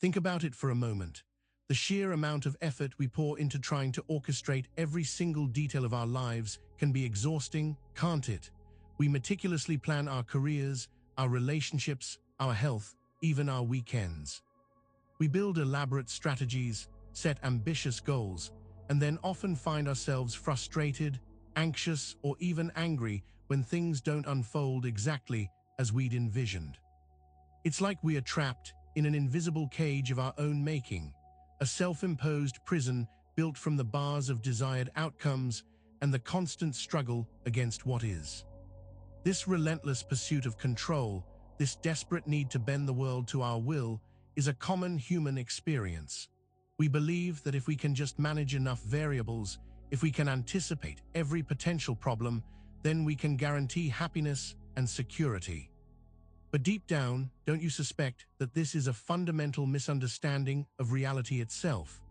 Think about it for a moment. The sheer amount of effort we pour into trying to orchestrate every single detail of our lives can be exhausting, can't it? We meticulously plan our careers, our relationships, our health, even our weekends. We build elaborate strategies, set ambitious goals, and then often find ourselves frustrated, anxious, or even angry when things don't unfold exactly as we'd envisioned. It's like we are trapped in an invisible cage of our own making, a self-imposed prison built from the bars of desired outcomes and the constant struggle against what is. This relentless pursuit of control, this desperate need to bend the world to our will, is a common human experience. We believe that if we can just manage enough variables, if we can anticipate every potential problem, then we can guarantee happiness and security. But deep down, don't you suspect that this is a fundamental misunderstanding of reality itself?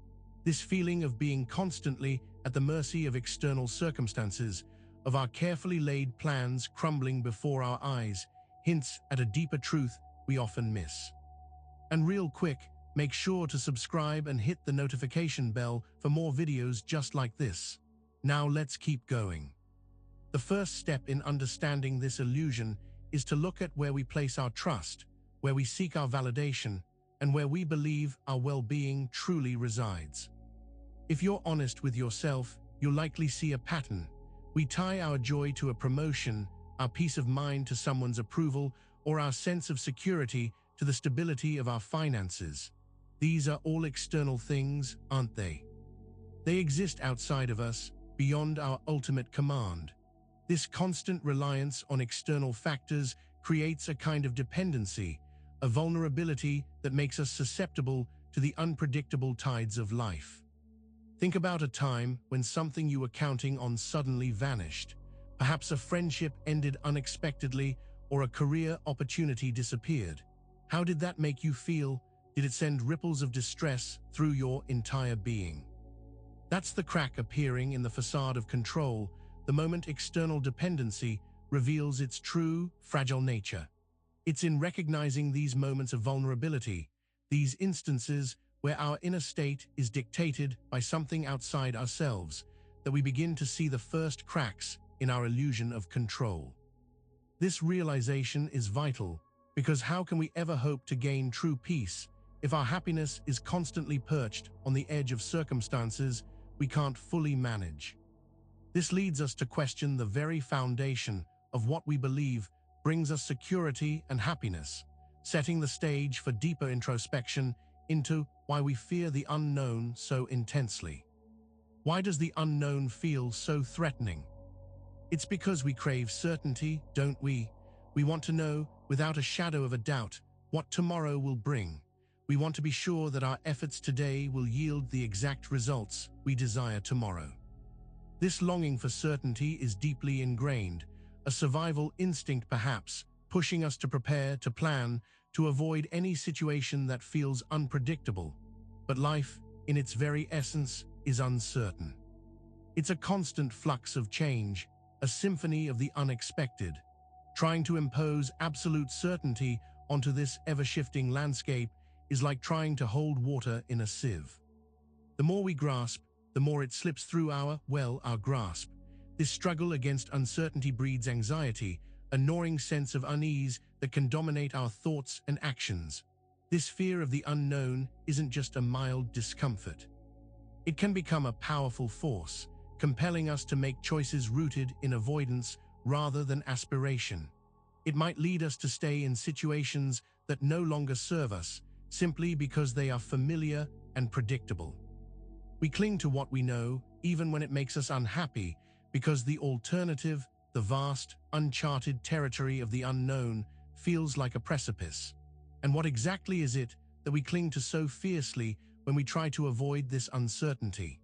This feeling of being constantly at the mercy of external circumstances, of our carefully laid plans crumbling before our eyes, hints at a deeper truth we often miss. And real quick, make sure to subscribe and hit the notification bell for more videos just like this. Now let's keep going. The first step in understanding this illusion is to look at where we place our trust, where we seek our validation, and where we believe our well-being truly resides. If you're honest with yourself, you'll likely see a pattern. We tie our joy to a promotion, our peace of mind to someone's approval, or our sense of security to the stability of our finances. These are all external things, aren't they? They exist outside of us, beyond our ultimate command. This constant reliance on external factors creates a kind of dependency, a vulnerability that makes us susceptible to the unpredictable tides of life. Think about a time when something you were counting on suddenly vanished. Perhaps a friendship ended unexpectedly or a career opportunity disappeared. How did that make you feel? Did it send ripples of distress through your entire being? That's the crack appearing in the facade of control, the moment external dependency reveals its true, fragile nature. It's in recognizing these moments of vulnerability, these instances where our inner state is dictated by something outside ourselves, that we begin to see the first cracks in our illusion of control. This realization is vital, because how can we ever hope to gain true peace if our happiness is constantly perched on the edge of circumstances we can't fully manage? This leads us to question the very foundation of what we believe brings us security and happiness, setting the stage for deeper introspection into why we fear the unknown so intensely. Why does the unknown feel so threatening? It's because we crave certainty, don't we? We want to know, without a shadow of a doubt, what tomorrow will bring. We want to be sure that our efforts today will yield the exact results we desire tomorrow. This longing for certainty is deeply ingrained, a survival instinct perhaps, pushing us to prepare, to plan, to avoid any situation that feels unpredictable. But life, in its very essence, is uncertain. It's a constant flux of change, a symphony of the unexpected. Trying to impose absolute certainty onto this ever-shifting landscape is like trying to hold water in a sieve. The more we grasp, the more it slips through our grasp. This struggle against uncertainty breeds anxiety, a gnawing sense of unease that can dominate our thoughts and actions. This fear of the unknown isn't just a mild discomfort. It can become a powerful force, compelling us to make choices rooted in avoidance rather than aspiration. It might lead us to stay in situations that no longer serve us, simply because they are familiar and predictable. We cling to what we know, even when it makes us unhappy, because the alternative, the vast, uncharted territory of the unknown, feels like a precipice. And what exactly is it that we cling to so fiercely when we try to avoid this uncertainty?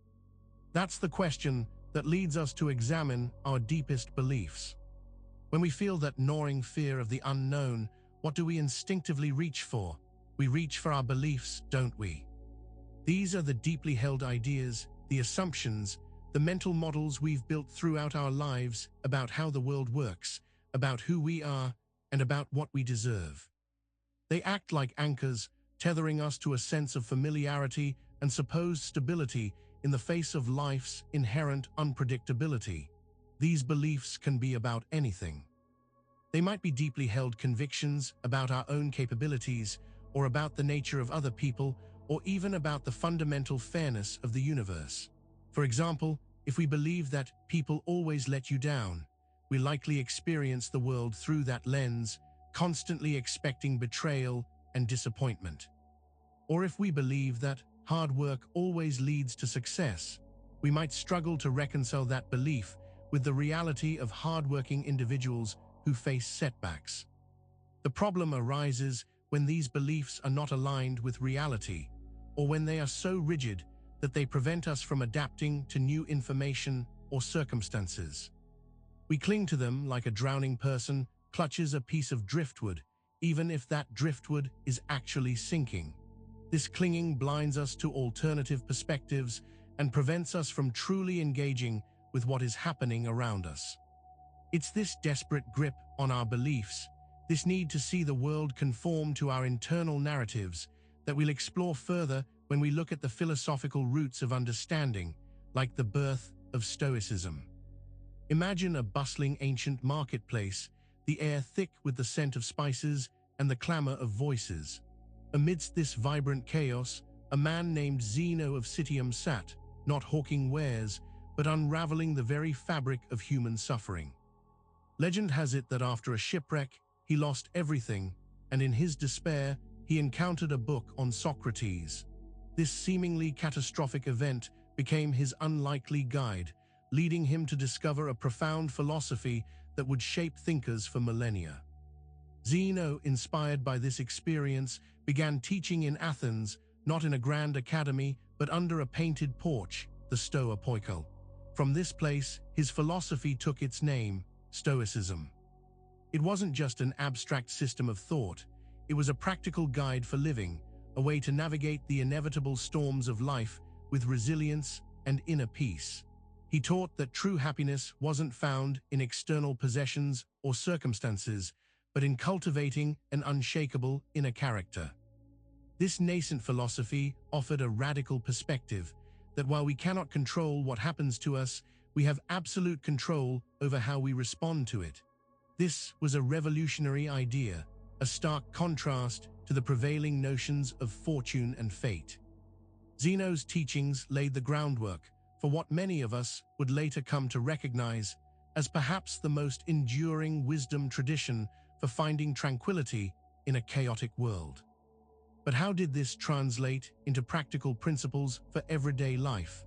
That's the question that leads us to examine our deepest beliefs. When we feel that gnawing fear of the unknown, what do we instinctively reach for? We reach for our beliefs, don't we? These are the deeply held ideas, the assumptions, the mental models we've built throughout our lives about how the world works, about who we are, and about what we deserve. They act like anchors, tethering us to a sense of familiarity and supposed stability in the face of life's inherent unpredictability. These beliefs can be about anything. They might be deeply held convictions about our own capabilities, or about the nature of other people, or even about the fundamental fairness of the universe. For example, if we believe that people always let you down, we likely experience the world through that lens, constantly expecting betrayal and disappointment. Or if we believe that hard work always leads to success, we might struggle to reconcile that belief with the reality of hardworking individuals who face setbacks. The problem arises when these beliefs are not aligned with reality, or when they are so rigid that they prevent us from adapting to new information or circumstances. We cling to them like a drowning person clutches a piece of driftwood, even if that driftwood is actually sinking. This clinging blinds us to alternative perspectives and prevents us from truly engaging with what is happening around us. It's this desperate grip on our beliefs, this need to see the world conform to our internal narratives, that we'll explore further when we look at the philosophical roots of understanding, like the birth of Stoicism. Imagine a bustling ancient marketplace, the air thick with the scent of spices and the clamor of voices. Amidst this vibrant chaos, a man named Zeno of Citium sat, not hawking wares, but unraveling the very fabric of human suffering. Legend has it that after a shipwreck, he lost everything, and in his despair, he encountered a book on Socrates. This seemingly catastrophic event became his unlikely guide, leading him to discover a profound philosophy that would shape thinkers for millennia. Zeno, inspired by this experience, began teaching in Athens, not in a grand academy, but under a painted porch, the Stoa Poikile. From this place, his philosophy took its name, Stoicism. It wasn't just an abstract system of thought, it was a practical guide for living, a way to navigate the inevitable storms of life with resilience and inner peace. He taught that true happiness wasn't found in external possessions or circumstances, but in cultivating an unshakable inner character. This nascent philosophy offered a radical perspective that while we cannot control what happens to us, we have absolute control over how we respond to it. This was a revolutionary idea, a stark contrast to the prevailing notions of fortune and fate. Zeno's teachings laid the groundwork for what many of us would later come to recognize as perhaps the most enduring wisdom tradition for finding tranquility in a chaotic world. But how did this translate into practical principles for everyday life?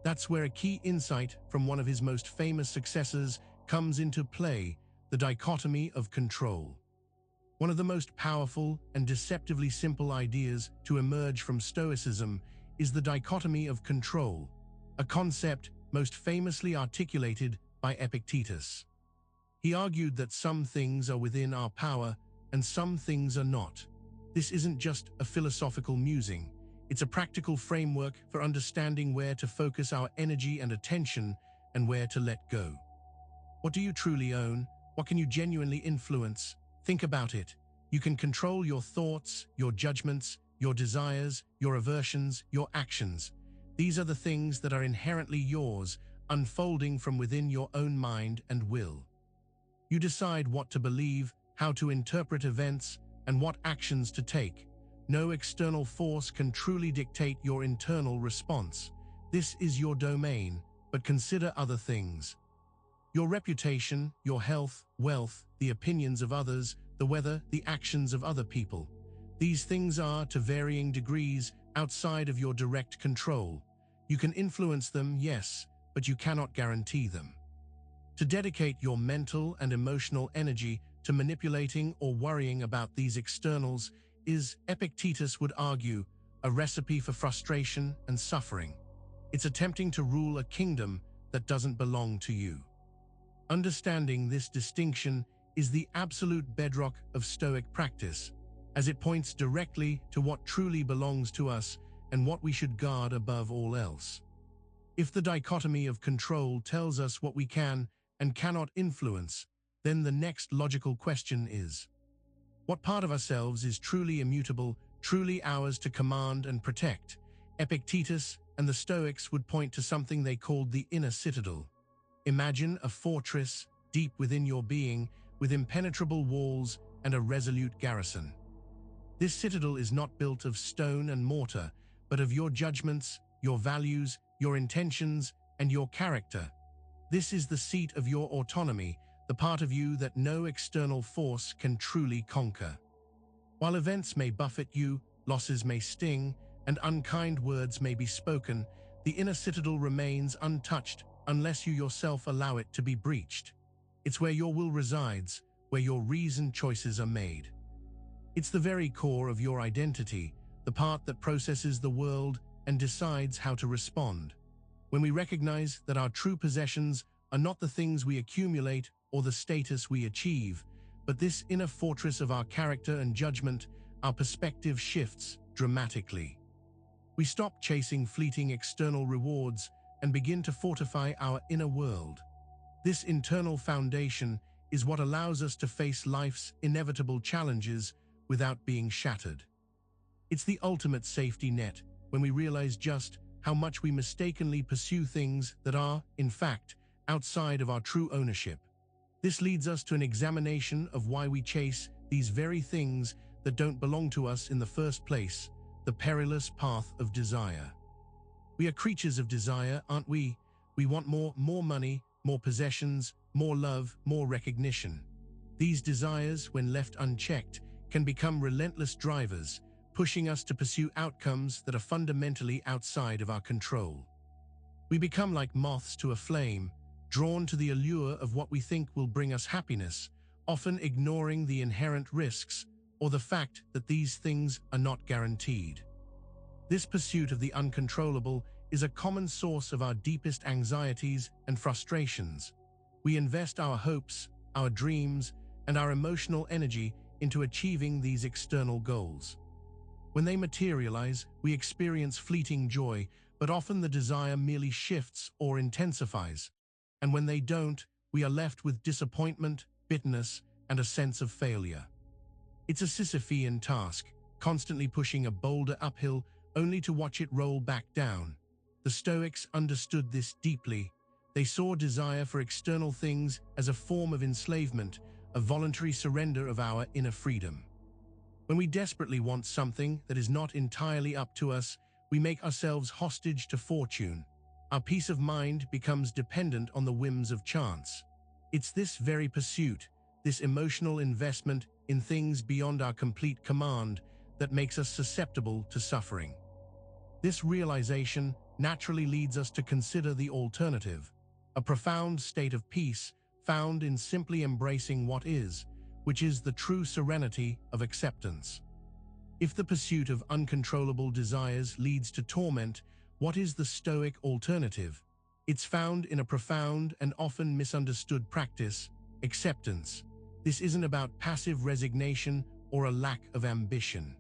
That's where a key insight from one of his most famous successors comes into play, the dichotomy of control. One of the most powerful and deceptively simple ideas to emerge from Stoicism is the dichotomy of control, a concept most famously articulated by Epictetus. He argued that some things are within our power and some things are not. This isn't just a philosophical musing, it's a practical framework for understanding where to focus our energy and attention and where to let go. What do you truly own? What can you genuinely influence? Think about it. You can control your thoughts, your judgments, your desires, your aversions, your actions. These are the things that are inherently yours, unfolding from within your own mind and will. You decide what to believe, how to interpret events, and what actions to take. No external force can truly dictate your internal response. This is your domain, but consider other things. Your reputation, your health, wealth, the opinions of others, the weather, the actions of other people. These things are, to varying degrees, outside of your direct control. You can influence them, yes, but you cannot guarantee them. To dedicate your mental and emotional energy to manipulating or worrying about these externals is, Epictetus would argue, a recipe for frustration and suffering. It's attempting to rule a kingdom that doesn't belong to you. Understanding this distinction is the absolute bedrock of Stoic practice, as it points directly to what truly belongs to us and what we should guard above all else. If the dichotomy of control tells us what we can and cannot influence, then the next logical question is, what part of ourselves is truly immutable, truly ours to command and protect. Epictetus and the Stoics would point to something they called the inner citadel. Imagine a fortress deep within your being, with impenetrable walls and a resolute garrison. This citadel is not built of stone and mortar, but of your judgments, your values, your intentions, and your character. This is the seat of your autonomy, the part of you that no external force can truly conquer. While events may buffet you, losses may sting, and unkind words may be spoken, the inner citadel remains untouched unless you yourself allow it to be breached. It's where your will resides, where your reasoned choices are made. It's the very core of your identity, the part that processes the world and decides how to respond. When we recognize that our true possessions are not the things we accumulate or the status we achieve, but this inner fortress of our character and judgment, our perspective shifts dramatically. We stop chasing fleeting external rewards and begin to fortify our inner world. This internal foundation is what allows us to face life's inevitable challenges without being shattered. It's the ultimate safety net when we realize just how much we mistakenly pursue things that are, in fact, outside of our true ownership. This leads us to an examination of why we chase these very things that don't belong to us in the first place, the perilous path of desire. We are creatures of desire, aren't we? We want more money, more possessions, more love, more recognition. These desires, when left unchecked, can become relentless drivers, pushing us to pursue outcomes that are fundamentally outside of our control. We become like moths to a flame, drawn to the allure of what we think will bring us happiness, often ignoring the inherent risks or the fact that these things are not guaranteed. This pursuit of the uncontrollable is a common source of our deepest anxieties and frustrations. We invest our hopes, our dreams, and our emotional energy into achieving these external goals. When they materialize, we experience fleeting joy, but often the desire merely shifts or intensifies. And when they don't, we are left with disappointment, bitterness, and a sense of failure. It's a Sisyphean task, constantly pushing a boulder uphill only to watch it roll back down. The Stoics understood this deeply. They saw desire for external things as a form of enslavement, a voluntary surrender of our inner freedom. When we desperately want something that is not entirely up to us, we make ourselves hostage to fortune. Our peace of mind becomes dependent on the whims of chance. It's this very pursuit, this emotional investment in things beyond our complete command, that makes us susceptible to suffering. This realization naturally leads us to consider the alternative, a profound state of peace found in simply embracing what is, which is the true serenity of acceptance. If the pursuit of uncontrollable desires leads to torment, what is the Stoic alternative? It's found in a profound and often misunderstood practice, acceptance. This isn't about passive resignation or a lack of ambition.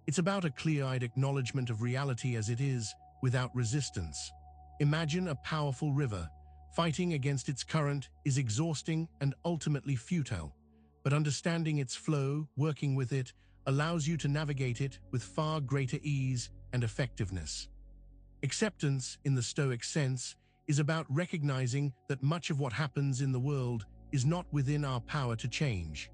It's about a clear-eyed acknowledgement of reality as it is, without resistance. Imagine a powerful river. Fighting against its current is exhausting and ultimately futile, but understanding its flow, working with it, allows you to navigate it with far greater ease and effectiveness. Acceptance, in the Stoic sense, is about recognizing that much of what happens in the world is not within our power to change.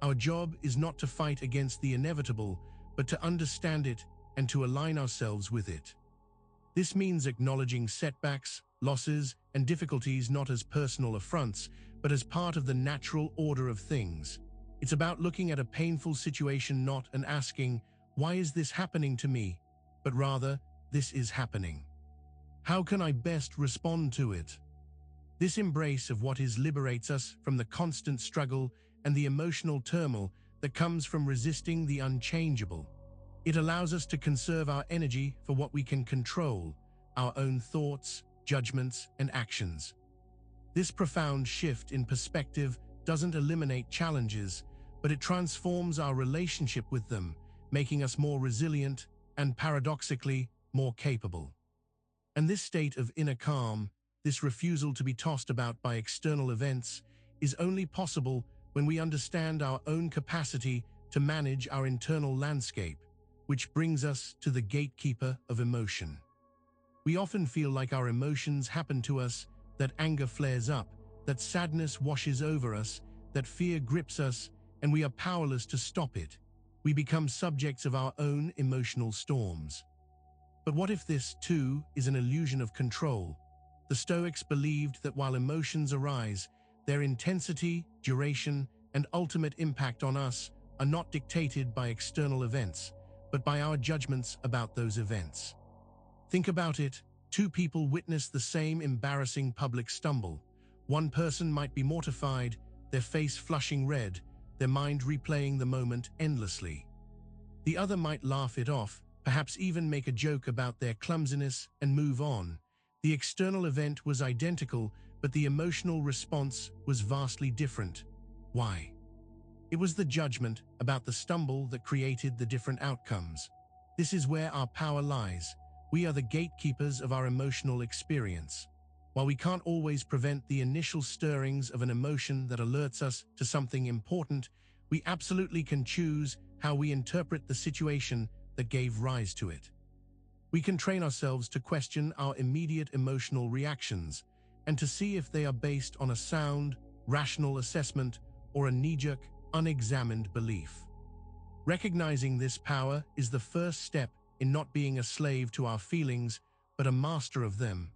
Our job is not to fight against the inevitable, but to understand it and to align ourselves with it. This means acknowledging setbacks, losses, and difficulties not as personal affronts, but as part of the natural order of things. It's about looking at a painful situation not and asking, "Why is this happening to me?" but rather, "This is happening. How can I best respond to it?" This embrace of what is liberates us from the constant struggle and the emotional turmoil that comes from resisting the unchangeable. It allows us to conserve our energy for what we can control, our own thoughts, judgments, and actions. This profound shift in perspective doesn't eliminate challenges, but it transforms our relationship with them, making us more resilient and, paradoxically, more capable. And this state of inner calm, this refusal to be tossed about by external events, is only possible when we understand our own capacity to manage our internal landscape. which brings us to the gatekeeper of emotion. We often feel like our emotions happen to us, that anger flares up, that sadness washes over us, that fear grips us, and we are powerless to stop it. We become subjects of our own emotional storms. But what if this, too, is an illusion of control? The Stoics believed that while emotions arise, their intensity, duration, and ultimate impact on us are not dictated by external events, but by our judgments about those events. Think about it. Two people witness the same embarrassing public stumble. One person might be mortified, their face flushing red, their mind replaying the moment endlessly. The other might laugh it off, perhaps even make a joke about their clumsiness and move on. The external event was identical, but the emotional response was vastly different. Why? It was the judgment about the stumble that created the different outcomes. This is where our power lies. We are the gatekeepers of our emotional experience. While we can't always prevent the initial stirrings of an emotion that alerts us to something important, we absolutely can choose how we interpret the situation that gave rise to it. We can train ourselves to question our immediate emotional reactions and to see if they are based on a sound, rational assessment or a knee-jerk, unexamined belief. Recognizing this power is the first step in not being a slave to our feelings, but a master of them.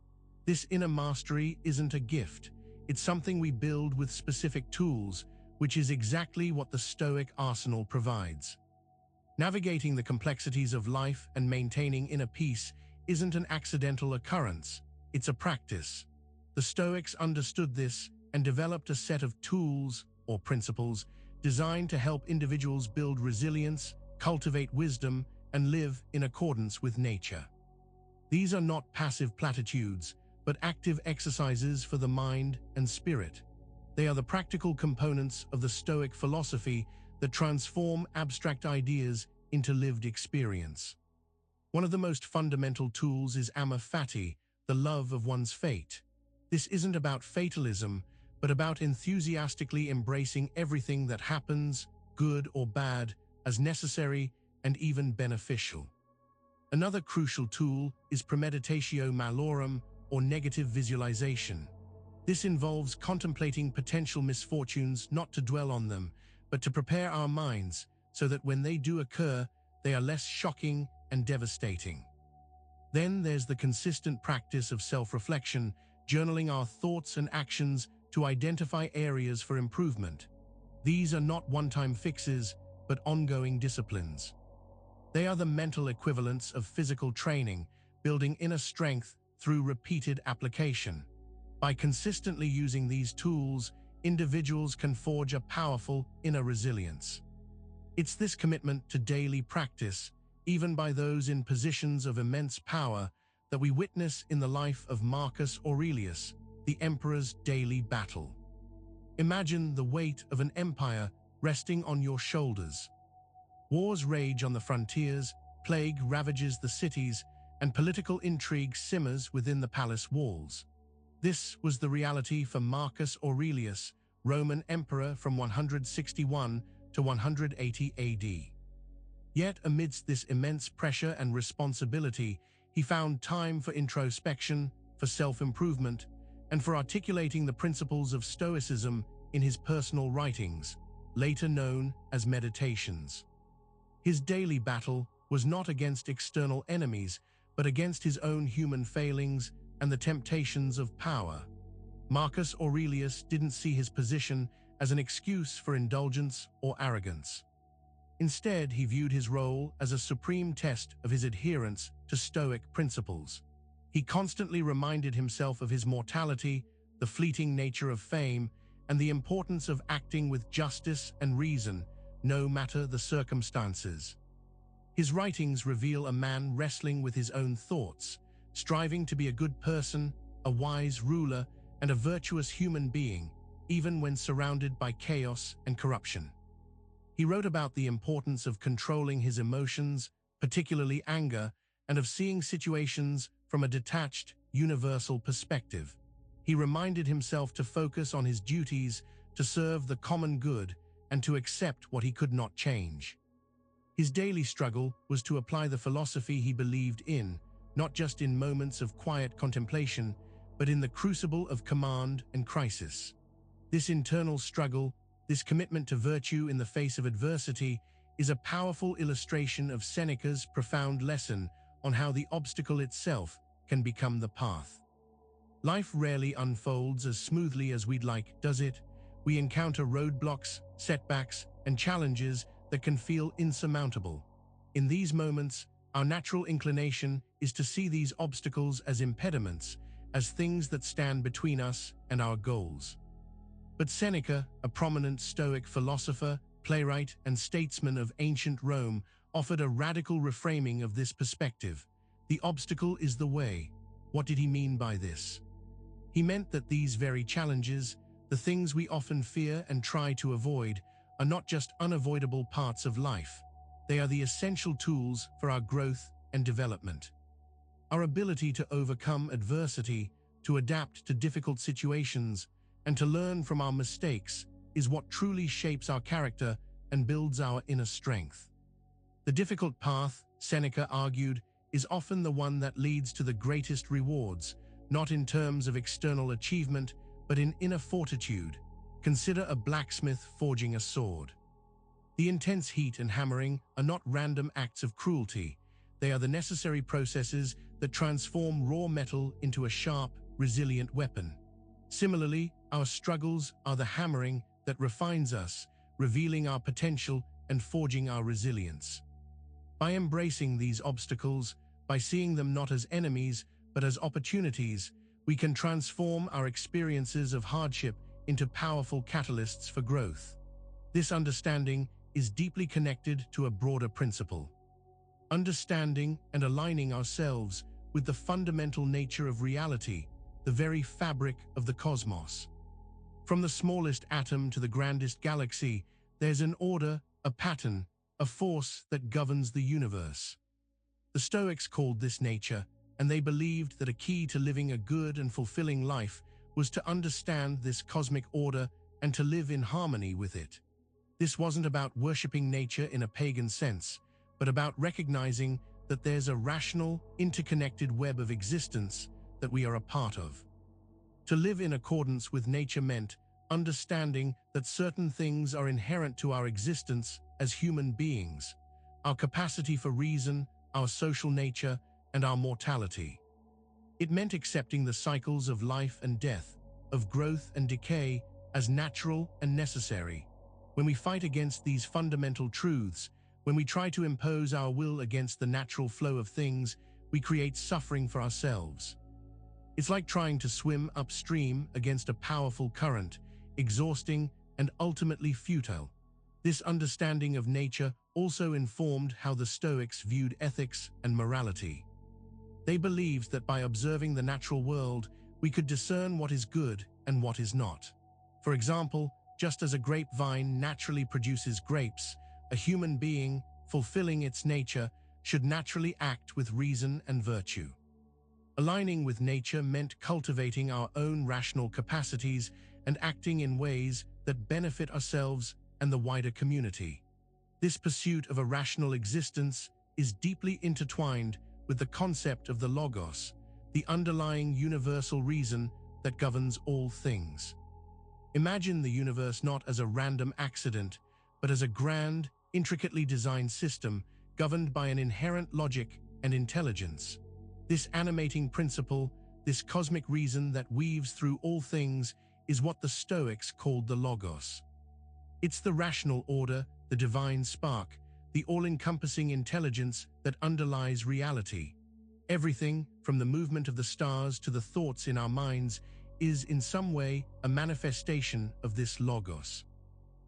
This inner mastery isn't a gift. It's something we build with specific tools, which is exactly what the Stoic arsenal provides. Navigating the complexities of life and maintaining inner peace isn't an accidental occurrence, it's a practice. The Stoics understood this and developed a set of tools or principles designed to help individuals build resilience, cultivate wisdom, and live in accordance with nature. These are not passive platitudes, but active exercises for the mind and spirit. They are the practical components of the Stoic philosophy that transform abstract ideas into lived experience. One of the most fundamental tools is amor fati, the love of one's fate. This isn't about fatalism, but about enthusiastically embracing everything that happens, good or bad, as necessary and even beneficial. Another crucial tool is premeditatio malorum, or negative visualization. This involves contemplating potential misfortunes not to dwell on them, but to prepare our minds so that when they do occur, they are less shocking and devastating. Then there's the consistent practice of self-reflection, journaling our thoughts and actions to identify areas for improvement. These are not one-time fixes, but ongoing disciplines. They are the mental equivalents of physical training, building inner strength through repeated application. By consistently using these tools, individuals can forge a powerful inner resilience. It's this commitment to daily practice, even by those in positions of immense power, that we witness in the life of Marcus Aurelius, the emperor's daily battle. Imagine the weight of an empire resting on your shoulders. Wars rage on the frontiers, plague ravages the cities, and political intrigue simmers within the palace walls. This was the reality for Marcus Aurelius, Roman emperor from 161 to 180 AD. Yet amidst this immense pressure and responsibility, he found time for introspection, for self-improvement, and for articulating the principles of Stoicism in his personal writings, later known as meditations. His daily battle was not against external enemies, but against his own human failings and the temptations of power. Marcus Aurelius didn't see his position as an excuse for indulgence or arrogance. Instead, he viewed his role as a supreme test of his adherence to Stoic principles. He constantly reminded himself of his mortality, the fleeting nature of fame, and the importance of acting with justice and reason, no matter the circumstances. His writings reveal a man wrestling with his own thoughts, striving to be a good person, a wise ruler, and a virtuous human being, even when surrounded by chaos and corruption. He wrote about the importance of controlling his emotions, particularly anger, and of seeing situations from a detached, universal perspective. He reminded himself to focus on his duties, to serve the common good, and to accept what he could not change. His daily struggle was to apply the philosophy he believed in, not just in moments of quiet contemplation, but in the crucible of command and crisis. This internal struggle, this commitment to virtue in the face of adversity, is a powerful illustration of Seneca's profound lesson on how the obstacle itself can become the path. Life rarely unfolds as smoothly as we'd like, does it? We encounter roadblocks, setbacks, and challenges that can feel insurmountable. In these moments, our natural inclination is to see these obstacles as impediments, as things that stand between us and our goals. But Seneca, a prominent Stoic philosopher, playwright, and statesman of ancient Rome, offered a radical reframing of this perspective. The obstacle is the way. What did he mean by this? He meant that these very challenges, the things we often fear and try to avoid, are not just unavoidable parts of life. They are the essential tools for our growth and development. Our ability to overcome adversity, to adapt to difficult situations, and to learn from our mistakes is what truly shapes our character and builds our inner strength. The difficult path, Seneca argued, is often the one that leads to the greatest rewards, not in terms of external achievement, but in inner fortitude. Consider a blacksmith forging a sword. The intense heat and hammering are not random acts of cruelty. They are the necessary processes that transform raw metal into a sharp, resilient weapon. Similarly, our struggles are the hammering that refines us, revealing our potential and forging our resilience. By embracing these obstacles, by seeing them not as enemies, but as opportunities, we can transform our experiences of hardship into powerful catalysts for growth. This understanding is deeply connected to a broader principle: understanding and aligning ourselves with the fundamental nature of reality, the very fabric of the cosmos. From the smallest atom to the grandest galaxy, there's an order, a pattern, a force that governs the universe. The Stoics called this nature, and they believed that a key to living a good and fulfilling life was to understand this cosmic order and to live in harmony with it. This wasn't about worshipping nature in a pagan sense, but about recognizing that there's a rational, interconnected web of existence that we are a part of. To live in accordance with nature meant understanding that certain things are inherent to our existence as human beings: our capacity for reason, our social nature, and our mortality. It meant accepting the cycles of life and death, of growth and decay, as natural and necessary. When we fight against these fundamental truths, when we try to impose our will against the natural flow of things, we create suffering for ourselves. It's like trying to swim upstream against a powerful current, exhausting and ultimately futile. This understanding of nature also informed how the Stoics viewed ethics and morality. They believed that by observing the natural world, we could discern what is good and what is not. For example, just as a grapevine naturally produces grapes, a human being, fulfilling its nature, should naturally act with reason and virtue. Aligning with nature meant cultivating our own rational capacities and acting in ways that benefit ourselves and the wider community. This pursuit of a rational existence is deeply intertwined with the concept of the Logos, the underlying universal reason that governs all things. Imagine the universe not as a random accident, but as a grand, intricately designed system governed by an inherent logic and intelligence. This animating principle, this cosmic reason that weaves through all things, is what the Stoics called the Logos. It's the rational order, the divine spark, the all-encompassing intelligence that underlies reality. Everything, from the movement of the stars to the thoughts in our minds, is in some way a manifestation of this Logos.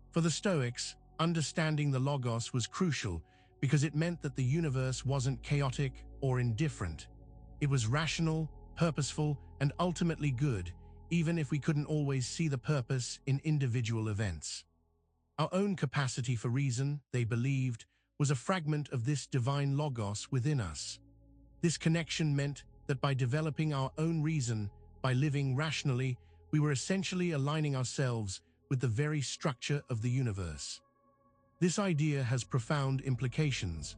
For the Stoics, understanding the Logos was crucial because it meant that the universe wasn't chaotic or indifferent. It was rational, purposeful, and ultimately good, even if we couldn't always see the purpose in individual events. Our own capacity for reason, they believed, was a fragment of this divine Logos within us. This connection meant that by developing our own reason, by living rationally, we were essentially aligning ourselves with the very structure of the universe. This idea has profound implications.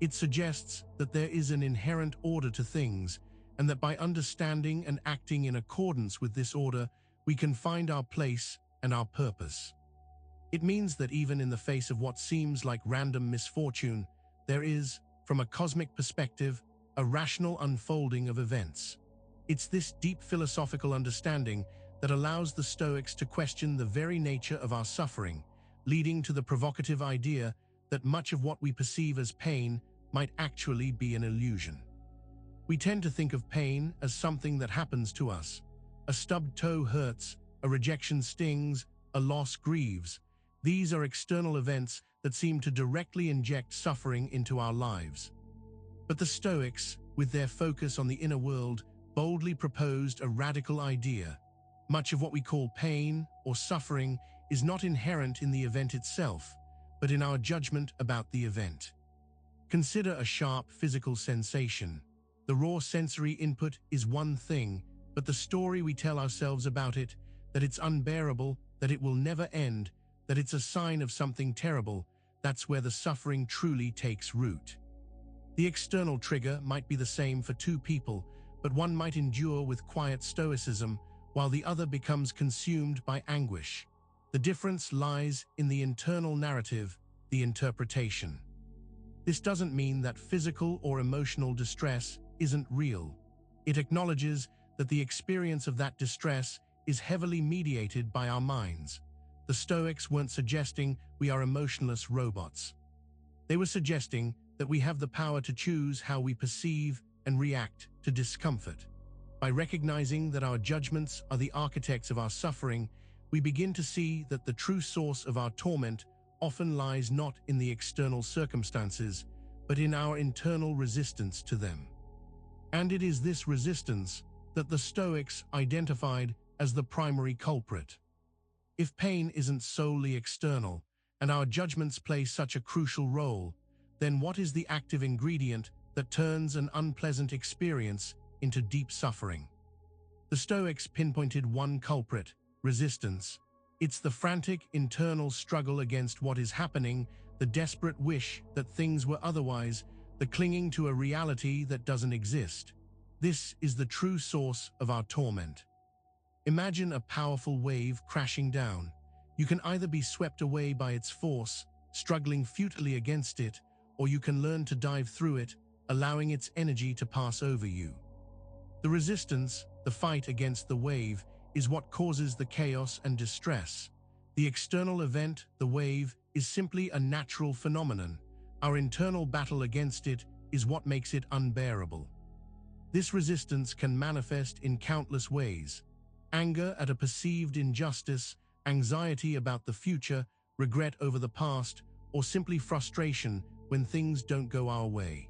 It suggests that there is an inherent order to things, and that by understanding and acting in accordance with this order, we can find our place and our purpose. It means that even in the face of what seems like random misfortune, there is, from a cosmic perspective, a rational unfolding of events. It's this deep philosophical understanding that allows the Stoics to question the very nature of our suffering, leading to the provocative idea that much of what we perceive as pain might actually be an illusion. We tend to think of pain as something that happens to us. A stubbed toe hurts, a rejection stings, a loss grieves. These are external events that seem to directly inject suffering into our lives. But the Stoics, with their focus on the inner world, boldly proposed a radical idea. Much of what we call pain or suffering is not inherent in the event itself, but in our judgment about the event. Consider a sharp physical sensation. The raw sensory input is one thing, but the story we tell ourselves about it, that it's unbearable, that it will never end, that it's a sign of something terrible, that's where the suffering truly takes root. The external trigger might be the same for two people, but one might endure with quiet stoicism, while the other becomes consumed by anguish. The difference lies in the internal narrative, the interpretation. This doesn't mean that physical or emotional distress isn't real. It acknowledges that the experience of that distress is heavily mediated by our minds. The Stoics weren't suggesting we are emotionless robots. They were suggesting that we have the power to choose how we perceive and react to discomfort. By recognizing that our judgments are the architects of our suffering, we begin to see that the true source of our torment often lies not in the external circumstances, but in our internal resistance to them. And it is this resistance that the Stoics identified as the primary culprit. If pain isn't solely external, and our judgments play such a crucial role, then what is the active ingredient that turns an unpleasant experience into deep suffering? The Stoics pinpointed one culprit: resistance. It's the frantic internal struggle against what is happening, the desperate wish that things were otherwise, the clinging to a reality that doesn't exist. This is the true source of our torment. Imagine a powerful wave crashing down. You can either be swept away by its force, struggling futilely against it, or you can learn to dive through it, allowing its energy to pass over you. The resistance, the fight against the wave, is what causes the chaos and distress. The external event, the wave, is simply a natural phenomenon. Our internal battle against it is what makes it unbearable. This resistance can manifest in countless ways: anger at a perceived injustice, anxiety about the future, regret over the past, or simply frustration when things don't go our way.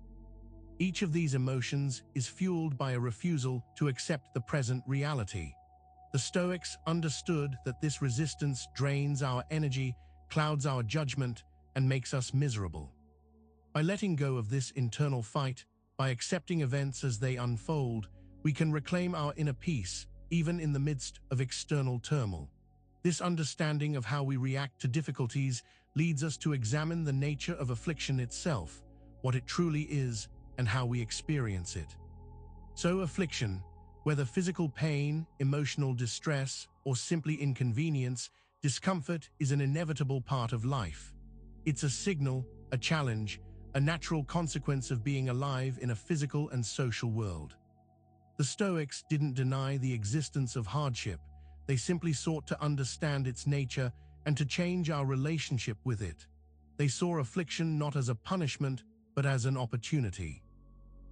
Each of these emotions is fueled by a refusal to accept the present reality. The Stoics understood that this resistance drains our energy, clouds our judgment, and makes us miserable. By letting go of this internal fight, by accepting events as they unfold, we can reclaim our inner peace, even in the midst of external turmoil. This understanding of how we react to difficulties leads us to examine the nature of affliction itself, what it truly is, and how we experience it. So affliction, whether physical pain, emotional distress, or simply inconvenience, discomfort is an inevitable part of life. It's a signal, a challenge, a natural consequence of being alive in a physical and social world. The Stoics didn't deny the existence of hardship. They simply sought to understand its nature and to change our relationship with it. They saw affliction not as a punishment, but as an opportunity.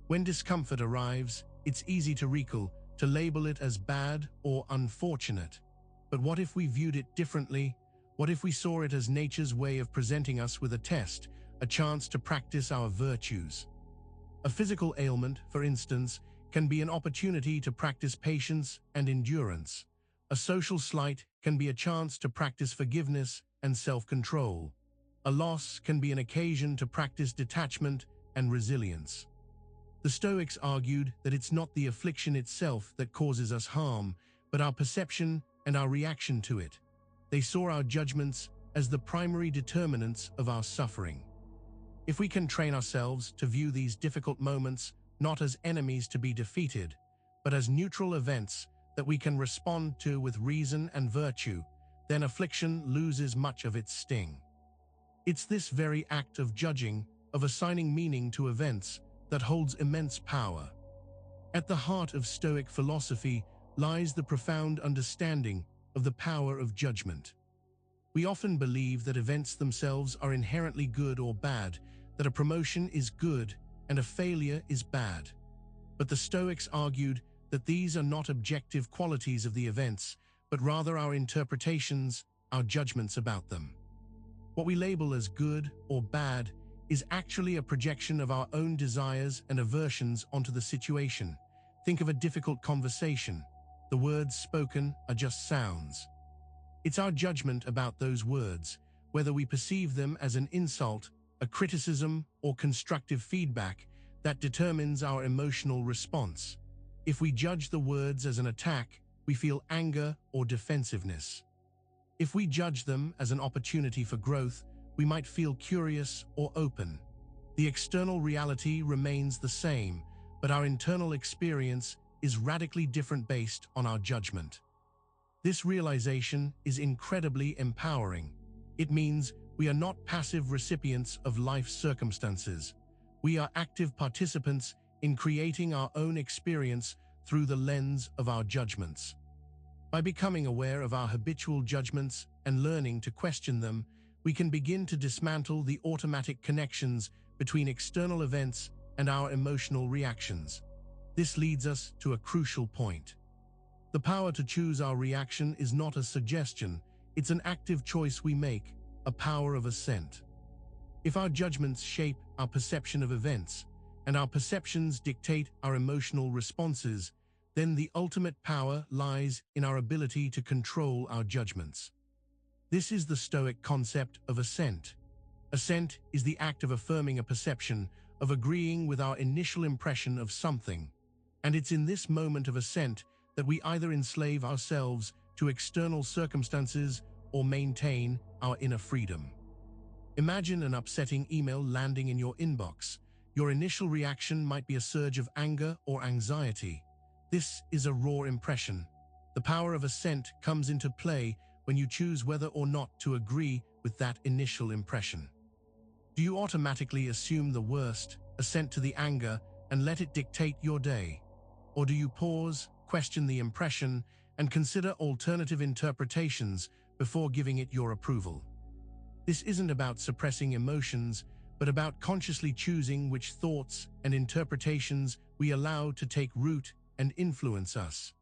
When discomfort arrives, it's easy to label it as bad or unfortunate. But what if we viewed it differently? What if we saw it as nature's way of presenting us with a test, a chance to practice our virtues? A physical ailment, for instance, can be an opportunity to practice patience and endurance. A social slight can be a chance to practice forgiveness and self-control. A loss can be an occasion to practice detachment and resilience. The Stoics argued that it's not the affliction itself that causes us harm, but our perception and our reaction to it. They saw our judgments as the primary determinants of our suffering. If we can train ourselves to view these difficult moments not as enemies to be defeated, but as neutral events that we can respond to with reason and virtue, then affliction loses much of its sting. It's this very act of judging, of assigning meaning to events, that holds immense power. At the heart of Stoic philosophy lies the profound understanding of the power of judgment. We often believe that events themselves are inherently good or bad, that a promotion is good and a failure is bad. But the Stoics argued that these are not objective qualities of the events, but rather our interpretations, our judgments about them. What we label as good or bad is actually a projection of our own desires and aversions onto the situation. Think of a difficult conversation. The words spoken are just sounds. It's our judgment about those words, whether we perceive them as an insult, a criticism, or constructive feedback, that determines our emotional response. If we judge the words as an attack, we feel anger or defensiveness. If we judge them as an opportunity for growth, we might feel curious or open. The external reality remains the same, but our internal experience is radically different based on our judgment. This realization is incredibly empowering. It means we are not passive recipients of life's circumstances. We are active participants in creating our own experience through the lens of our judgments. By becoming aware of our habitual judgments and learning to question them, we can begin to dismantle the automatic connections between external events and our emotional reactions. This leads us to a crucial point. The power to choose our reaction is not a suggestion, it's an active choice we make, a power of assent. If our judgments shape our perception of events, and our perceptions dictate our emotional responses, then the ultimate power lies in our ability to control our judgments. This is the Stoic concept of assent. Assent is the act of affirming a perception, of agreeing with our initial impression of something. And it's in this moment of assent that we either enslave ourselves to external circumstances or maintain our inner freedom. Imagine an upsetting email landing in your inbox. Your initial reaction might be a surge of anger or anxiety. This is a raw impression. The power of assent comes into play when you choose whether or not to agree with that initial impression. Do you automatically assume the worst, assent to the anger, and let it dictate your day? Or do you pause, question the impression, and consider alternative interpretations before giving it your approval? This isn't about suppressing emotions, but about consciously choosing which thoughts and interpretations we allow to take root and influence us.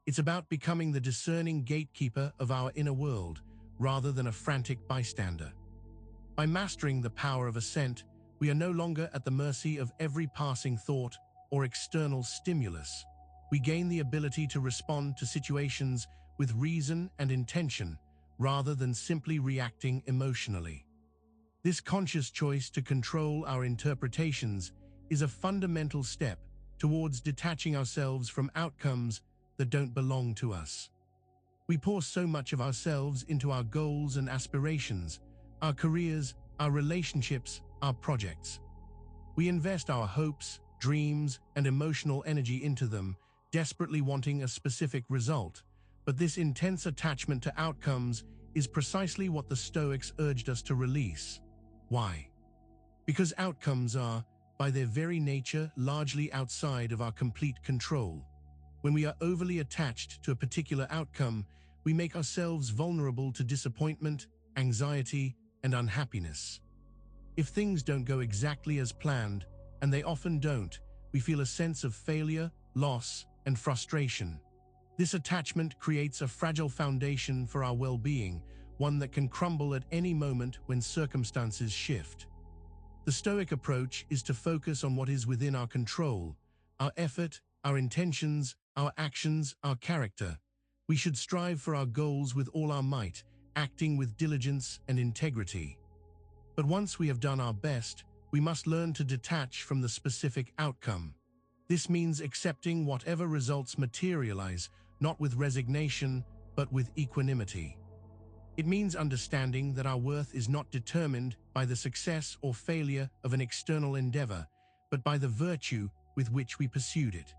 It's about becoming the discerning gatekeeper of our inner world, rather than a frantic bystander. By mastering the power of assent, we are no longer at the mercy of every passing thought or external stimulus. We gain the ability to respond to situations with reason and intention, rather than simply reacting emotionally. This conscious choice to control our interpretations is a fundamental step towards detaching ourselves from outcomes that don't belong to us. We pour so much of ourselves into our goals and aspirations, our careers, our relationships, our projects. We invest our hopes, dreams, and emotional energy into them, desperately wanting a specific result. But this intense attachment to outcomes is precisely what the Stoics urged us to release. Why? Because outcomes are, by their very nature, largely outside of our complete control. When we are overly attached to a particular outcome, we make ourselves vulnerable to disappointment, anxiety, and unhappiness. If things don't go exactly as planned, and they often don't, we feel a sense of failure, loss, and frustration. This attachment creates a fragile foundation for our well-being, one that can crumble at any moment when circumstances shift. The Stoic approach is to focus on what is within our control, our effort, our intentions, our actions, our character. We should strive for our goals with all our might, acting with diligence and integrity. But once we have done our best, we must learn to detach from the specific outcome. This means accepting whatever results materialize, not with resignation, but with equanimity. It means understanding that our worth is not determined by the success or failure of an external endeavor, but by the virtue with which we pursued it.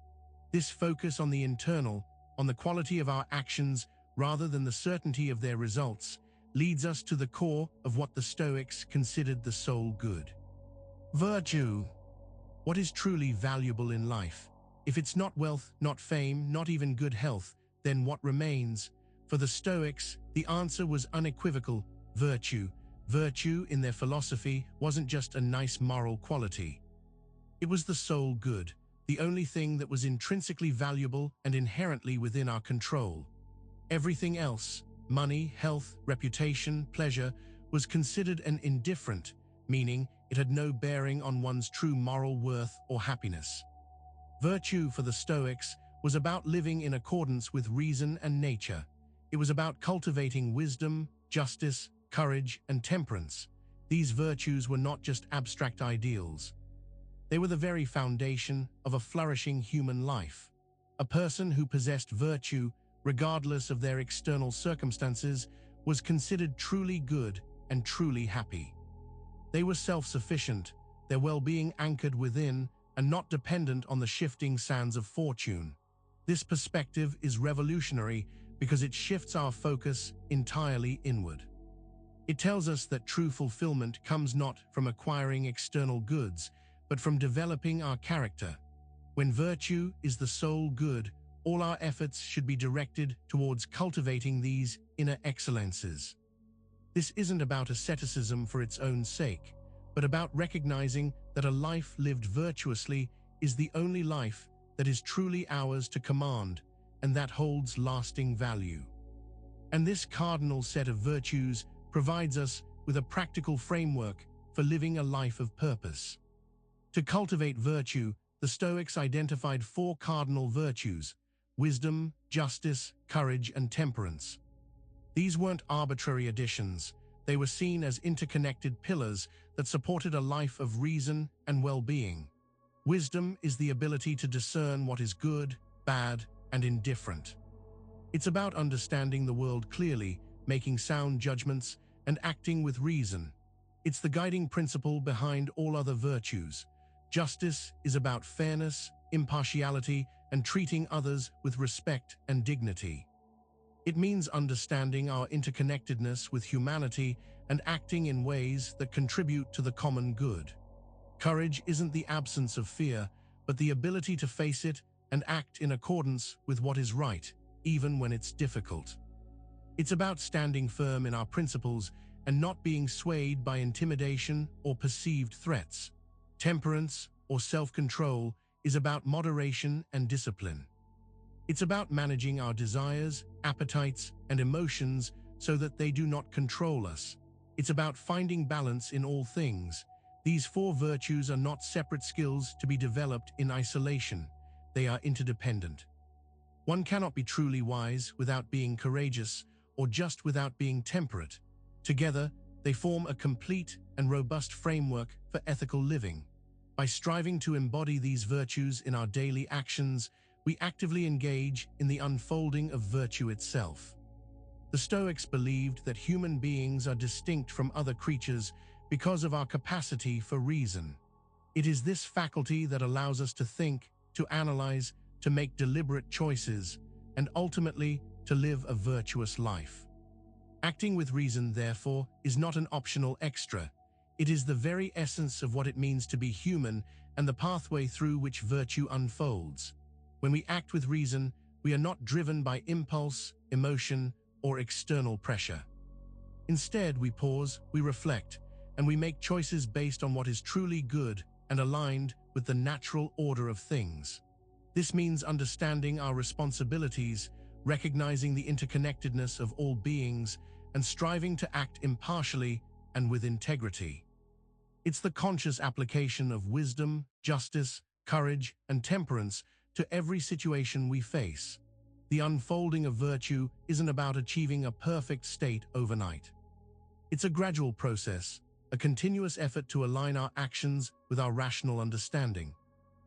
This focus on the internal, on the quality of our actions rather than the certainty of their results, leads us to the core of what the Stoics considered the sole good. Virtue. What is truly valuable in life? If it's not wealth, not fame, not even good health, then what remains? For the Stoics, the answer was unequivocal: virtue. Virtue, in their philosophy, wasn't just a nice moral quality. It was the sole good, the only thing that was intrinsically valuable and inherently within our control. Everything else, money, health, reputation, pleasure, was considered an indifferent, meaning it had no bearing on one's true moral worth or happiness. Virtue for the Stoics was about living in accordance with reason and nature. It was about cultivating wisdom, justice, courage, and temperance. These virtues were not just abstract ideals. They were the very foundation of a flourishing human life. A person who possessed virtue, regardless of their external circumstances, was considered truly good and truly happy. They were self-sufficient, their well-being anchored within and not dependent on the shifting sands of fortune. This perspective is revolutionary because it shifts our focus entirely inward. It tells us that true fulfillment comes not from acquiring external goods, but from developing our character. When virtue is the sole good, all our efforts should be directed towards cultivating these inner excellences. This isn't about asceticism for its own sake, but about recognizing that a life lived virtuously is the only life that is truly ours to command, and that holds lasting value. And this cardinal set of virtues provides us with a practical framework for living a life of purpose. To cultivate virtue, the Stoics identified 4 cardinal virtues: wisdom, justice, courage, and temperance. These weren't arbitrary additions. They were seen as interconnected pillars that supported a life of reason and well-being. Wisdom is the ability to discern what is good, bad, and indifferent. It's about understanding the world clearly, making sound judgments, and acting with reason. It's the guiding principle behind all other virtues. Justice is about fairness, impartiality, and treating others with respect and dignity. It means understanding our interconnectedness with humanity and acting in ways that contribute to the common good. Courage isn't the absence of fear, but the ability to face it and act in accordance with what is right, even when it's difficult. It's about standing firm in our principles and not being swayed by intimidation or perceived threats. Temperance, or self-control, is about moderation and discipline. It's about managing our desires, appetites, and emotions so that they do not control us. It's about finding balance in all things. These 4 virtues are not separate skills to be developed in isolation. They are interdependent. One cannot be truly wise without being courageous, or just without being temperate. Together, they form a complete and robust framework for ethical living. By striving to embody these virtues in our daily actions, we actively engage in the unfolding of virtue itself. The Stoics believed that human beings are distinct from other creatures because of our capacity for reason. It is this faculty that allows us to think, to analyze, to make deliberate choices, and ultimately to live a virtuous life. Acting with reason, therefore, is not an optional extra. It is the very essence of what it means to be human and the pathway through which virtue unfolds. When we act with reason, we are not driven by impulse, emotion, or external pressure. Instead, we pause, we reflect, and we make choices based on what is truly good and aligned with the natural order of things. This means understanding our responsibilities, recognizing the interconnectedness of all beings, and striving to act impartially and with integrity. It's the conscious application of wisdom, justice, courage, and temperance to every situation we face. The unfolding of virtue isn't about achieving a perfect state overnight. It's a gradual process, a continuous effort to align our actions with our rational understanding.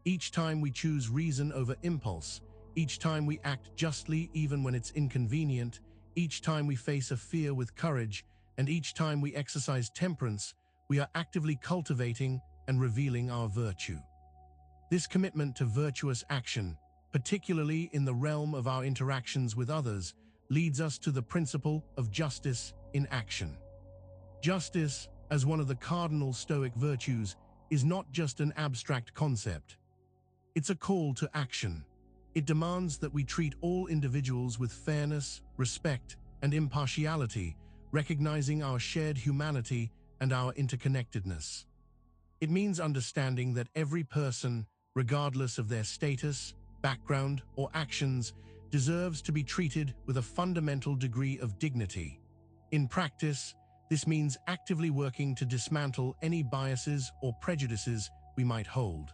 Each time we choose reason over impulse, each time we act justly even when it's inconvenient, Each time we face a fear with courage, and each time we exercise temperance, we are actively cultivating and revealing our virtue. This commitment to virtuous action, particularly in the realm of our interactions with others, leads us to the principle of justice in action. Justice, as one of the cardinal Stoic virtues, is not just an abstract concept. It's a call to action. It demands that we treat all individuals with fairness, respect, and impartiality, recognizing our shared humanity and our interconnectedness. It means understanding that every person, regardless of their status, background, or actions, deserves to be treated with a fundamental degree of dignity. In practice, this means actively working to dismantle any biases or prejudices we might hold.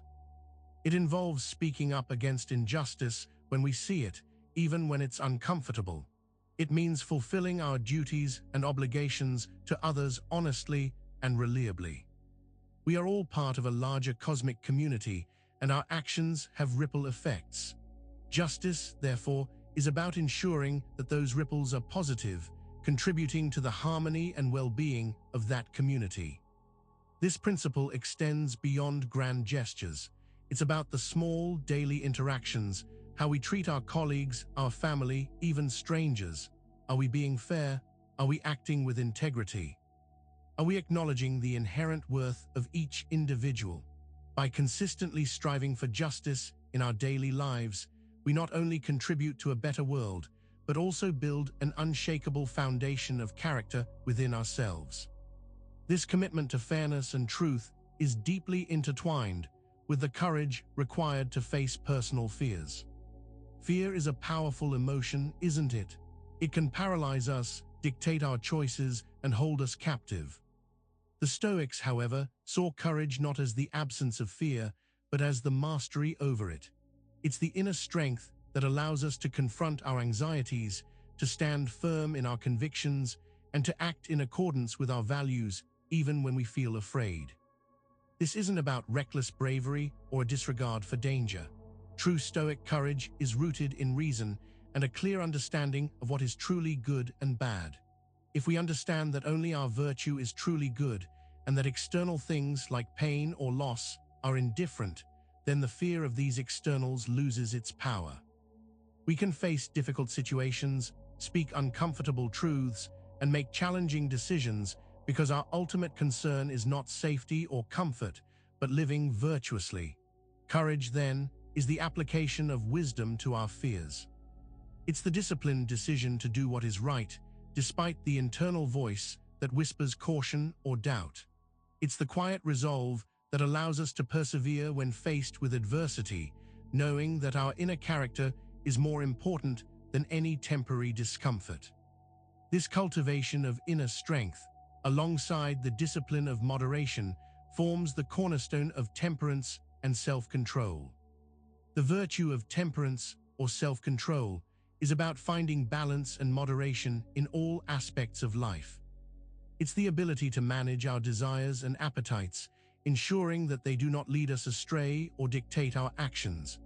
It involves speaking up against injustice when we see it, even when it's uncomfortable. It means fulfilling our duties and obligations to others honestly and reliably. We are all part of a larger cosmic community, and our actions have ripple effects. Justice, therefore, is about ensuring that those ripples are positive, contributing to the harmony and well-being of that community. This principle extends beyond grand gestures. It's about the small, daily interactions, how we treat our colleagues, our family, even strangers. Are we being fair? Are we acting with integrity? Are we acknowledging the inherent worth of each individual? By consistently striving for justice in our daily lives, we not only contribute to a better world, but also build an unshakable foundation of character within ourselves. This commitment to fairness and truth is deeply intertwined with the courage required to face personal fears. Fear is a powerful emotion, isn't it? It can paralyze us, dictate our choices, and hold us captive. The Stoics, however, saw courage not as the absence of fear, but as the mastery over it. It's the inner strength that allows us to confront our anxieties, to stand firm in our convictions, and to act in accordance with our values, even when we feel afraid. This isn't about reckless bravery or a disregard for danger. True Stoic courage is rooted in reason and a clear understanding of what is truly good and bad. If we understand that only our virtue is truly good and that external things like pain or loss are indifferent, then the fear of these externals loses its power. We can face difficult situations, speak uncomfortable truths, and make challenging decisions because our ultimate concern is not safety or comfort, but living virtuously. Courage, then, is the application of wisdom to our fears. It's the disciplined decision to do what is right, despite the internal voice that whispers caution or doubt. It's the quiet resolve that allows us to persevere when faced with adversity, knowing that our inner character is more important than any temporary discomfort. This cultivation of inner strength, alongside the discipline of moderation, forms the cornerstone of temperance and self-control. The virtue of temperance or self-control is about finding balance and moderation in all aspects of life. It's the ability to manage our desires and appetites, ensuring that they do not lead us astray or dictate our actions.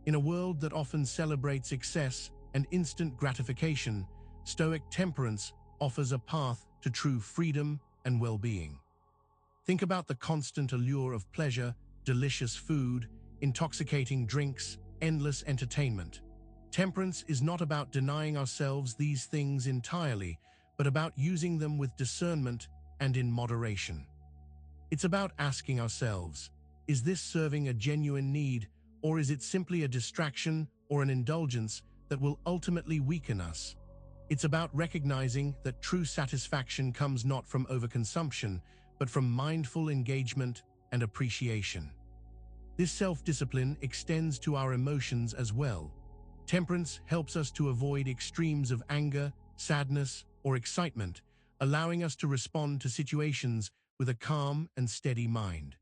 In a world that often celebrates excess and instant gratification, Stoic temperance offers a path to true freedom and well-being. Think about the constant allure of pleasure, delicious food, intoxicating drinks, endless entertainment. Temperance is not about denying ourselves these things entirely, but about using them with discernment and in moderation. It's about asking ourselves, is this serving a genuine need, or is it simply a distraction or an indulgence that will ultimately weaken us? It's about recognizing that true satisfaction comes not from overconsumption, but from mindful engagement and appreciation. This self-discipline extends to our emotions as well. Temperance helps us to avoid extremes of anger, sadness, or excitement, allowing us to respond to situations with a calm and steady mind.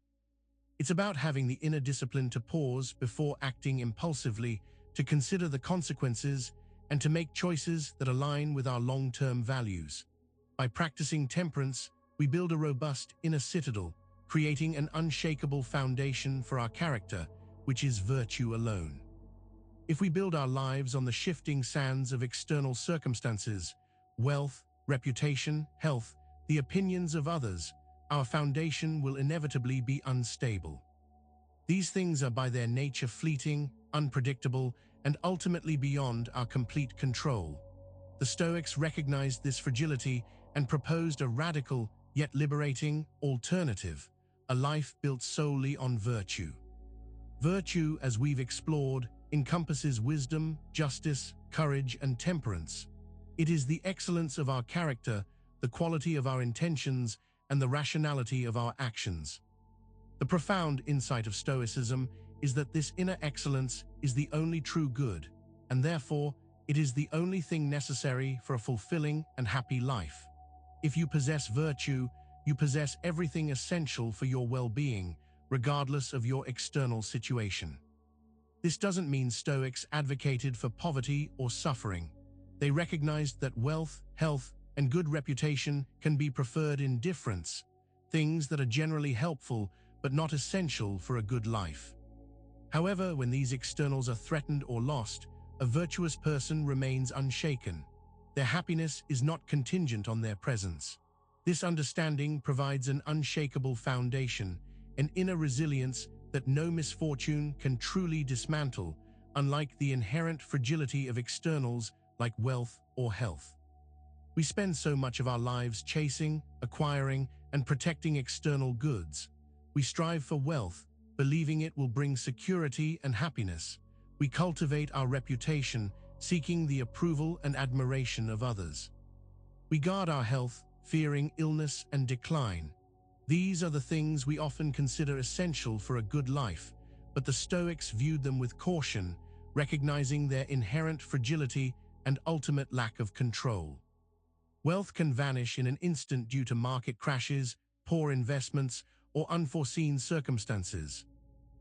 It's about having the inner discipline to pause before acting impulsively, to consider the consequences, and to make choices that align with our long-term values. By practicing temperance, we build a robust inner citadel, creating an unshakable foundation for our character, which is virtue alone. If we build our lives on the shifting sands of external circumstances, wealth, reputation, health, the opinions of others, our foundation will inevitably be unstable. These things are by their nature fleeting, unpredictable, and ultimately beyond our complete control. The Stoics recognized this fragility and proposed a radical, yet liberating, alternative, a life built solely on virtue. Virtue, as we've explored, encompasses wisdom, justice, courage, and temperance. It is the excellence of our character, the quality of our intentions, and the rationality of our actions. The profound insight of Stoicism is that this inner excellence is the only true good, and therefore, it is the only thing necessary for a fulfilling and happy life. If you possess virtue, you possess everything essential for your well-being, regardless of your external situation. This doesn't mean Stoics advocated for poverty or suffering. They recognized that wealth, health, and good reputation can be preferred in difference, things that are generally helpful but not essential for a good life. However, when these externals are threatened or lost, a virtuous person remains unshaken. Their happiness is not contingent on their presence. This understanding provides an unshakable foundation, an inner resilience that no misfortune can truly dismantle, unlike the inherent fragility of externals like wealth or health. We spend so much of our lives chasing, acquiring, and protecting external goods. We strive for wealth, believing it will bring security and happiness. We cultivate our reputation, seeking the approval and admiration of others. We guard our health, fearing illness and decline. These are the things we often consider essential for a good life, but the Stoics viewed them with caution, recognizing their inherent fragility and ultimate lack of control. Wealth can vanish in an instant due to market crashes, poor investments, or unforeseen circumstances.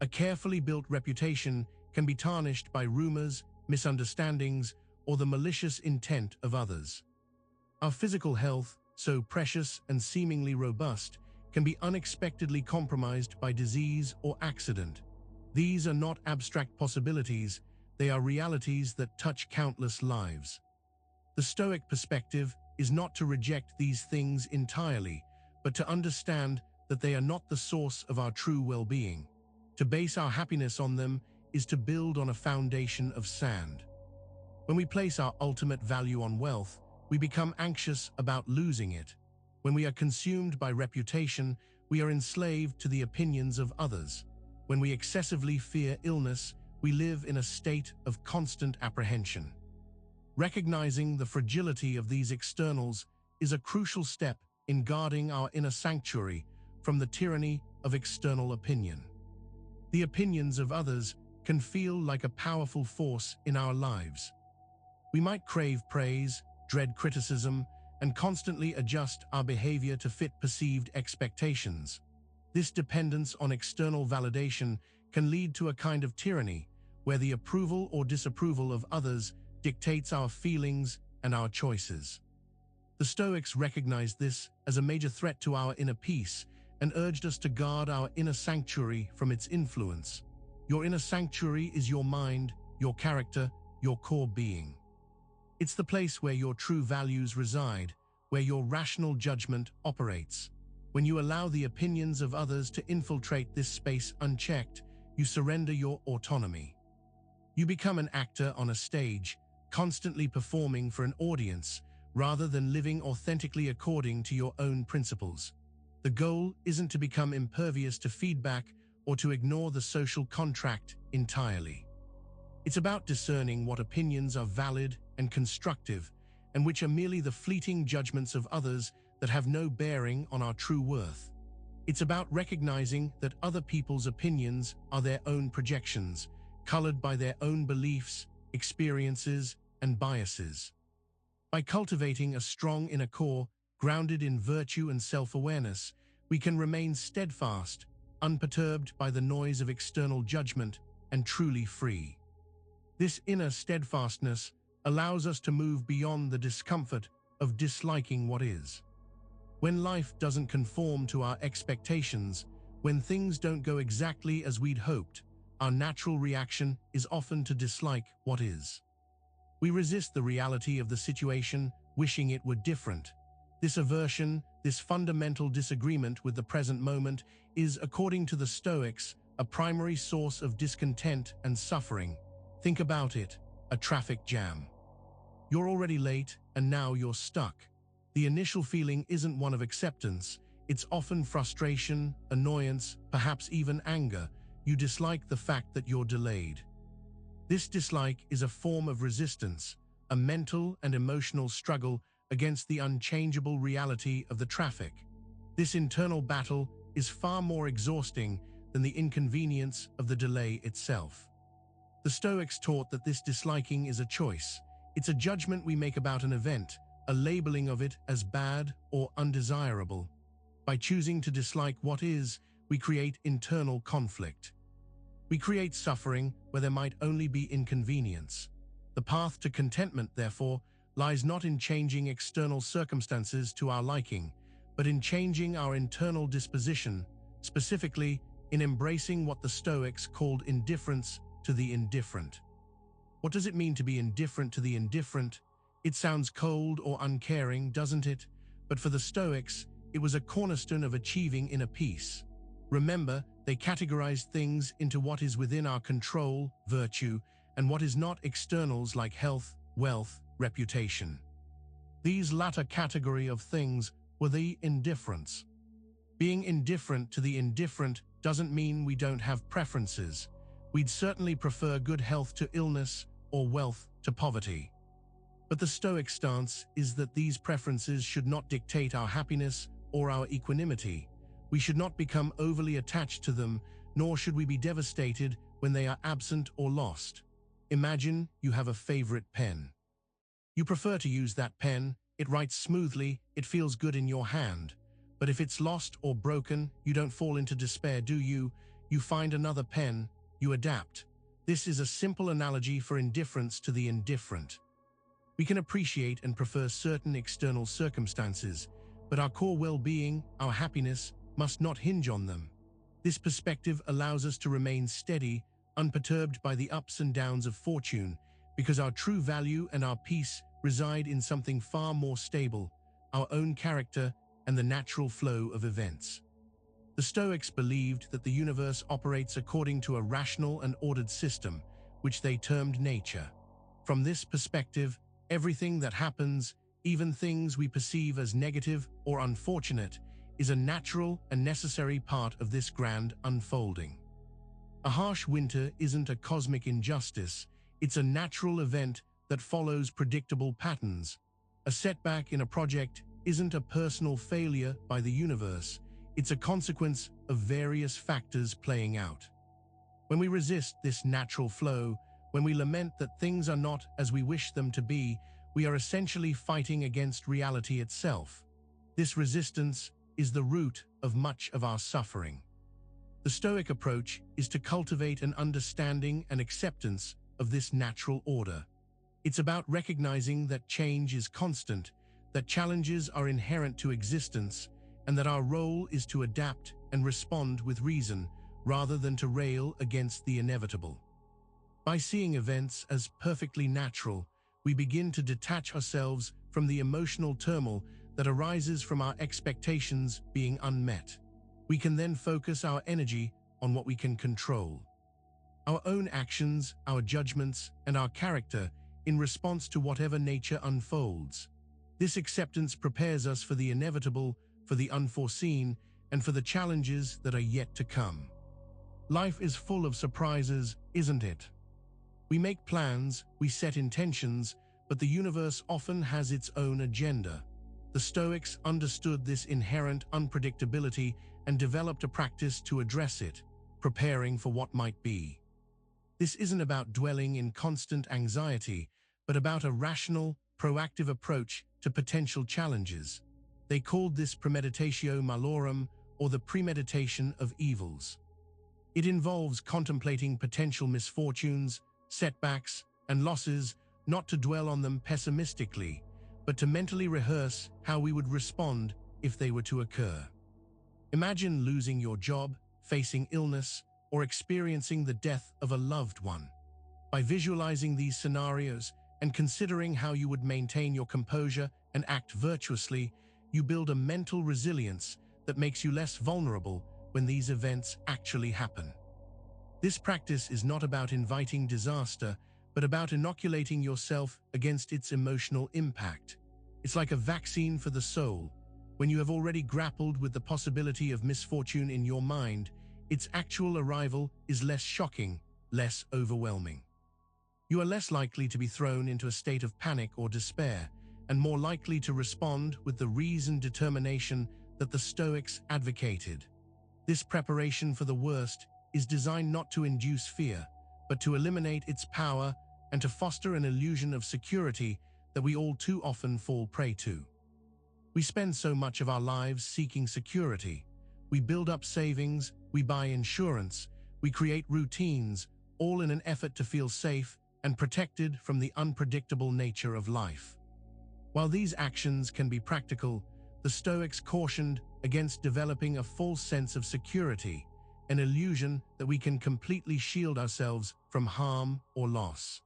A carefully built reputation can be tarnished by rumors, misunderstandings, or the malicious intent of others. Our physical health, so precious and seemingly robust, can be unexpectedly compromised by disease or accident. These are not abstract possibilities, they are realities that touch countless lives. The Stoic perspective is not to reject these things entirely, but to understand that they are not the source of our true well-being. To base our happiness on them is to build on a foundation of sand. When we place our ultimate value on wealth, we become anxious about losing it. When we are consumed by reputation, we are enslaved to the opinions of others. When we excessively fear illness, we live in a state of constant apprehension. Recognizing the fragility of these externals is a crucial step in guarding our inner sanctuary from the tyranny of external opinion. The opinions of others can feel like a powerful force in our lives. We might crave praise, dread criticism, and constantly adjust our behavior to fit perceived expectations. This dependence on external validation can lead to a kind of tyranny, where the approval or disapproval of others dictates our feelings and our choices. The Stoics recognized this as a major threat to our inner peace and urged us to guard our inner sanctuary from its influence. Your inner sanctuary is your mind, your character, your core being. It's the place where your true values reside, where your rational judgment operates. When you allow the opinions of others to infiltrate this space unchecked, you surrender your autonomy. You become an actor on a stage, constantly performing for an audience, rather than living authentically according to your own principles. The goal isn't to become impervious to feedback or to ignore the social contract entirely. It's about discerning what opinions are valid and constructive, and which are merely the fleeting judgments of others that have no bearing on our true worth. It's about recognizing that other people's opinions are their own projections, colored by their own beliefs, experiences, and biases. By cultivating a strong inner core, grounded in virtue and self-awareness, we can remain steadfast, unperturbed by the noise of external judgment, and truly free. This inner steadfastness allows us to move beyond the discomfort of disliking what is. When life doesn't conform to our expectations, when things don't go exactly as we'd hoped, our natural reaction is often to dislike what is. We resist the reality of the situation, wishing it were different. This aversion, this fundamental disagreement with the present moment, is, according to the Stoics, a primary source of discontent and suffering. Think about it: a traffic jam. You're already late, and now you're stuck. The initial feeling isn't one of acceptance. It's often frustration, annoyance, perhaps even anger. You dislike the fact that you're delayed. This dislike is a form of resistance, a mental and emotional struggle against the unchangeable reality of the traffic. This internal battle is far more exhausting than the inconvenience of the delay itself. The Stoics taught that this disliking is a choice. It's a judgment we make about an event, a labeling of it as bad or undesirable. By choosing to dislike what is, we create internal conflict. We create suffering where there might only be inconvenience. The path to contentment, therefore, lies not in changing external circumstances to our liking, but in changing our internal disposition, specifically in embracing what the Stoics called indifference to the indifferent. What does it mean to be indifferent to the indifferent? It sounds cold or uncaring, doesn't it? But for the Stoics, it was a cornerstone of achieving inner peace. Remember, they categorized things into what is within our control, virtue, and what is not, externals like health, wealth, reputation. These latter category of things were the indifference. Being indifferent to the indifferent doesn't mean we don't have preferences. We'd certainly prefer good health to illness or wealth to poverty. But the Stoic stance is that these preferences should not dictate our happiness or our equanimity. We should not become overly attached to them, nor should we be devastated when they are absent or lost. Imagine you have a favorite pen. You prefer to use that pen, it writes smoothly, it feels good in your hand. But if it's lost or broken, you don't fall into despair, do you? You find another pen, you adapt. This is a simple analogy for indifference to the indifferent. We can appreciate and prefer certain external circumstances, but our core well-being, our happiness, must not hinge on them. This perspective allows us to remain steady, unperturbed by the ups and downs of fortune, because our true value and our peace reside in something far more stable, our own character and the natural flow of events. The Stoics believed that the universe operates according to a rational and ordered system, which they termed nature. From this perspective, everything that happens, even things we perceive as negative or unfortunate, is a natural and necessary part of this grand unfolding. A harsh winter isn't a cosmic injustice, it's a natural event that follows predictable patterns. A setback in a project isn't a personal failure by the universe, it's a consequence of various factors playing out. When we resist this natural flow, when we lament that things are not as we wish them to be, we are essentially fighting against reality itself. This resistance is the root of much of our suffering. The Stoic approach is to cultivate an understanding and acceptance of this natural order. It's about recognizing that change is constant, that challenges are inherent to existence, and that our role is to adapt and respond with reason, rather than to rail against the inevitable. By seeing events as perfectly natural, we begin to detach ourselves from the emotional turmoil that arises from our expectations being unmet. We can then focus our energy on what we can control: our own actions, our judgments, and our character in response to whatever nature unfolds. This acceptance prepares us for the inevitable, for the unforeseen, and for the challenges that are yet to come. Life is full of surprises, isn't it? We make plans, we set intentions, but the universe often has its own agenda. The Stoics understood this inherent unpredictability and developed a practice to address it, preparing for what might be. This isn't about dwelling in constant anxiety, but about a rational, proactive approach to potential challenges. They called this premeditatio malorum, or the premeditation of evils. It involves contemplating potential misfortunes, setbacks, and losses, not to dwell on them pessimistically, but to mentally rehearse how we would respond if they were to occur. Imagine losing your job, facing illness, or experiencing the death of a loved one. By visualizing these scenarios, and considering how you would maintain your composure and act virtuously, you build a mental resilience that makes you less vulnerable when these events actually happen. This practice is not about inviting disaster, but about inoculating yourself against its emotional impact. It's like a vaccine for the soul. When you have already grappled with the possibility of misfortune in your mind, its actual arrival is less shocking, less overwhelming. You are less likely to be thrown into a state of panic or despair, and more likely to respond with the reasoned determination that the Stoics advocated. This preparation for the worst is designed not to induce fear, but to eliminate its power and to foster an illusion of security that we all too often fall prey to. We spend so much of our lives seeking security. We build up savings, we buy insurance, we create routines, all in an effort to feel safe and protected from the unpredictable nature of life. While these actions can be practical, the Stoics cautioned against developing a false sense of security, an illusion that we can completely shield ourselves from harm or loss.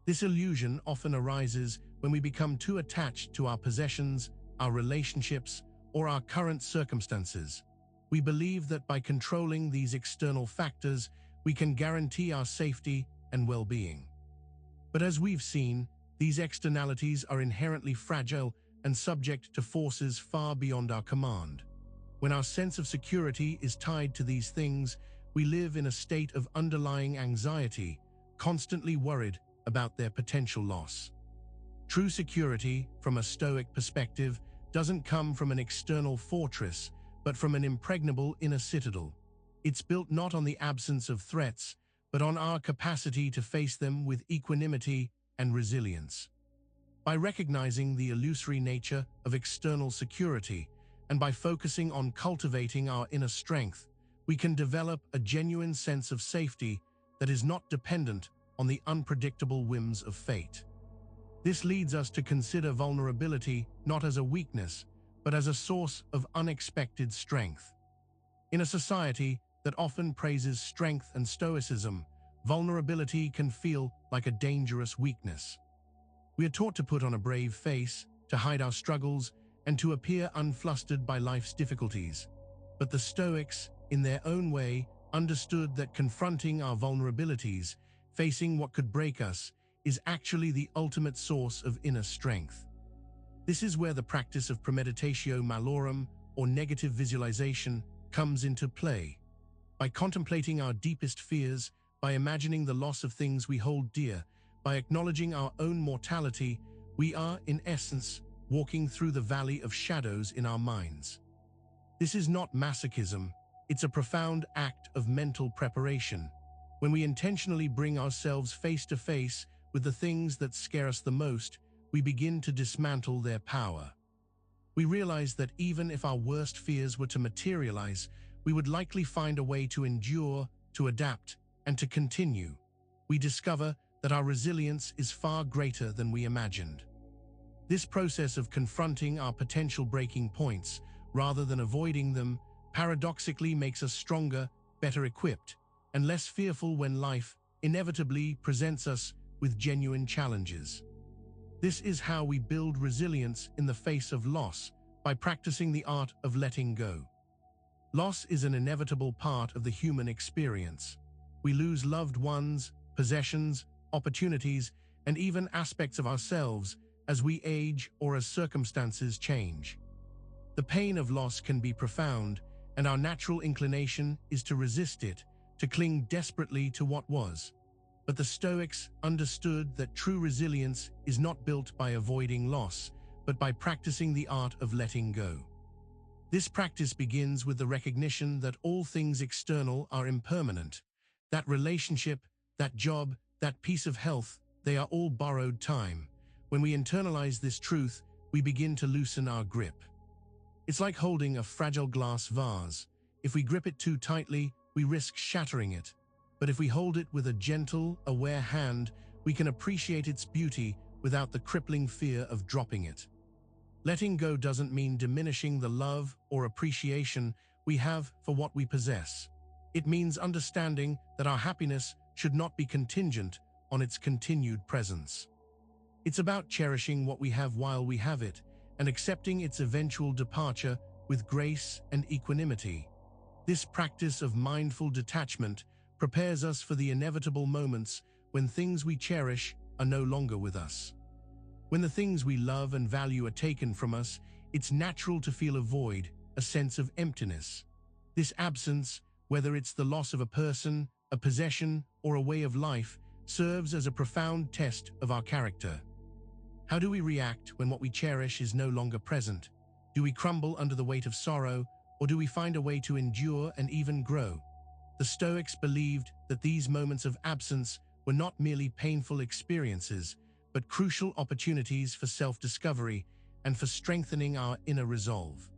This illusion often arises when we become too attached to our possessions, our relationships, or our current circumstances. We believe that by controlling these external factors, we can guarantee our safety and well-being. But as we've seen, these externalities are inherently fragile and subject to forces far beyond our command. When our sense of security is tied to these things, we live in a state of underlying anxiety, constantly worried about their potential loss. True security, from a Stoic perspective, doesn't come from an external fortress, but from an impregnable inner citadel. It's built not on the absence of threats, but on our capacity to face them with equanimity and resilience. By recognizing the illusory nature of external security, and by focusing on cultivating our inner strength, we can develop a genuine sense of safety that is not dependent on the unpredictable whims of fate. This leads us to consider vulnerability not as a weakness, but as a source of unexpected strength. In a society that often praises strength and stoicism, vulnerability can feel like a dangerous weakness. We are taught to put on a brave face, to hide our struggles, and to appear unflustered by life's difficulties. But the Stoics, in their own way, understood that confronting our vulnerabilities, facing what could break us, is actually the ultimate source of inner strength. This is where the practice of premeditatio malorum, or negative visualization, comes into play. By contemplating our deepest fears, by imagining the loss of things we hold dear, by acknowledging our own mortality, we are, in essence, walking through the valley of shadows in our minds. This is not masochism, it's a profound act of mental preparation. When we intentionally bring ourselves face to face with the things that scare us the most, we begin to dismantle their power. We realize that even if our worst fears were to materialize, we would likely find a way to endure, to adapt, and to continue. We discover that our resilience is far greater than we imagined. This process of confronting our potential breaking points, rather than avoiding them, paradoxically makes us stronger, better equipped, and less fearful when life inevitably presents us with genuine challenges. This is how we build resilience in the face of loss, by practicing the art of letting go. Loss is an inevitable part of the human experience. We lose loved ones, possessions, opportunities, and even aspects of ourselves as we age or as circumstances change. The pain of loss can be profound, and our natural inclination is to resist it, to cling desperately to what was. But the Stoics understood that true resilience is not built by avoiding loss, but by practicing the art of letting go. This practice begins with the recognition that all things external are impermanent. That relationship, that job, that piece of health, they are all borrowed time. When we internalize this truth, we begin to loosen our grip. It's like holding a fragile glass vase. If we grip it too tightly, we risk shattering it. But if we hold it with a gentle, aware hand, we can appreciate its beauty without the crippling fear of dropping it. Letting go doesn't mean diminishing the love or appreciation we have for what we possess. It means understanding that our happiness should not be contingent on its continued presence. It's about cherishing what we have while we have it and accepting its eventual departure with grace and equanimity. This practice of mindful detachment prepares us for the inevitable moments when things we cherish are no longer with us. When the things we love and value are taken from us, it's natural to feel a void, a sense of emptiness. This absence, whether it's the loss of a person, a possession, or a way of life, serves as a profound test of our character. How do we react when what we cherish is no longer present? Do we crumble under the weight of sorrow, or do we find a way to endure and even grow? The Stoics believed that these moments of absence were not merely painful experiences, but crucial opportunities for self-discovery and for strengthening our inner resolve.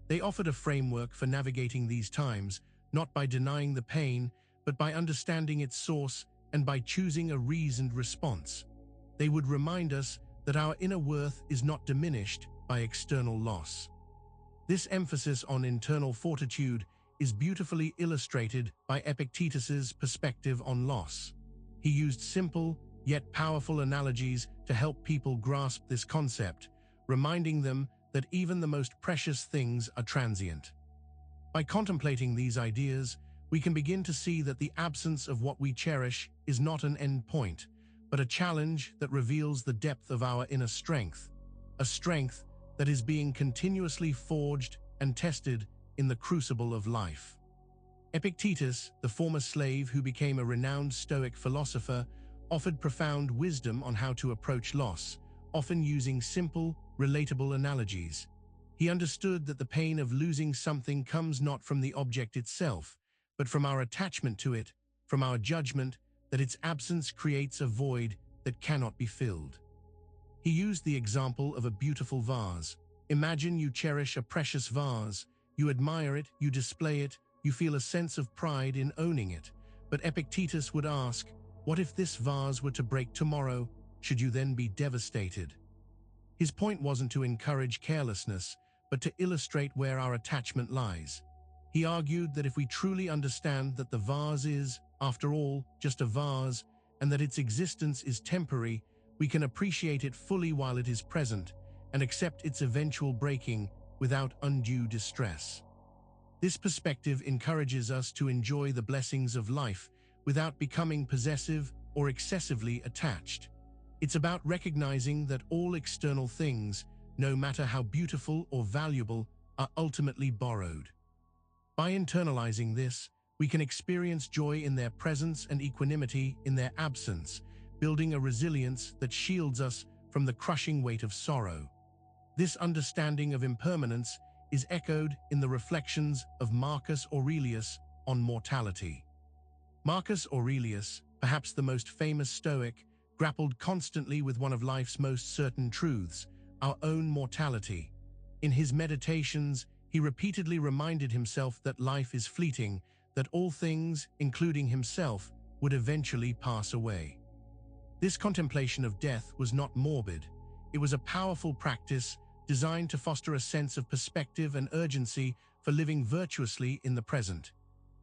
They offered a framework for navigating these times, not by denying the pain, but by understanding its source and by choosing a reasoned response. They would remind us that our inner worth is not diminished by external loss. This emphasis on internal fortitude is beautifully illustrated by Epictetus's perspective on loss. He used simple, yet powerful analogies to help people grasp this concept, reminding them that even the most precious things are transient. By contemplating these ideas, we can begin to see that the absence of what we cherish is not an end point, but a challenge that reveals the depth of our inner strength, a strength that is being continuously forged and tested in the crucible of life. Epictetus, the former slave who became a renowned Stoic philosopher, offered profound wisdom on how to approach loss, often using simple, relatable analogies. He understood that the pain of losing something comes not from the object itself, but from our attachment to it, from our judgment that its absence creates a void that cannot be filled. He used the example of a beautiful vase. Imagine you cherish a precious vase. You admire it, you display it, you feel a sense of pride in owning it. But Epictetus would ask, what if this vase were to break tomorrow? Should you then be devastated? His point wasn't to encourage carelessness, but to illustrate where our attachment lies. He argued that if we truly understand that the vase is, after all, just a vase, and that its existence is temporary, we can appreciate it fully while it is present and accept its eventual breaking without undue distress. This perspective encourages us to enjoy the blessings of life without becoming possessive or excessively attached. It's about recognizing that all external things, no matter how beautiful or valuable, are ultimately borrowed. By internalizing this, we can experience joy in their presence and equanimity in their absence, building a resilience that shields us from the crushing weight of sorrow. This understanding of impermanence is echoed in the reflections of Marcus Aurelius on mortality. Marcus Aurelius, perhaps the most famous Stoic, grappled constantly with one of life's most certain truths, our own mortality. In his meditations, he repeatedly reminded himself that life is fleeting, that all things, including himself, would eventually pass away. This contemplation of death was not morbid. It was a powerful practice designed to foster a sense of perspective and urgency for living virtuously in the present.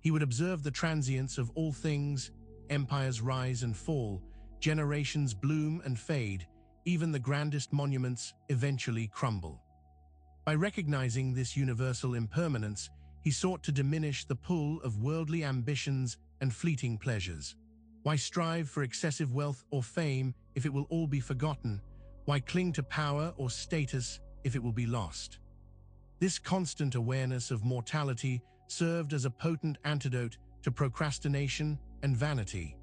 He would observe the transience of all things, empires rise and fall, generations bloom and fade, even the grandest monuments eventually crumble. By recognizing this universal impermanence, he sought to diminish the pull of worldly ambitions and fleeting pleasures. Why strive for excessive wealth or fame if it will all be forgotten? Why cling to power or status if it will be lost? This constant awareness of mortality served as a potent antidote to procrastination and vanity.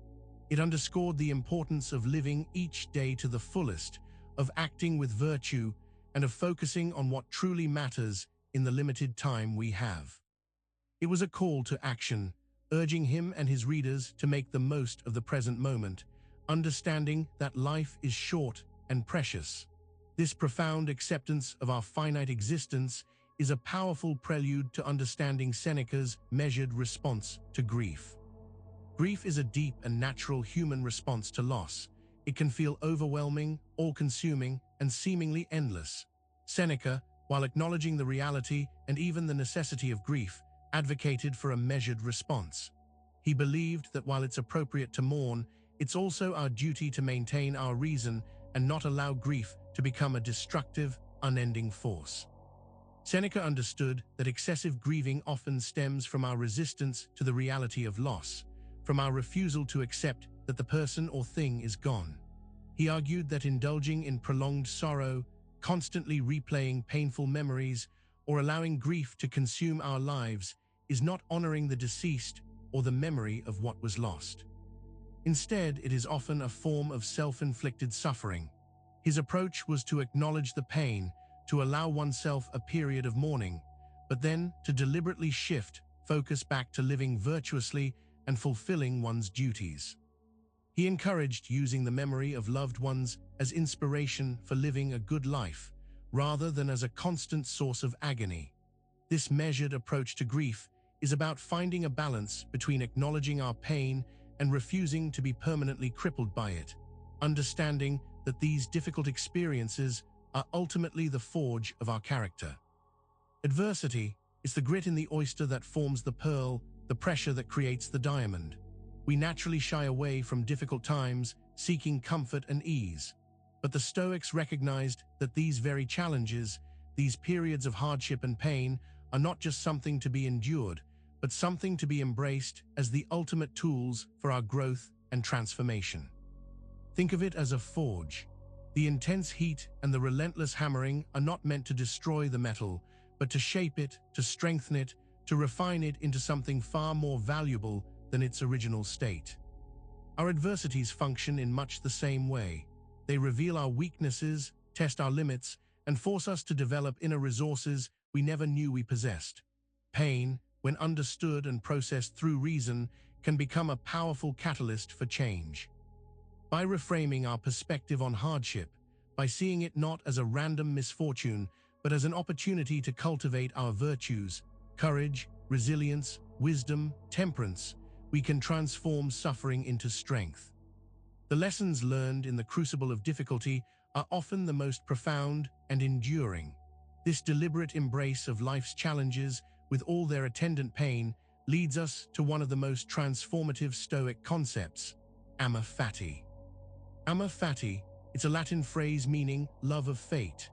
It underscored the importance of living each day to the fullest, of acting with virtue, and of focusing on what truly matters in the limited time we have. It was a call to action, urging him and his readers to make the most of the present moment, understanding that life is short and precious. This profound acceptance of our finite existence is a powerful prelude to understanding Seneca's measured response to grief. Grief is a deep and natural human response to loss. It can feel overwhelming, all-consuming, and seemingly endless. Seneca, while acknowledging the reality and even the necessity of grief, advocated for a measured response. He believed that while it's appropriate to mourn, it's also our duty to maintain our reason and not allow grief to become a destructive, unending force. Seneca understood that excessive grieving often stems from our resistance to the reality of loss, from our refusal to accept that the person or thing is gone. He argued that indulging in prolonged sorrow, constantly replaying painful memories, or allowing grief to consume our lives is not honoring the deceased or the memory of what was lost. Instead, it is often a form of self-inflicted suffering. His approach was to acknowledge the pain, to allow oneself a period of mourning, but then to deliberately shift focus back to living virtuously and fulfilling one's duties. He encouraged using the memory of loved ones as inspiration for living a good life, rather than as a constant source of agony. This measured approach to grief is about finding a balance between acknowledging our pain and refusing to be permanently crippled by it, understanding that these difficult experiences are ultimately the forge of our character. Adversity is the grit in the oyster that forms the pearl, the pressure that creates the diamond. We naturally shy away from difficult times, seeking comfort and ease. But the Stoics recognized that these very challenges, these periods of hardship and pain, are not just something to be endured, but something to be embraced as the ultimate tools for our growth and transformation. Think of it as a forge. The intense heat and the relentless hammering are not meant to destroy the metal, but to shape it, to strengthen it, to refine it into something far more valuable than its original state. Our adversities function in much the same way. They reveal our weaknesses, test our limits, and force us to develop inner resources we never knew we possessed. Pain, when understood and processed through reason, can become a powerful catalyst for change. By reframing our perspective on hardship, by seeing it not as a random misfortune, but as an opportunity to cultivate our virtues, courage, resilience, wisdom, temperance, we can transform suffering into strength. The lessons learned in the crucible of difficulty are often the most profound and enduring. This deliberate embrace of life's challenges, with all their attendant pain, leads us to one of the most transformative Stoic concepts, amor fati. Amor fati, it's a Latin phrase meaning love of fate.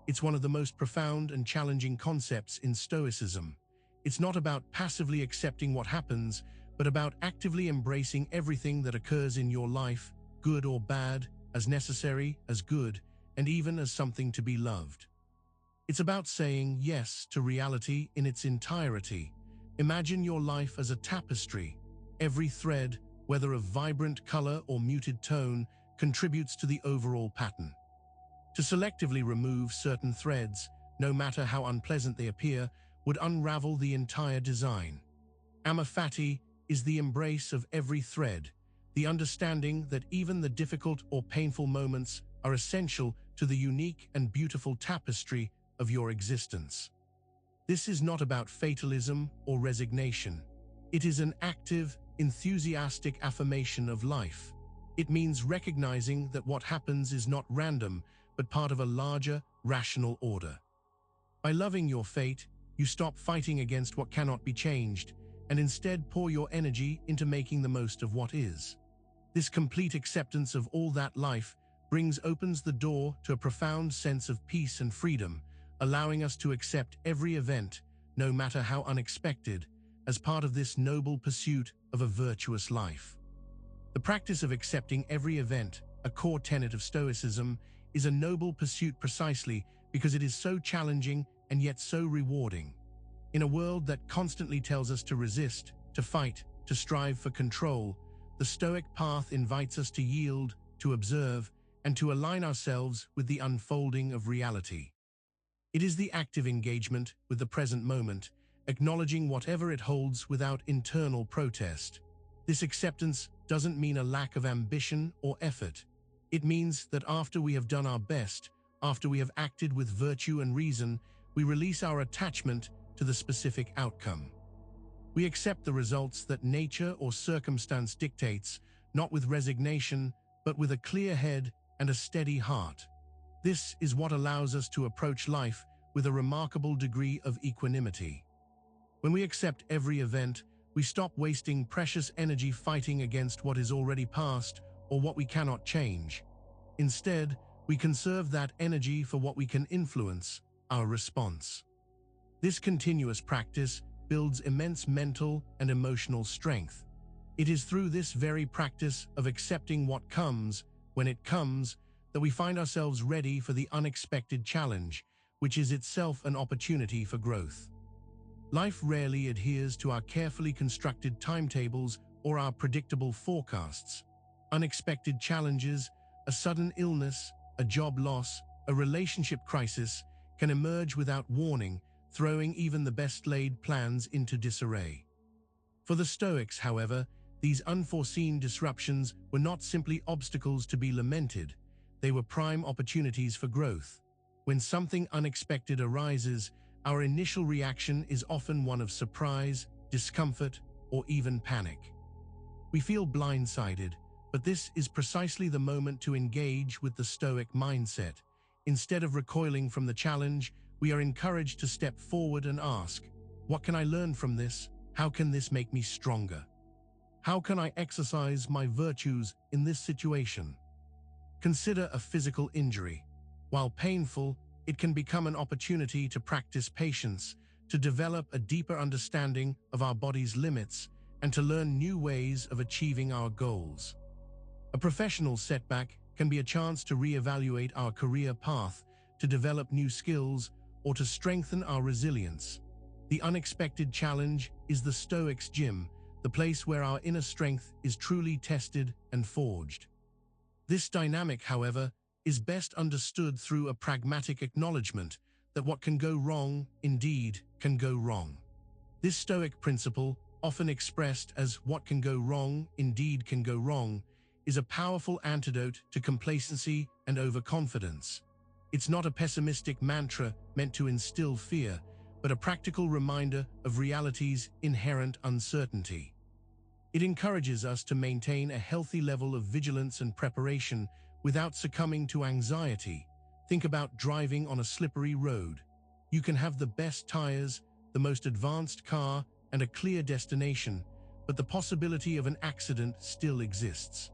It's one of the most profound and challenging concepts in Stoicism. It's not about passively accepting what happens, but about actively embracing everything that occurs in your life, good or bad, as necessary, as good, and even as something to be loved. It's about saying yes to reality in its entirety. Imagine your life as a tapestry. Every thread, whether of vibrant color or muted tone, contributes to the overall pattern. To selectively remove certain threads, no matter how unpleasant they appear, would unravel the entire design. Amor fati is the embrace of every thread, the understanding that even the difficult or painful moments are essential to the unique and beautiful tapestry of your existence. This is not about fatalism or resignation. It is an active, enthusiastic affirmation of life. It means recognizing that what happens is not random, but part of a larger, rational order. By loving your fate, you stop fighting against what cannot be changed, and instead pour your energy into making the most of what is. This complete acceptance of all that life opens the door to a profound sense of peace and freedom, allowing us to accept every event, no matter how unexpected, as part of this noble pursuit of a virtuous life. The practice of accepting every event, a core tenet of Stoicism, is a noble pursuit precisely because it is so challenging and yet so rewarding. In a world that constantly tells us to resist, to fight, to strive for control, the Stoic path invites us to yield, to observe, and to align ourselves with the unfolding of reality. It is the active engagement with the present moment, acknowledging whatever it holds without internal protest. This acceptance doesn't mean a lack of ambition or effort. It means that after we have done our best, after we have acted with virtue and reason, we release our attachment to the specific outcome. We accept the results that nature or circumstance dictates, not with resignation, but with a clear head and a steady heart. This is what allows us to approach life with a remarkable degree of equanimity. When we accept every event, we stop wasting precious energy fighting against what is already past or what we cannot change. Instead, We conserve that energy for what we can influence, our response. This continuous practice builds immense mental and emotional strength. It is through this very practice of accepting what comes, when it comes, that we find ourselves ready for the unexpected challenge, which is itself an opportunity for growth. Life rarely adheres to our carefully constructed timetables or our predictable forecasts. Unexpected challenges, a sudden illness, a job loss, a relationship crisis can emerge without warning, throwing even the best-laid plans into disarray. For the Stoics, however, these unforeseen disruptions were not simply obstacles to be lamented, they were prime opportunities for growth. When something unexpected arises, our initial reaction is often one of surprise, discomfort, or even panic. We feel blindsided, but this is precisely the moment to engage with the Stoic mindset. Instead of recoiling from the challenge, we are encouraged to step forward and ask, what can I learn from this? How can this make me stronger? How can I exercise my virtues in this situation? Consider a physical injury. While painful, it can become an opportunity to practice patience, to develop a deeper understanding of our body's limits, and to learn new ways of achieving our goals. A professional setback can be a chance to reevaluate our career path, to develop new skills, or to strengthen our resilience. The unexpected challenge is the Stoics' gym, the place where our inner strength is truly tested and forged. This dynamic, however, is best understood through a pragmatic acknowledgement that what can go wrong, indeed, can go wrong. This Stoic principle, often expressed as what can go wrong, indeed can go wrong, is a powerful antidote to complacency and overconfidence. It's not a pessimistic mantra meant to instill fear, but a practical reminder of reality's inherent uncertainty. It encourages us to maintain a healthy level of vigilance and preparation without succumbing to anxiety. Think about driving on a slippery road. You can have the best tires, the most advanced car, and a clear destination, but the possibility of an accident still exists.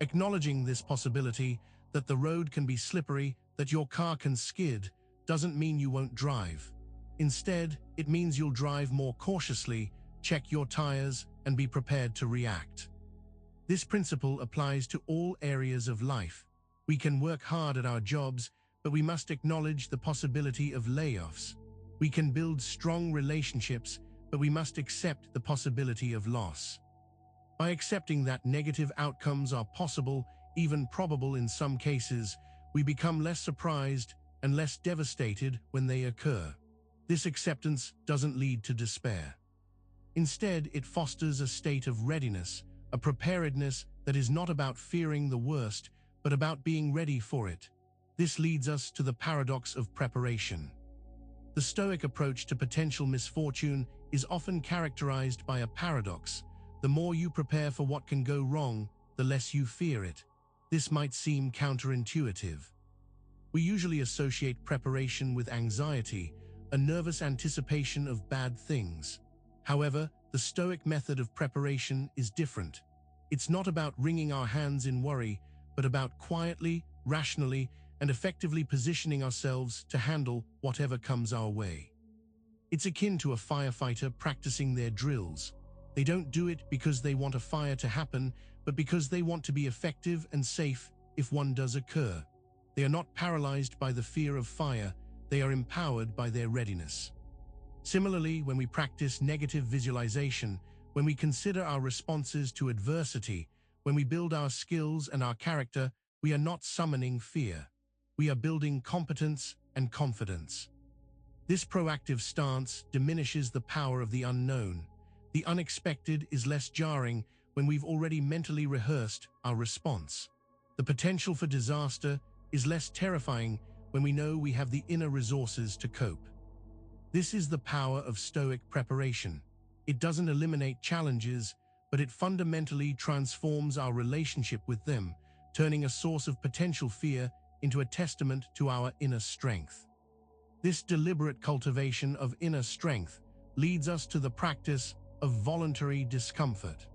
Acknowledging this possibility, that the road can be slippery, that your car can skid, doesn't mean you won't drive. Instead, it means you'll drive more cautiously, check your tires, and be prepared to react. This principle applies to all areas of life. We can work hard at our jobs, but we must acknowledge the possibility of layoffs. We can build strong relationships, but we must accept the possibility of loss. By accepting that negative outcomes are possible, even probable in some cases, we become less surprised and less devastated when they occur. This acceptance doesn't lead to despair. Instead, it fosters a state of readiness, a preparedness that is not about fearing the worst, but about being ready for it. This leads us to the paradox of preparation. The Stoic approach to potential misfortune is often characterized by a paradox. The more you prepare for what can go wrong, the less you fear it. This might seem counterintuitive. We usually associate preparation with anxiety, a nervous anticipation of bad things. However, the Stoic method of preparation is different. It's not about wringing our hands in worry, but about quietly, rationally, and effectively positioning ourselves to handle whatever comes our way. It's akin to a firefighter practicing their drills. They don't do it because they want a fire to happen, but because they want to be effective and safe if one does occur. They are not paralyzed by the fear of fire, they are empowered by their readiness. Similarly, when we practice negative visualization, when we consider our responses to adversity, when we build our skills and our character, we are not summoning fear. We are building competence and confidence. This proactive stance diminishes the power of the unknown. The unexpected is less jarring when we've already mentally rehearsed our response. The potential for disaster is less terrifying when we know we have the inner resources to cope. This is the power of Stoic preparation. It doesn't eliminate challenges, but it fundamentally transforms our relationship with them, turning a source of potential fear into a testament to our inner strength. This deliberate cultivation of inner strength leads us to the practice of voluntary discomfort.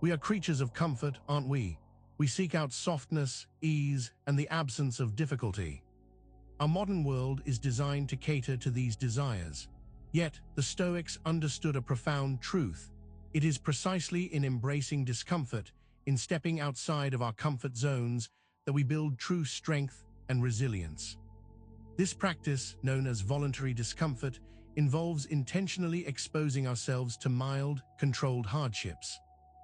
We are creatures of comfort, aren't we? We seek out softness, ease, and the absence of difficulty. Our modern world is designed to cater to these desires. Yet, the Stoics understood a profound truth. It is precisely in embracing discomfort, in stepping outside of our comfort zones, that we build true strength and resilience. This practice, known as voluntary discomfort, involves intentionally exposing ourselves to mild, controlled hardships.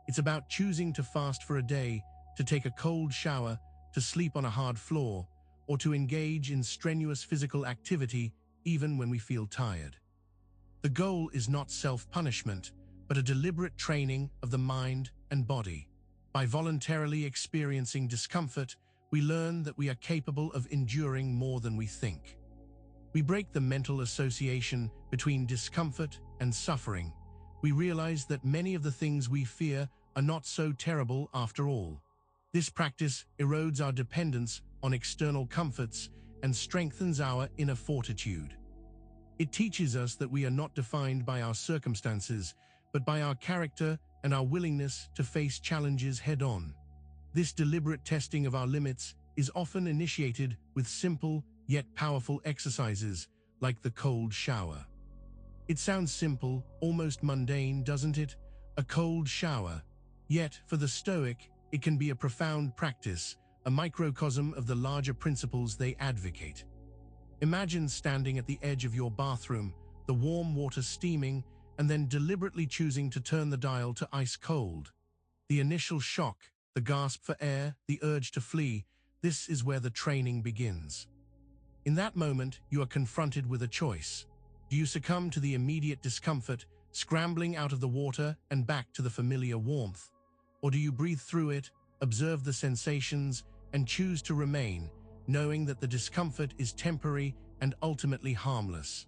It's about choosing to fast for a day, to take a cold shower, to sleep on a hard floor, or to engage in strenuous physical activity even when we feel tired. The goal is not self-punishment, but a deliberate training of the mind and body. By voluntarily experiencing discomfort, we learn that we are capable of enduring more than we think. We break the mental association between discomfort and suffering. We realize that many of the things we fear are not so terrible after all. This practice erodes our dependence on external comforts and strengthens our inner fortitude. It teaches us that we are not defined by our circumstances, but by our character and our willingness to face challenges head-on. This deliberate testing of our limits is often initiated with simple yet powerful exercises like the cold shower. It sounds simple, almost mundane, doesn't it? A cold shower. Yet, for the Stoic, it can be a profound practice, a microcosm of the larger principles they advocate. Imagine standing at the edge of your bathroom, the warm water steaming, and then deliberately choosing to turn the dial to ice cold. The initial shock, the gasp for air, the urge to flee, this is where the training begins. In that moment, you are confronted with a choice. Do you succumb to the immediate discomfort, scrambling out of the water and back to the familiar warmth? Or do you breathe through it, observe the sensations, and choose to remain, knowing that the discomfort is temporary and ultimately harmless?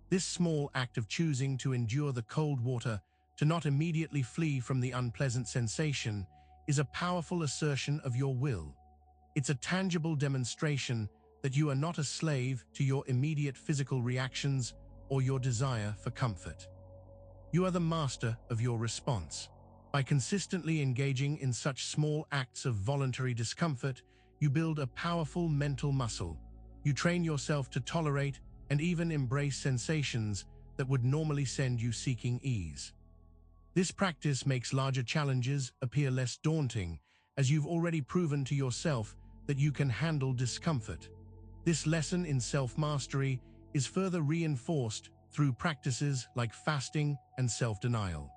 This small act of choosing to endure the cold water, to not immediately flee from the unpleasant sensation, is a powerful assertion of your will. It's a tangible demonstration that you are not a slave to your immediate physical reactions or your desire for comfort. You are the master of your response. By consistently engaging in such small acts of voluntary discomfort, you build a powerful mental muscle. You train yourself to tolerate and even embrace sensations that would normally send you seeking ease. This practice makes larger challenges appear less daunting, as you've already proven to yourself that you can handle discomfort. This lesson in self-mastery is further reinforced through practices like fasting and self-denial.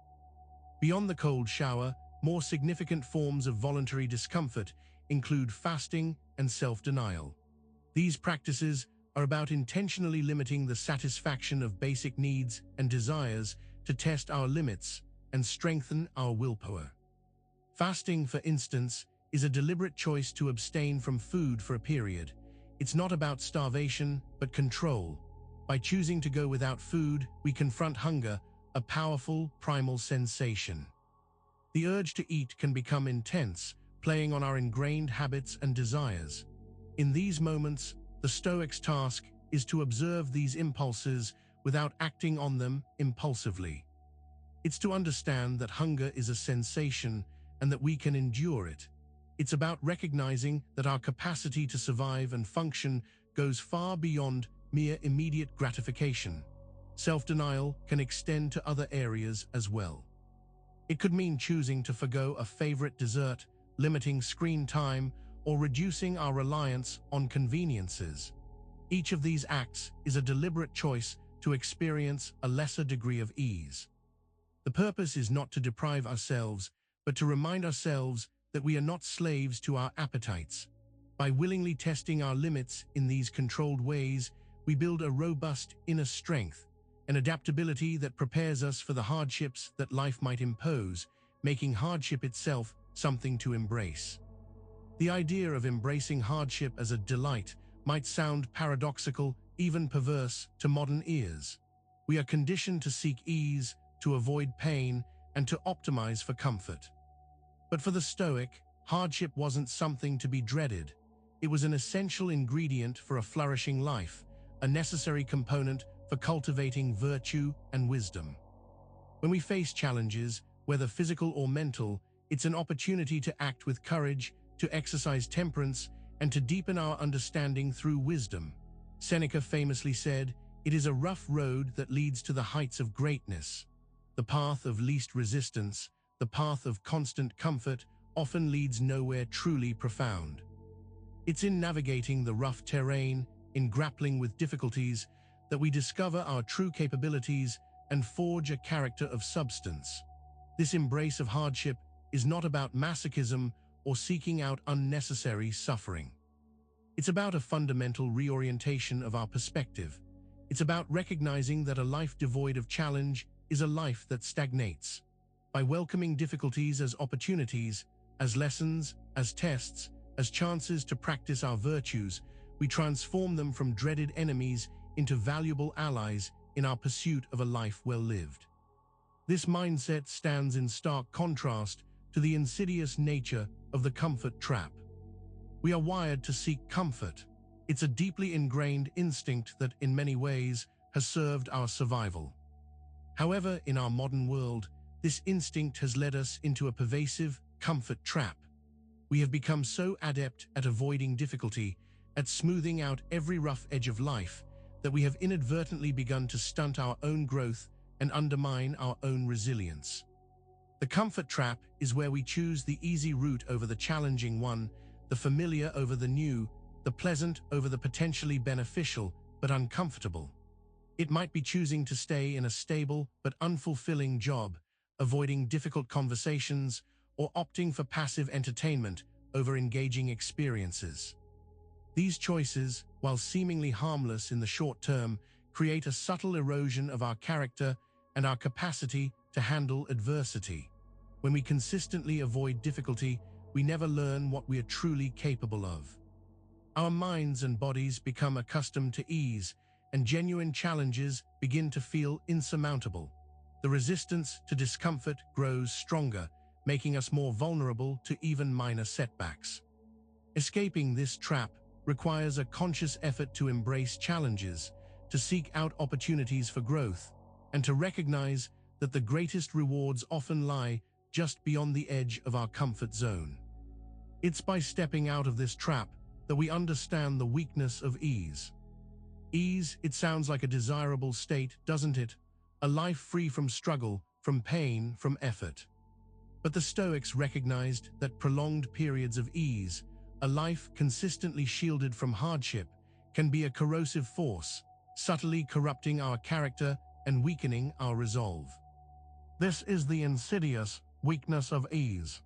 Beyond the cold shower, more significant forms of voluntary discomfort include fasting and self-denial. These practices are about intentionally limiting the satisfaction of basic needs and desires to test our limits and strengthen our willpower. Fasting, for instance, is a deliberate choice to abstain from food for a period. It's not about starvation, but control. By choosing to go without food, we confront hunger, a powerful, primal sensation. The urge to eat can become intense, playing on our ingrained habits and desires. In these moments, the Stoic's task is to observe these impulses without acting on them impulsively. It's to understand that hunger is a sensation and that we can endure it. It's about recognizing that our capacity to survive and function goes far beyond mere immediate gratification. Self-denial can extend to other areas as well. It could mean choosing to forgo a favorite dessert, limiting screen time, or reducing our reliance on conveniences. Each of these acts is a deliberate choice to experience a lesser degree of ease. The purpose is not to deprive ourselves, but to remind ourselves that we are not slaves to our appetites. By willingly testing our limits in these controlled ways, we build a robust inner strength, an adaptability that prepares us for the hardships that life might impose, making hardship itself something to embrace. The idea of embracing hardship as a delight might sound paradoxical, even perverse, to modern ears. We are conditioned to seek ease, to avoid pain, and to optimize for comfort. But for the Stoic, hardship wasn't something to be dreaded. It was an essential ingredient for a flourishing life, a necessary component for cultivating virtue and wisdom. When we face challenges, whether physical or mental, It's an opportunity to act with courage, to exercise temperance, and to deepen our understanding through wisdom. Seneca famously said, "It is a rough road that leads to the heights of greatness. The path of least resistance, the path of constant comfort, often leads nowhere truly profound." It's in navigating the rough terrain, in grappling with difficulties, that we discover our true capabilities and forge a character of substance. This embrace of hardship is not about masochism or seeking out unnecessary suffering. It's about a fundamental reorientation of our perspective. It's about recognizing that a life devoid of challenge is a life that stagnates. By welcoming difficulties as opportunities, as lessons, as tests, as chances to practice our virtues, we transform them from dreaded enemies into valuable allies in our pursuit of a life well lived. This mindset stands in stark contrast to the insidious nature of the comfort trap. We are wired to seek comfort. It's a deeply ingrained instinct that, in many ways, has served our survival. However, in our modern world, this instinct has led us into a pervasive comfort trap. We have become so adept at avoiding difficulty, at smoothing out every rough edge of life, that we have inadvertently begun to stunt our own growth and undermine our own resilience. The comfort trap is where we choose the easy route over the challenging one, the familiar over the new, the pleasant over the potentially beneficial but uncomfortable. It might be choosing to stay in a stable but unfulfilling job, avoiding difficult conversations, or opting for passive entertainment over engaging experiences. These choices, while seemingly harmless in the short term, create a subtle erosion of our character and our capacity to handle adversity. When we consistently avoid difficulty, we never learn what we are truly capable of. Our minds and bodies become accustomed to ease, and genuine challenges begin to feel insurmountable. The resistance to discomfort grows stronger, making us more vulnerable to even minor setbacks. Escaping this trap requires a conscious effort to embrace challenges, to seek out opportunities for growth, and to recognize that the greatest rewards often lie just beyond the edge of our comfort zone. It's by stepping out of this trap that we understand the weakness of ease. Ease, it sounds like a desirable state, doesn't it? A life free from struggle, from pain, from effort. But the Stoics recognized that prolonged periods of ease, a life consistently shielded from hardship, can be a corrosive force, subtly corrupting our character and weakening our resolve. This is the insidious weakness of ease.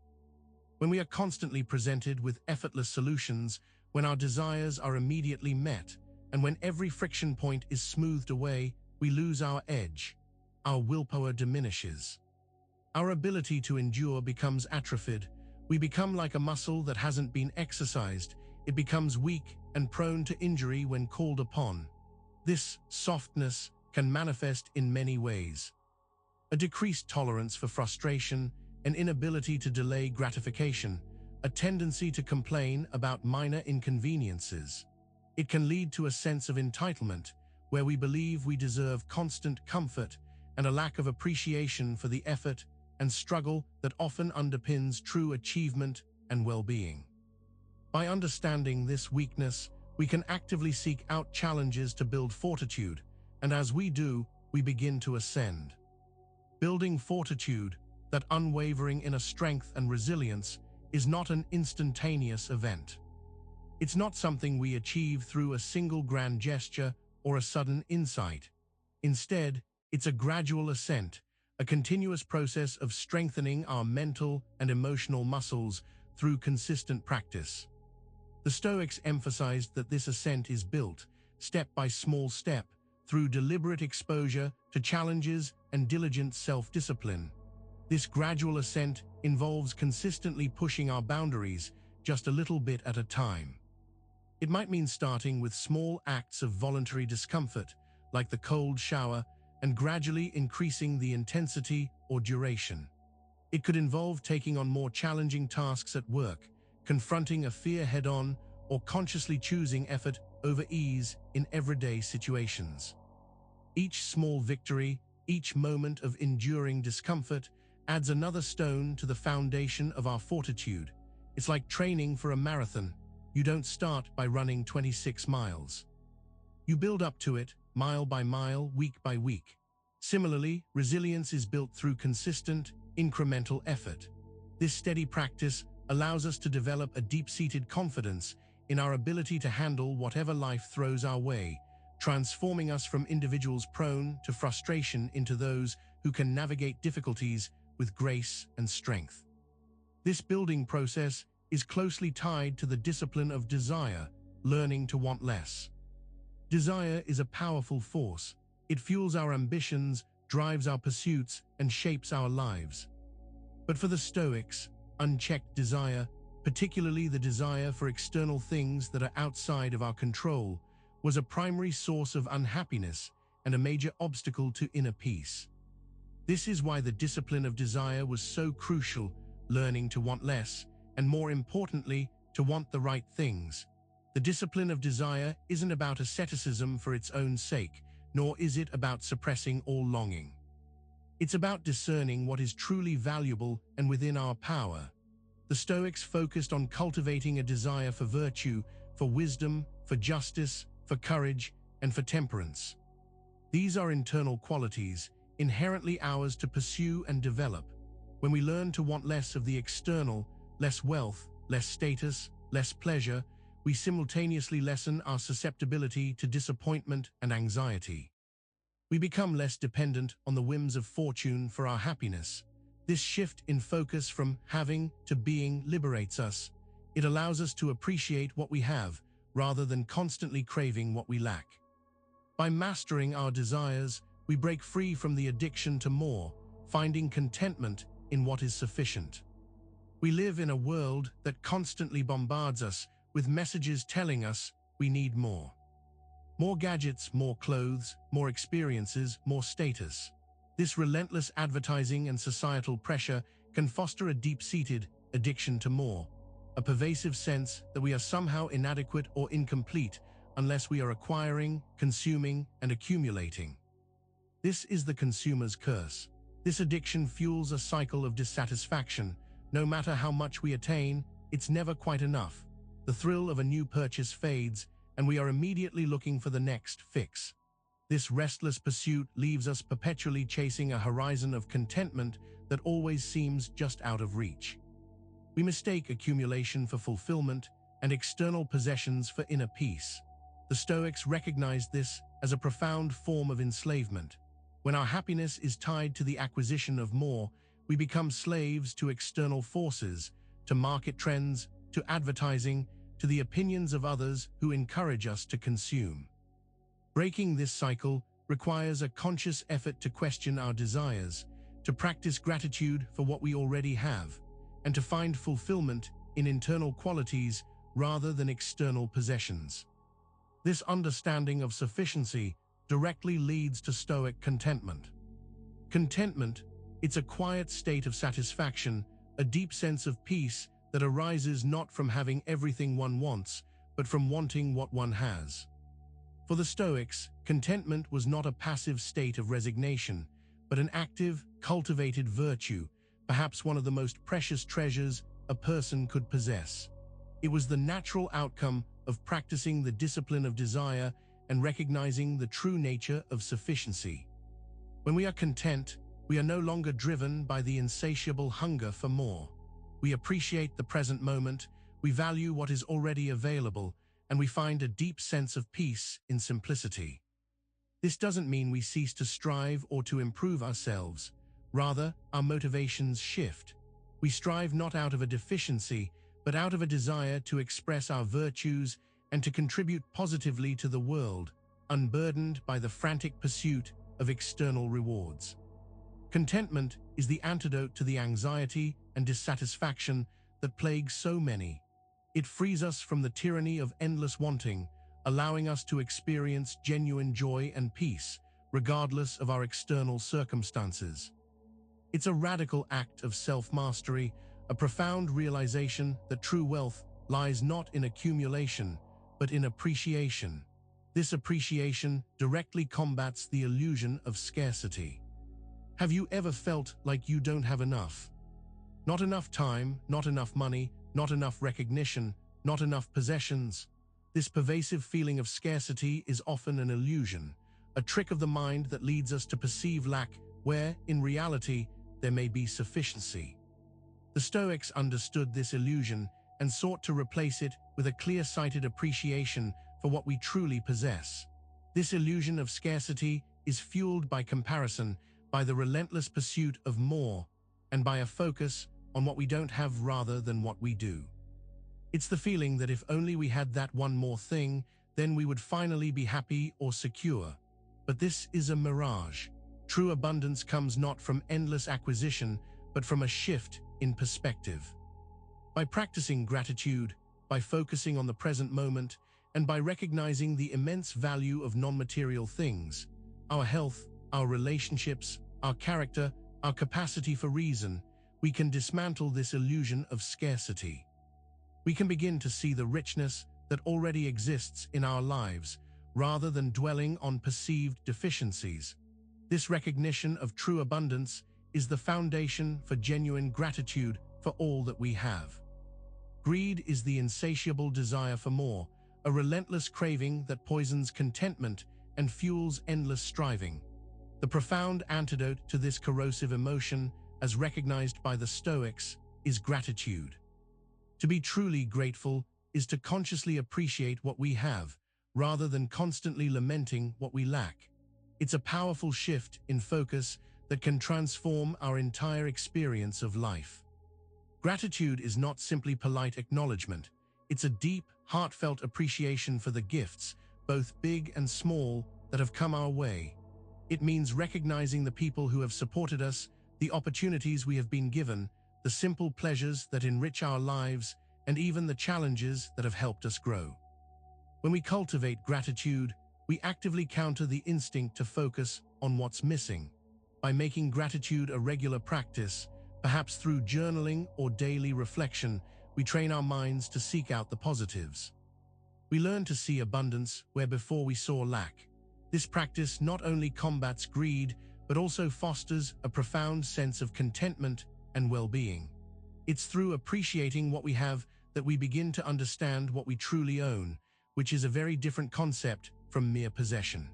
When we are constantly presented with effortless solutions, when our desires are immediately met, and when every friction point is smoothed away, we lose our edge. Our willpower diminishes. Our ability to endure becomes atrophied. We become like a muscle that hasn't been exercised. It becomes weak and prone to injury when called upon. This softness can manifest in many ways. A decreased tolerance for frustration, an inability to delay gratification, a tendency to complain about minor inconveniences. It can lead to a sense of entitlement, where we believe we deserve constant comfort, and a lack of appreciation for the effort and struggle that often underpins true achievement and well-being. By understanding this weakness, we can actively seek out challenges to build fortitude, and as we do, we begin to ascend. Building fortitude, that unwavering inner strength and resilience, is not an instantaneous event. It's not something we achieve through a single grand gesture or a sudden insight. Instead, it's a gradual ascent, a continuous process of strengthening our mental and emotional muscles through consistent practice. The Stoics emphasized that this ascent is built, step by small step, through deliberate exposure to challenges and diligent self-discipline. This gradual ascent involves consistently pushing our boundaries just a little bit at a time. It might mean starting with small acts of voluntary discomfort, like the cold shower, and gradually increasing the intensity or duration. It could involve taking on more challenging tasks at work, confronting a fear head-on, or consciously choosing effort over ease in everyday situations. Each small victory, each moment of enduring discomfort, adds another stone to the foundation of our fortitude. It's like training for a marathon. You don't start by running 26 miles. You build up to it, mile by mile, week by week. Similarly, resilience is built through consistent, incremental effort. This steady practice allows us to develop a deep-seated confidence in our ability to handle whatever life throws our way, transforming us from individuals prone to frustration into those who can navigate difficulties with grace and strength. This building process is closely tied to the discipline of desire, learning to want less. Desire is a powerful force. It fuels our ambitions, drives our pursuits, and shapes our lives. But for the Stoics, unchecked desire, particularly the desire for external things that are outside of our control, was a primary source of unhappiness and a major obstacle to inner peace. This is why the discipline of desire was so crucial, learning to want less, and more importantly, to want the right things. The discipline of desire isn't about asceticism for its own sake, nor is it about suppressing all longing. It's about discerning what is truly valuable and within our power. The Stoics focused on cultivating a desire for virtue, for wisdom, for justice, for courage, and for temperance. These are internal qualities, inherently ours to pursue and develop. When we learn to want less of the external, less wealth, less status, less pleasure, we simultaneously lessen our susceptibility to disappointment and anxiety. We become less dependent on the whims of fortune for our happiness. This shift in focus from having to being liberates us. It allows us to appreciate what we have, rather than constantly craving what we lack. By mastering our desires, we break free from the addiction to more, finding contentment in what is sufficient. We live in a world that constantly bombards us with messages telling us we need more. More gadgets, more clothes, more experiences, more status. This relentless advertising and societal pressure can foster a deep-seated addiction to more, a pervasive sense that we are somehow inadequate or incomplete unless we are acquiring, consuming, and accumulating. This is the consumer's curse. This addiction fuels a cycle of dissatisfaction. No matter how much we attain, it's never quite enough. The thrill of a new purchase fades, and we are immediately looking for the next fix. This restless pursuit leaves us perpetually chasing a horizon of contentment that always seems just out of reach. We mistake accumulation for fulfillment and external possessions for inner peace. The Stoics recognized this as a profound form of enslavement. When our happiness is tied to the acquisition of more, we become slaves to external forces, to market trends, to advertising, to the opinions of others who encourage us to consume. Breaking this cycle requires a conscious effort to question our desires, to practice gratitude for what we already have, and to find fulfillment in internal qualities rather than external possessions. This understanding of sufficiency directly leads to Stoic contentment. Contentment, it's a quiet state of satisfaction, a deep sense of peace that arises not from having everything one wants, but from wanting what one has. For the Stoics, contentment was not a passive state of resignation, but an active, cultivated virtue, perhaps one of the most precious treasures a person could possess. It was the natural outcome of practicing the discipline of desire and recognizing the true nature of sufficiency. When we are content, we are no longer driven by the insatiable hunger for more. We appreciate the present moment, we value what is already available, and we find a deep sense of peace in simplicity. This doesn't mean we cease to strive or to improve ourselves. Rather, our motivations shift. We strive not out of a deficiency, but out of a desire to express our virtues and to contribute positively to the world, unburdened by the frantic pursuit of external rewards. Contentment is the antidote to the anxiety and dissatisfaction that plagues so many. It frees us from the tyranny of endless wanting, allowing us to experience genuine joy and peace, regardless of our external circumstances. It's a radical act of self-mastery, a profound realization that true wealth lies not in accumulation, but in appreciation. This appreciation directly combats the illusion of scarcity. Have you ever felt like you don't have enough? Not enough time, not enough money, not enough recognition, not enough possessions. This pervasive feeling of scarcity is often an illusion, a trick of the mind that leads us to perceive lack where, in reality, there may be sufficiency. The Stoics understood this illusion and sought to replace it with a clear-sighted appreciation for what we truly possess. This illusion of scarcity is fueled by comparison, by the relentless pursuit of more, and by a focus on what we don't have rather than what we do. It's the feeling that if only we had that one more thing, then we would finally be happy or secure. But this is a mirage. True abundance comes not from endless acquisition, but from a shift in perspective. By practicing gratitude, by focusing on the present moment, and by recognizing the immense value of non-material things, our health, our relationships, our character, our capacity for reason, we can dismantle this illusion of scarcity. We can begin to see the richness that already exists in our lives, rather than dwelling on perceived deficiencies. This recognition of true abundance is the foundation for genuine gratitude for all that we have. Greed is the insatiable desire for more, a relentless craving that poisons contentment and fuels endless striving. The profound antidote to this corrosive emotion, as recognized by the Stoics, is gratitude. To be truly grateful is to consciously appreciate what we have, rather than constantly lamenting what we lack. It's a powerful shift in focus that can transform our entire experience of life. Gratitude is not simply polite acknowledgement. It's a deep, heartfelt appreciation for the gifts, both big and small, that have come our way. It means recognizing the people who have supported us, the opportunities we have been given, the simple pleasures that enrich our lives, and even the challenges that have helped us grow. When we cultivate gratitude, we actively counter the instinct to focus on what's missing. By making gratitude a regular practice, perhaps through journaling or daily reflection, we train our minds to seek out the positives. We learn to see abundance where before we saw lack. This practice not only combats greed, but also fosters a profound sense of contentment and well-being. It's through appreciating what we have that we begin to understand what we truly own, which is a very different concept from mere possession.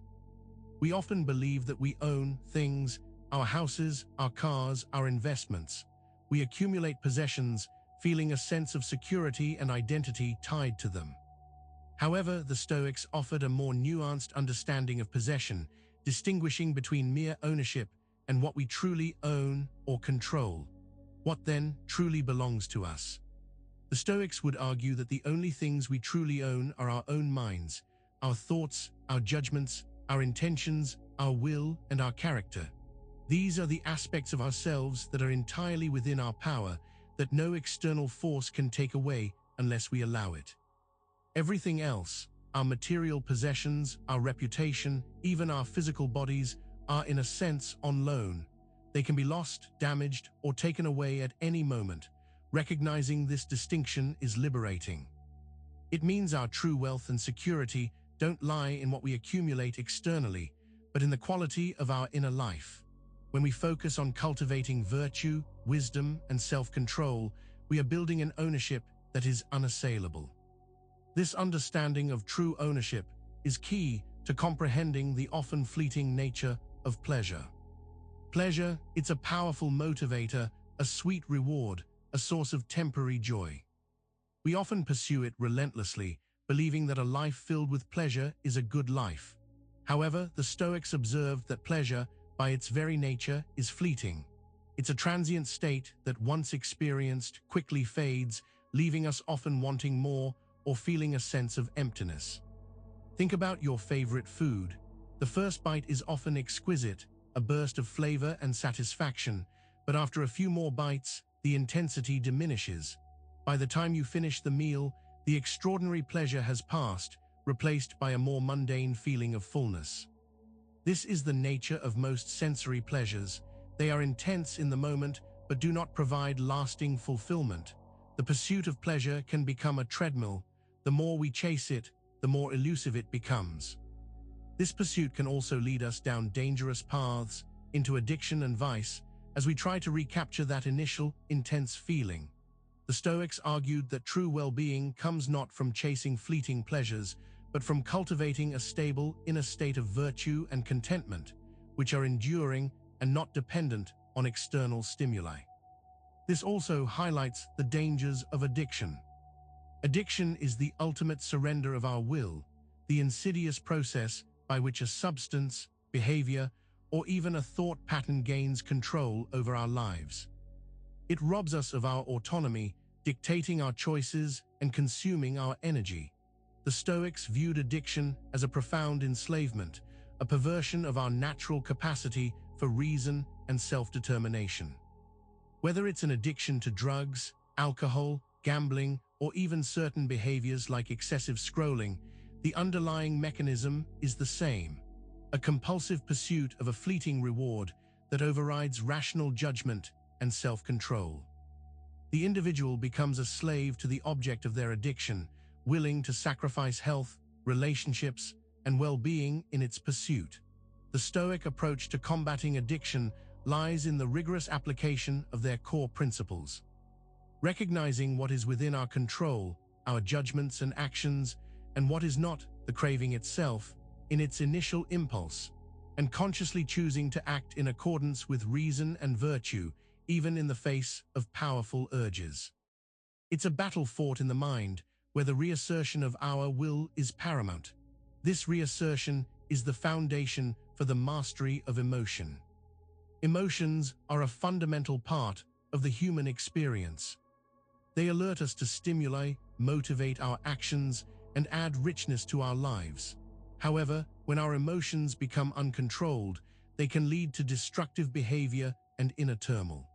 We often believe that we own things, our houses, our cars, our investments. We accumulate possessions, feeling a sense of security and identity tied to them. However, the Stoics offered a more nuanced understanding of possession, distinguishing between mere ownership and what we truly own or control. What then truly belongs to us? The Stoics would argue that the only things we truly own are our own minds, our thoughts, our judgments, our intentions, our will, and our character. These are the aspects of ourselves that are entirely within our power, that no external force can take away unless we allow it. Everything else, our material possessions, our reputation, even our physical bodies, are in a sense on loan. They can be lost, damaged, or taken away at any moment. Recognizing this distinction is liberating. It means our true wealth and security don't lie in what we accumulate externally, but in the quality of our inner life. When we focus on cultivating virtue, wisdom, and self-control, we are building an ownership that is unassailable. This understanding of true ownership is key to comprehending the often fleeting nature of pleasure. Pleasure, it's a powerful motivator, a sweet reward, a source of temporary joy. We often pursue it relentlessly, believing that a life filled with pleasure is a good life. However, the Stoics observed that pleasure, by its very nature, is fleeting. It's a transient state that, once experienced, quickly fades, leaving us often wanting more or feeling a sense of emptiness. Think about your favorite food. The first bite is often exquisite, a burst of flavor and satisfaction, but after a few more bites, the intensity diminishes. By the time you finish the meal, the extraordinary pleasure has passed, replaced by a more mundane feeling of fullness. This is the nature of most sensory pleasures. They are intense in the moment, but do not provide lasting fulfillment. The pursuit of pleasure can become a treadmill. The more we chase it, the more elusive it becomes. This pursuit can also lead us down dangerous paths, into addiction and vice as we try to recapture that initial, intense feeling. The Stoics argued that true well-being comes not from chasing fleeting pleasures, but from cultivating a stable inner state of virtue and contentment, which are enduring and not dependent on external stimuli. This also highlights the dangers of addiction. Addiction is the ultimate surrender of our will, the insidious process by which a substance, behavior, or even a thought pattern gains control over our lives. It robs us of our autonomy, dictating our choices and consuming our energy. The Stoics viewed addiction as a profound enslavement, a perversion of our natural capacity for reason and self-determination. Whether it's an addiction to drugs, alcohol, gambling, or even certain behaviors like excessive scrolling, the underlying mechanism is the same: a compulsive pursuit of a fleeting reward that overrides rational judgment and self-control. The individual becomes a slave to the object of their addiction, willing to sacrifice health, relationships, and well-being in its pursuit. The Stoic approach to combating addiction lies in the rigorous application of their core principles. Recognizing what is within our control, our judgments and actions, and what is not, the craving itself, in its initial impulse, and consciously choosing to act in accordance with reason and virtue, even in the face of powerful urges. It's a battle fought in the mind, where the reassertion of our will is paramount. This reassertion is the foundation for the mastery of emotion. Emotions are a fundamental part of the human experience. They alert us to stimuli, motivate our actions, and add richness to our lives. However, when our emotions become uncontrolled, they can lead to destructive behavior and inner turmoil.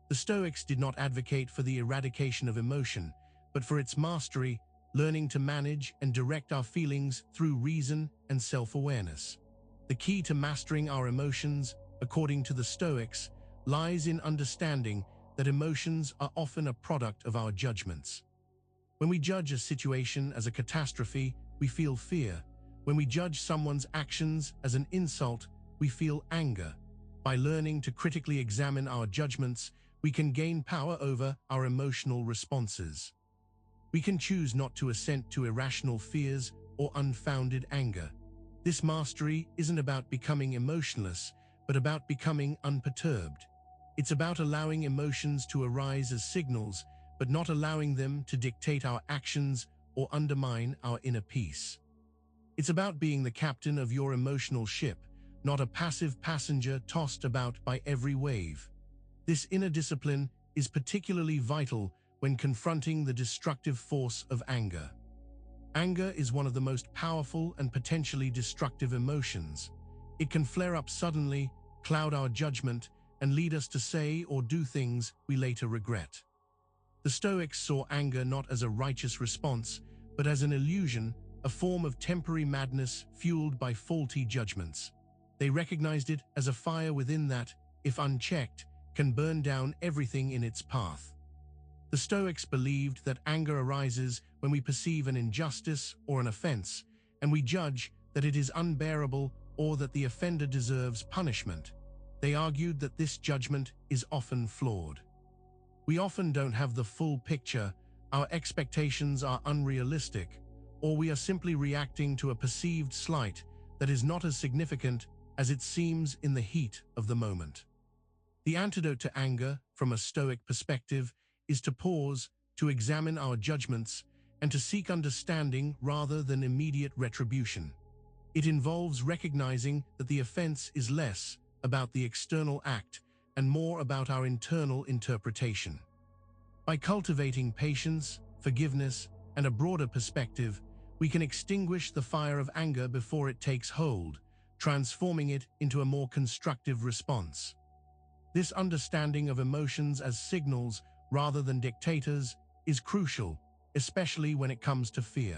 The Stoics did not advocate for the eradication of emotion, but for its mastery, learning to manage and direct our feelings through reason and self-awareness. The key to mastering our emotions, according to the Stoics, lies in understanding that emotions are often a product of our judgments. When we judge a situation as a catastrophe, we feel fear. When we judge someone's actions as an insult, we feel anger. By learning to critically examine our judgments, we can gain power over our emotional responses. We can choose not to assent to irrational fears or unfounded anger. This mastery isn't about becoming emotionless, but about becoming unperturbed. It's about allowing emotions to arise as signals, but not allowing them to dictate our actions or undermine our inner peace. It's about being the captain of your emotional ship, not a passive passenger tossed about by every wave. This inner discipline is particularly vital when confronting the destructive force of anger. Anger is one of the most powerful and potentially destructive emotions. It can flare up suddenly, cloud our judgment, and lead us to say or do things we later regret. The Stoics saw anger not as a righteous response, but as an illusion, a form of temporary madness fueled by faulty judgments. They recognized it as a fire within that, if unchecked, can burn down everything in its path. The Stoics believed that anger arises when we perceive an injustice or an offense, and we judge that it is unbearable or that the offender deserves punishment. They argued that this judgment is often flawed. We often don't have the full picture, our expectations are unrealistic, or we are simply reacting to a perceived slight that is not as significant as it seems in the heat of the moment. The antidote to anger, from a Stoic perspective, is to pause, to examine our judgments, and to seek understanding rather than immediate retribution. It involves recognizing that the offense is less about the external act and more about our internal interpretation. By cultivating patience, forgiveness, and a broader perspective, we can extinguish the fire of anger before it takes hold, transforming it into a more constructive response. This understanding of emotions as signals rather than dictators is crucial, especially when it comes to fear.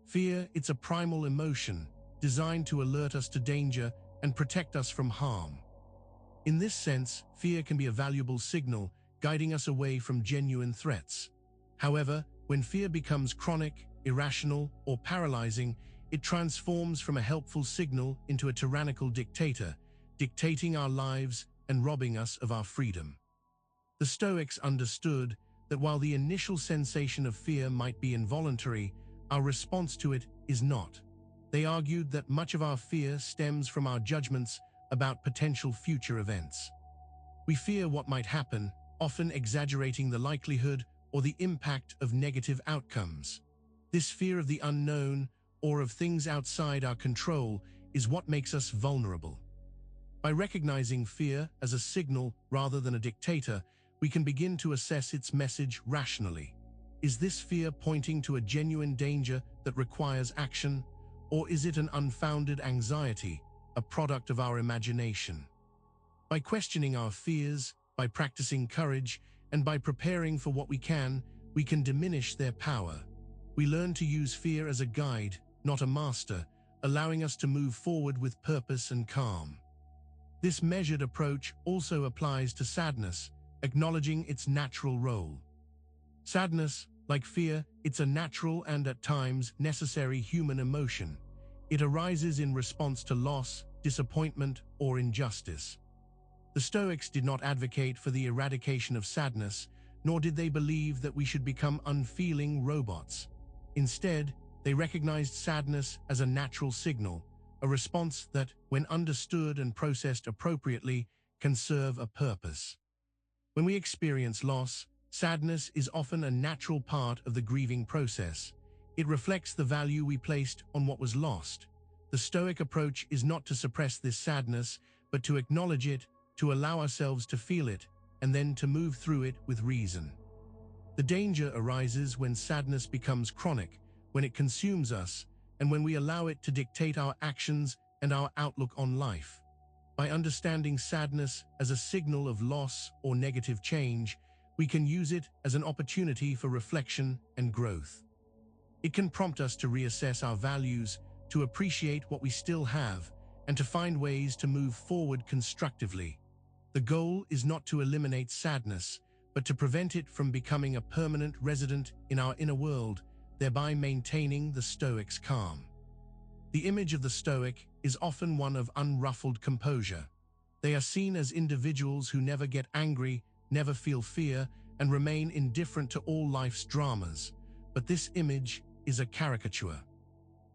Fear, it's a primal emotion designed to alert us to danger and protect us from harm. In this sense, fear can be a valuable signal, guiding us away from genuine threats. However, when fear becomes chronic, irrational, or paralyzing, it transforms from a helpful signal into a tyrannical dictator, dictating our lives and robbing us of our freedom. The Stoics understood that while the initial sensation of fear might be involuntary, our response to it is not. They argued that much of our fear stems from our judgments about potential future events. We fear what might happen, often exaggerating the likelihood or the impact of negative outcomes. This fear of the unknown or of things outside our control is what makes us vulnerable. By recognizing fear as a signal rather than a dictator, we can begin to assess its message rationally. Is this fear pointing to a genuine danger that requires action, or is it an unfounded anxiety, a product of our imagination? By questioning our fears, by practicing courage, and by preparing for what we can diminish their power. We learn to use fear as a guide, not a master, allowing us to move forward with purpose and calm. This measured approach also applies to sadness, acknowledging its natural role. Sadness, like fear, it's a natural and at times necessary human emotion. It arises in response to loss, disappointment, or injustice. The Stoics did not advocate for the eradication of sadness, nor did they believe that we should become unfeeling robots. Instead, they recognized sadness as a natural signal, a response that, when understood and processed appropriately, can serve a purpose. When we experience loss, sadness is often a natural part of the grieving process. It reflects the value we placed on what was lost. The Stoic approach is not to suppress this sadness, but to acknowledge it, to allow ourselves to feel it, and then to move through it with reason. The danger arises when sadness becomes chronic, when it consumes us, and when we allow it to dictate our actions and our outlook on life. By understanding sadness as a signal of loss or negative change, we can use it as an opportunity for reflection and growth. It can prompt us to reassess our values, to appreciate what we still have, and to find ways to move forward constructively. The goal is not to eliminate sadness, but to prevent it from becoming a permanent resident in our inner world, thereby maintaining the Stoic's calm. The image of the Stoic is often one of unruffled composure. They are seen as individuals who never get angry, never feel fear, and remain indifferent to all life's dramas. But this image is a caricature.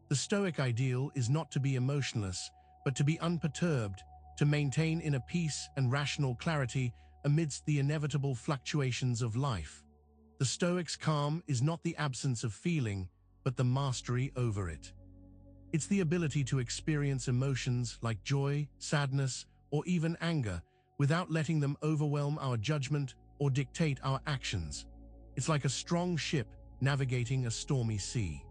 The Stoic ideal is not to be emotionless, but to be unperturbed, to maintain inner peace and rational clarity amidst the inevitable fluctuations of life. The Stoic's calm is not the absence of feeling, but the mastery over it. It's the ability to experience emotions like joy, sadness, or even anger without letting them overwhelm our judgment or dictate our actions. It's like a strong ship navigating a stormy sea.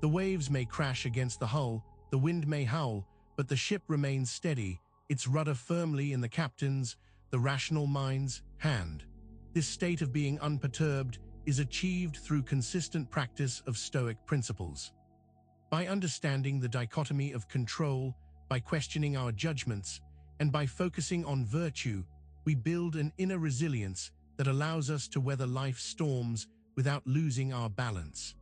The waves may crash against the hull, the wind may howl, but the ship remains steady, its rudder firmly in the captain's, the rational mind's, hand. This state of being unperturbed is achieved through consistent practice of Stoic principles. By understanding the dichotomy of control, by questioning our judgments, and by focusing on virtue, we build an inner resilience that allows us to weather life's storms without losing our balance.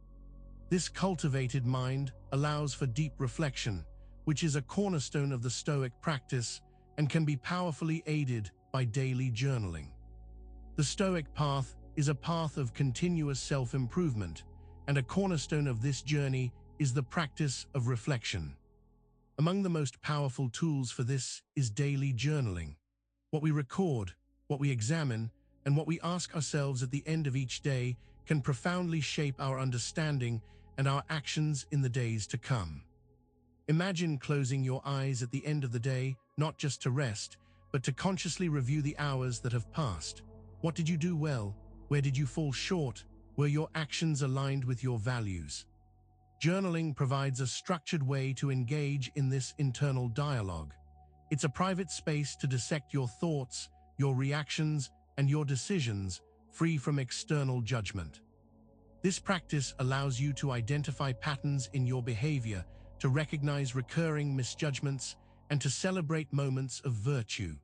This cultivated mind allows for deep reflection, which is a cornerstone of the Stoic practice and can be powerfully aided by daily journaling. The Stoic path is a path of continuous self-improvement, and a cornerstone of this journey is the practice of reflection. Among the most powerful tools for this is daily journaling. What we record, what we examine, and what we ask ourselves at the end of each day can profoundly shape our understanding and our actions in the days to come. Imagine closing your eyes at the end of the day, not just to rest, but to consciously review the hours that have passed. What did you do well? Where did you fall short? Were your actions aligned with your values? Journaling provides a structured way to engage in this internal dialogue. It's a private space to dissect your thoughts, your reactions, and your decisions, free from external judgment. This practice allows you to identify patterns in your behavior, to recognize recurring misjudgments, and to celebrate moments of virtue.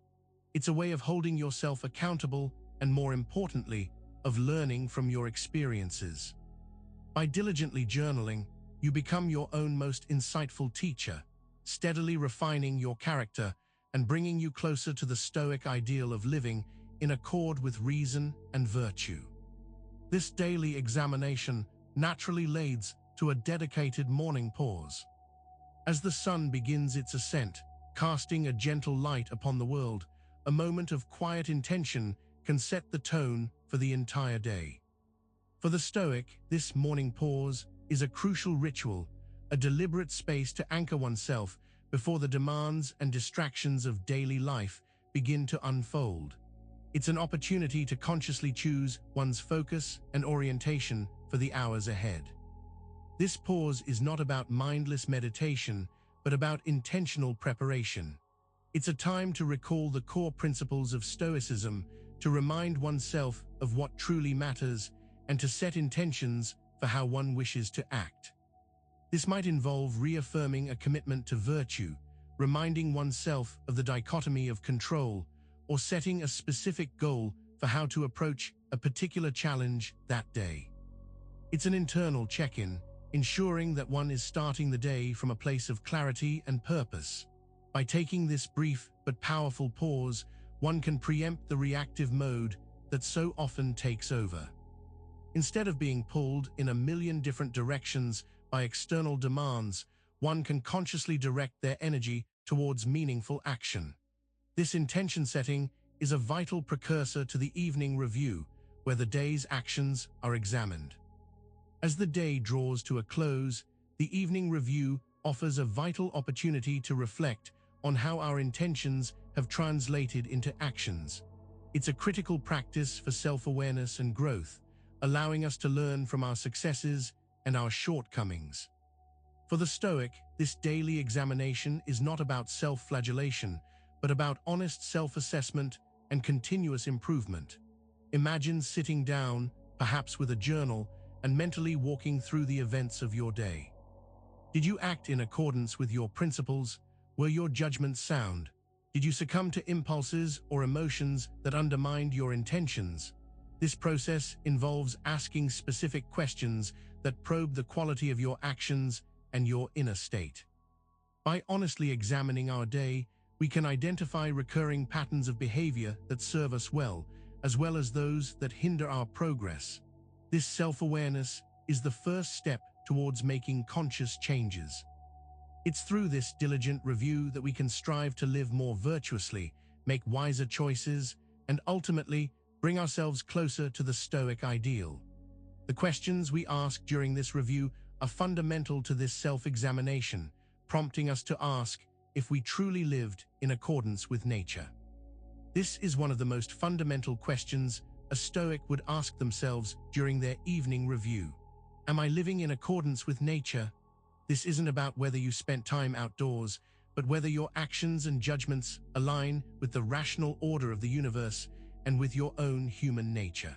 It's a way of holding yourself accountable and, more importantly, of learning from your experiences. By diligently journaling, you become your own most insightful teacher, steadily refining your character and bringing you closer to the Stoic ideal of living in accord with reason and virtue. This daily examination naturally leads to a dedicated morning pause. As the sun begins its ascent, casting a gentle light upon the world, a moment of quiet intention can set the tone for the entire day. For the Stoic, this morning pause is a crucial ritual, a deliberate space to anchor oneself before the demands and distractions of daily life begin to unfold. It's an opportunity to consciously choose one's focus and orientation for the hours ahead. This pause is not about mindless meditation, but about intentional preparation. It's a time to recall the core principles of Stoicism, to remind oneself of what truly matters, and to set intentions for how one wishes to act. This might involve reaffirming a commitment to virtue, reminding oneself of the dichotomy of control, or setting a specific goal for how to approach a particular challenge that day. It's an internal check-in, ensuring that one is starting the day from a place of clarity and purpose. By taking this brief but powerful pause, one can preempt the reactive mode that so often takes over. Instead of being pulled in a million different directions by external demands, one can consciously direct their energy towards meaningful action. This intention setting is a vital precursor to the evening review, where the day's actions are examined. As the day draws to a close, the evening review offers a vital opportunity to reflect on how our intentions have translated into actions. It's a critical practice for self-awareness and growth, allowing us to learn from our successes and our shortcomings. For the Stoic, this daily examination is not about self-flagellation, but about honest self-assessment and continuous improvement. Imagine sitting down, perhaps with a journal, and mentally walking through the events of your day. Did you act in accordance with your principles? Were your judgments sound? Did you succumb to impulses or emotions that undermined your intentions? This process involves asking specific questions that probe the quality of your actions and your inner state. By honestly examining our day, we can identify recurring patterns of behavior that serve us well as those that hinder our progress. This self-awareness is the first step towards making conscious changes. It's through this diligent review that we can strive to live more virtuously, make wiser choices, and ultimately bring ourselves closer to the Stoic ideal. The questions we ask during this review are fundamental to this self-examination, prompting us to ask if we truly lived in accordance with nature. This is one of the most fundamental questions a Stoic would ask themselves during their evening review. Am I living in accordance with nature? This isn't about whether you spent time outdoors, but whether your actions and judgments align with the rational order of the universe and with your own human nature.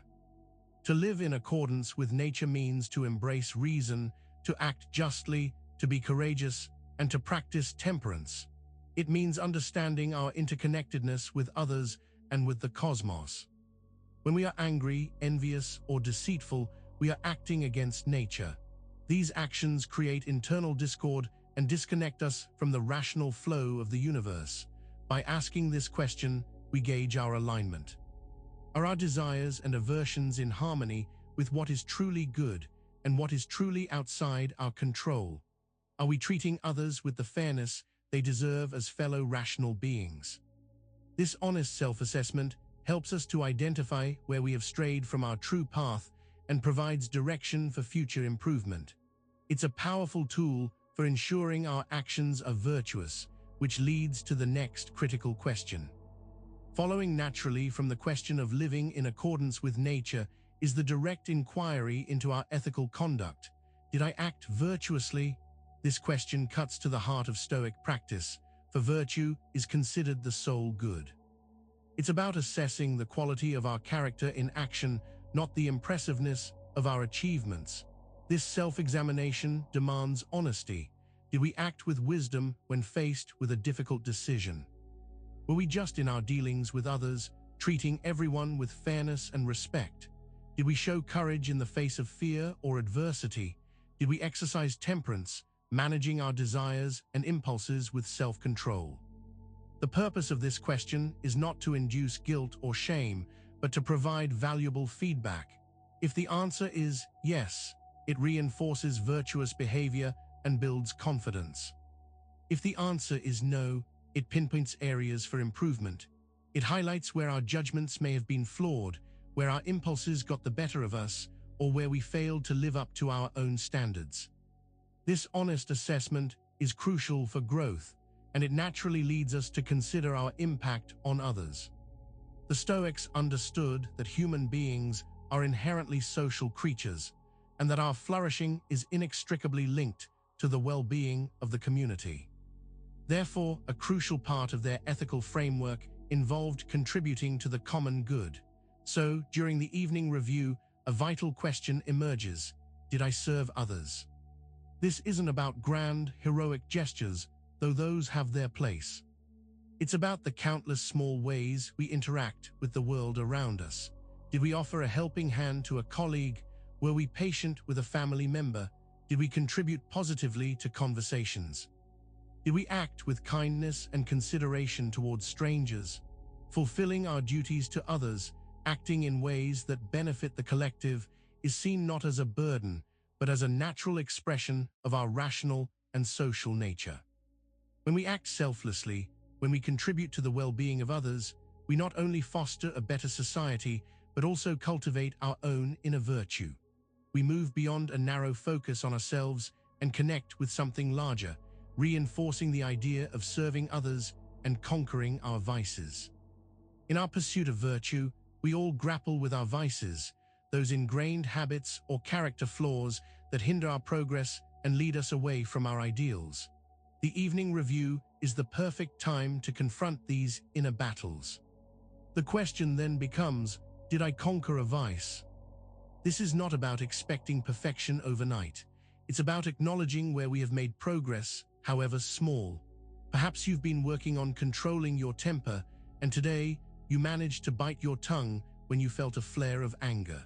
To live in accordance with nature means to embrace reason, to act justly, to be courageous, and to practice temperance. It means understanding our interconnectedness with others and with the cosmos. When we are angry, envious, or deceitful, we are acting against nature. These actions create internal discord and disconnect us from the rational flow of the universe. By asking this question, we gauge our alignment. Are our desires and aversions in harmony with what is truly good and what is truly outside our control? Are we treating others with the fairness they deserve as fellow rational beings? This honest self-assessment helps us to identify where we have strayed from our true path and provides direction for future improvement. It's a powerful tool for ensuring our actions are virtuous, which leads to the next critical question. Following naturally from the question of living in accordance with nature is the direct inquiry into our ethical conduct. Did I act virtuously? This question cuts to the heart of Stoic practice, for virtue is considered the sole good. It's about assessing the quality of our character in action, not the impressiveness of our achievements. This self-examination demands honesty. Did we act with wisdom when faced with a difficult decision? Were we just in our dealings with others, treating everyone with fairness and respect? Did we show courage in the face of fear or adversity? Did we exercise temperance, managing our desires and impulses with self-control? The purpose of this question is not to induce guilt or shame, but to provide valuable feedback. If the answer is yes, it reinforces virtuous behavior and builds confidence. If the answer is no, it pinpoints areas for improvement. It highlights where our judgments may have been flawed, where our impulses got the better of us, or where we failed to live up to our own standards. This honest assessment is crucial for growth, and it naturally leads us to consider our impact on others. The Stoics understood that human beings are inherently social creatures, and that our flourishing is inextricably linked to the well-being of the community. Therefore, a crucial part of their ethical framework involved contributing to the common good. So, during the evening review, a vital question emerges: did I serve others? This isn't about grand, heroic gestures, though those have their place. It's about the countless small ways we interact with the world around us. Did we offer a helping hand to a colleague? Were we patient with a family member? Did we contribute positively to conversations? Did we act with kindness and consideration towards strangers? Fulfilling our duties to others, acting in ways that benefit the collective, is seen not as a burden, but as a natural expression of our rational and social nature. When we act selflessly, when we contribute to the well-being of others, we not only foster a better society, but also cultivate our own inner virtue. We move beyond a narrow focus on ourselves and connect with something larger, reinforcing the idea of serving others and conquering our vices. In our pursuit of virtue, we all grapple with our vices, those ingrained habits or character flaws that hinder our progress and lead us away from our ideals. The evening review is the perfect time to confront these inner battles. The question then becomes, did I conquer a vice? This is not about expecting perfection overnight. It's about acknowledging where we have made progress, however small. Perhaps you've been working on controlling your temper, and today you managed to bite your tongue when you felt a flare of anger.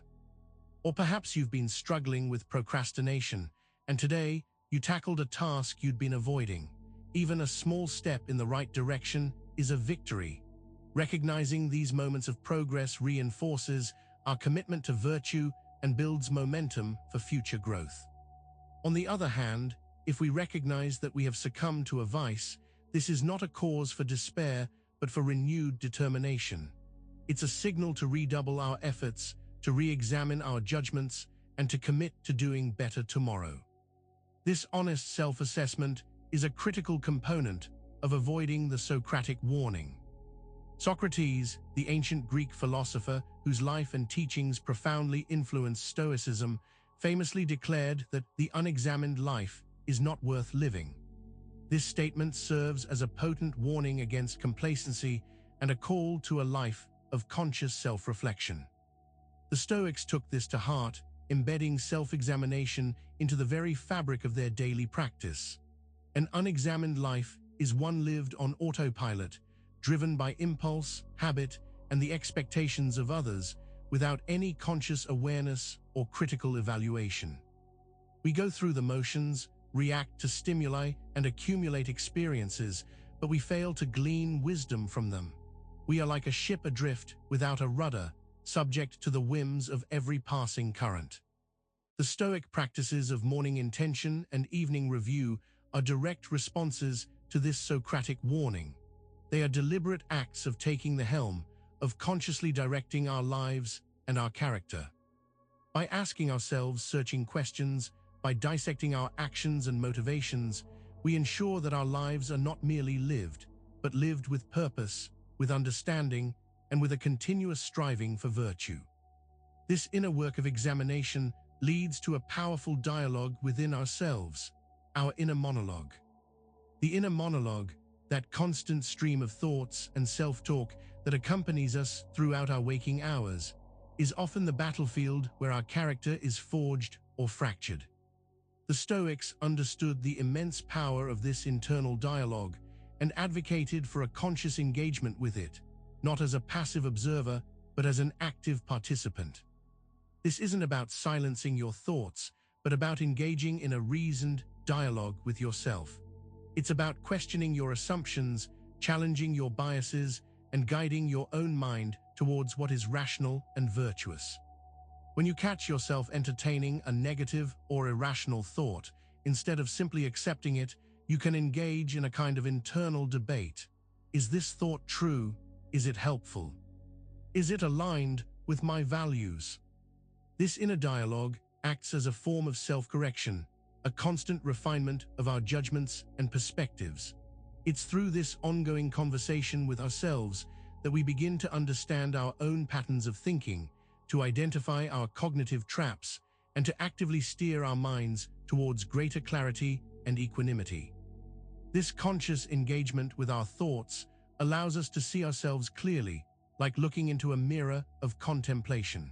Or perhaps you've been struggling with procrastination, and today you tackled a task you'd been avoiding. Even a small step in the right direction is a victory. Recognizing these moments of progress reinforces our commitment to virtue and builds momentum for future growth. On the other hand, if we recognize that we have succumbed to a vice, this is not a cause for despair, but for renewed determination. It's a signal to redouble our efforts, to re-examine our judgments, and to commit to doing better tomorrow. This honest self-assessment is a critical component of avoiding the Socratic warning. Socrates, the ancient Greek philosopher whose life and teachings profoundly influenced Stoicism, famously declared that the unexamined life is not worth living. This statement serves as a potent warning against complacency and a call to a life of conscious self-reflection. The Stoics took this to heart, embedding self-examination into the very fabric of their daily practice. An unexamined life is one lived on autopilot, driven by impulse, habit, and the expectations of others, without any conscious awareness or critical evaluation. We go through the motions, react to stimuli, and accumulate experiences, but we fail to glean wisdom from them. We are like a ship adrift without a rudder, subject to the whims of every passing current. The Stoic practices of morning intention and evening review are direct responses to this Socratic warning. They are deliberate acts of taking the helm, of consciously directing our lives and our character. By asking ourselves searching questions, by dissecting our actions and motivations, we ensure that our lives are not merely lived, but lived with purpose, with understanding, and with a continuous striving for virtue. This inner work of examination leads to a powerful dialogue within ourselves, our inner monologue. The inner monologue, that constant stream of thoughts and self-talk that accompanies us throughout our waking hours, is often the battlefield where our character is forged or fractured. The Stoics understood the immense power of this internal dialogue and advocated for a conscious engagement with it, not as a passive observer, but as an active participant. This isn't about silencing your thoughts, but about engaging in a reasoned dialogue with yourself. It's about questioning your assumptions challenging your biases and guiding your own mind towards what is rational and virtuous. When you catch yourself entertaining a negative or irrational thought, instead of simply accepting it, you can engage in a kind of internal debate. Is this thought true? Is it helpful? Is it aligned with my values? This inner dialogue acts as a form of self-correction, a constant refinement of our judgments and perspectives. It's through this ongoing conversation with ourselves that we begin to understand our own patterns of thinking, to identify our cognitive traps, and to actively steer our minds towards greater clarity and equanimity. This conscious engagement with our thoughts allows us to see ourselves clearly, like looking into a mirror of contemplation.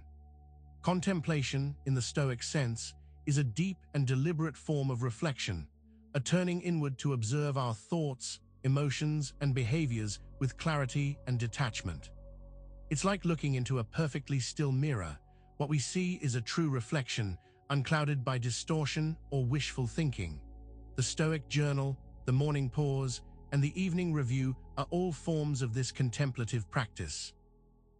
Contemplation, in the Stoic sense, is a deep and deliberate form of reflection, a turning inward to observe our thoughts, emotions, and behaviors with clarity and detachment. It's like looking into a perfectly still mirror. What we see is a true reflection, unclouded by distortion or wishful thinking. The Stoic journal, the morning pause, and the evening review are all forms of this contemplative practice.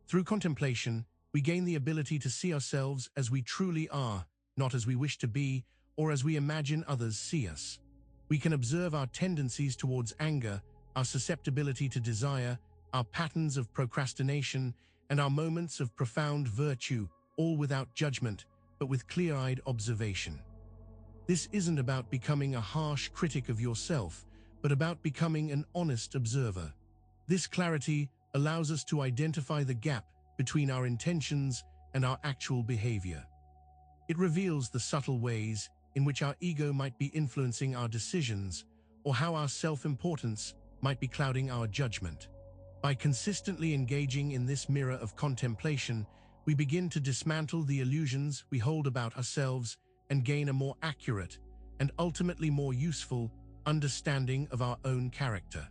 Through contemplation, we gain the ability to see ourselves as we truly are, not as we wish to be or as we imagine others see us. We can observe our tendencies towards anger, our susceptibility to desire, our patterns of procrastination, and our moments of profound virtue, all without judgment, but with clear-eyed observation. This isn't about becoming a harsh critic of yourself, but about becoming an honest observer. This clarity allows us to identify the gap between our intentions and our actual behavior. It reveals the subtle ways in which our ego might be influencing our decisions, or how our self-importance might be clouding our judgment. By consistently engaging in this mirror of contemplation, we begin to dismantle the illusions we hold about ourselves and gain a more accurate and ultimately more useful understanding of our own character.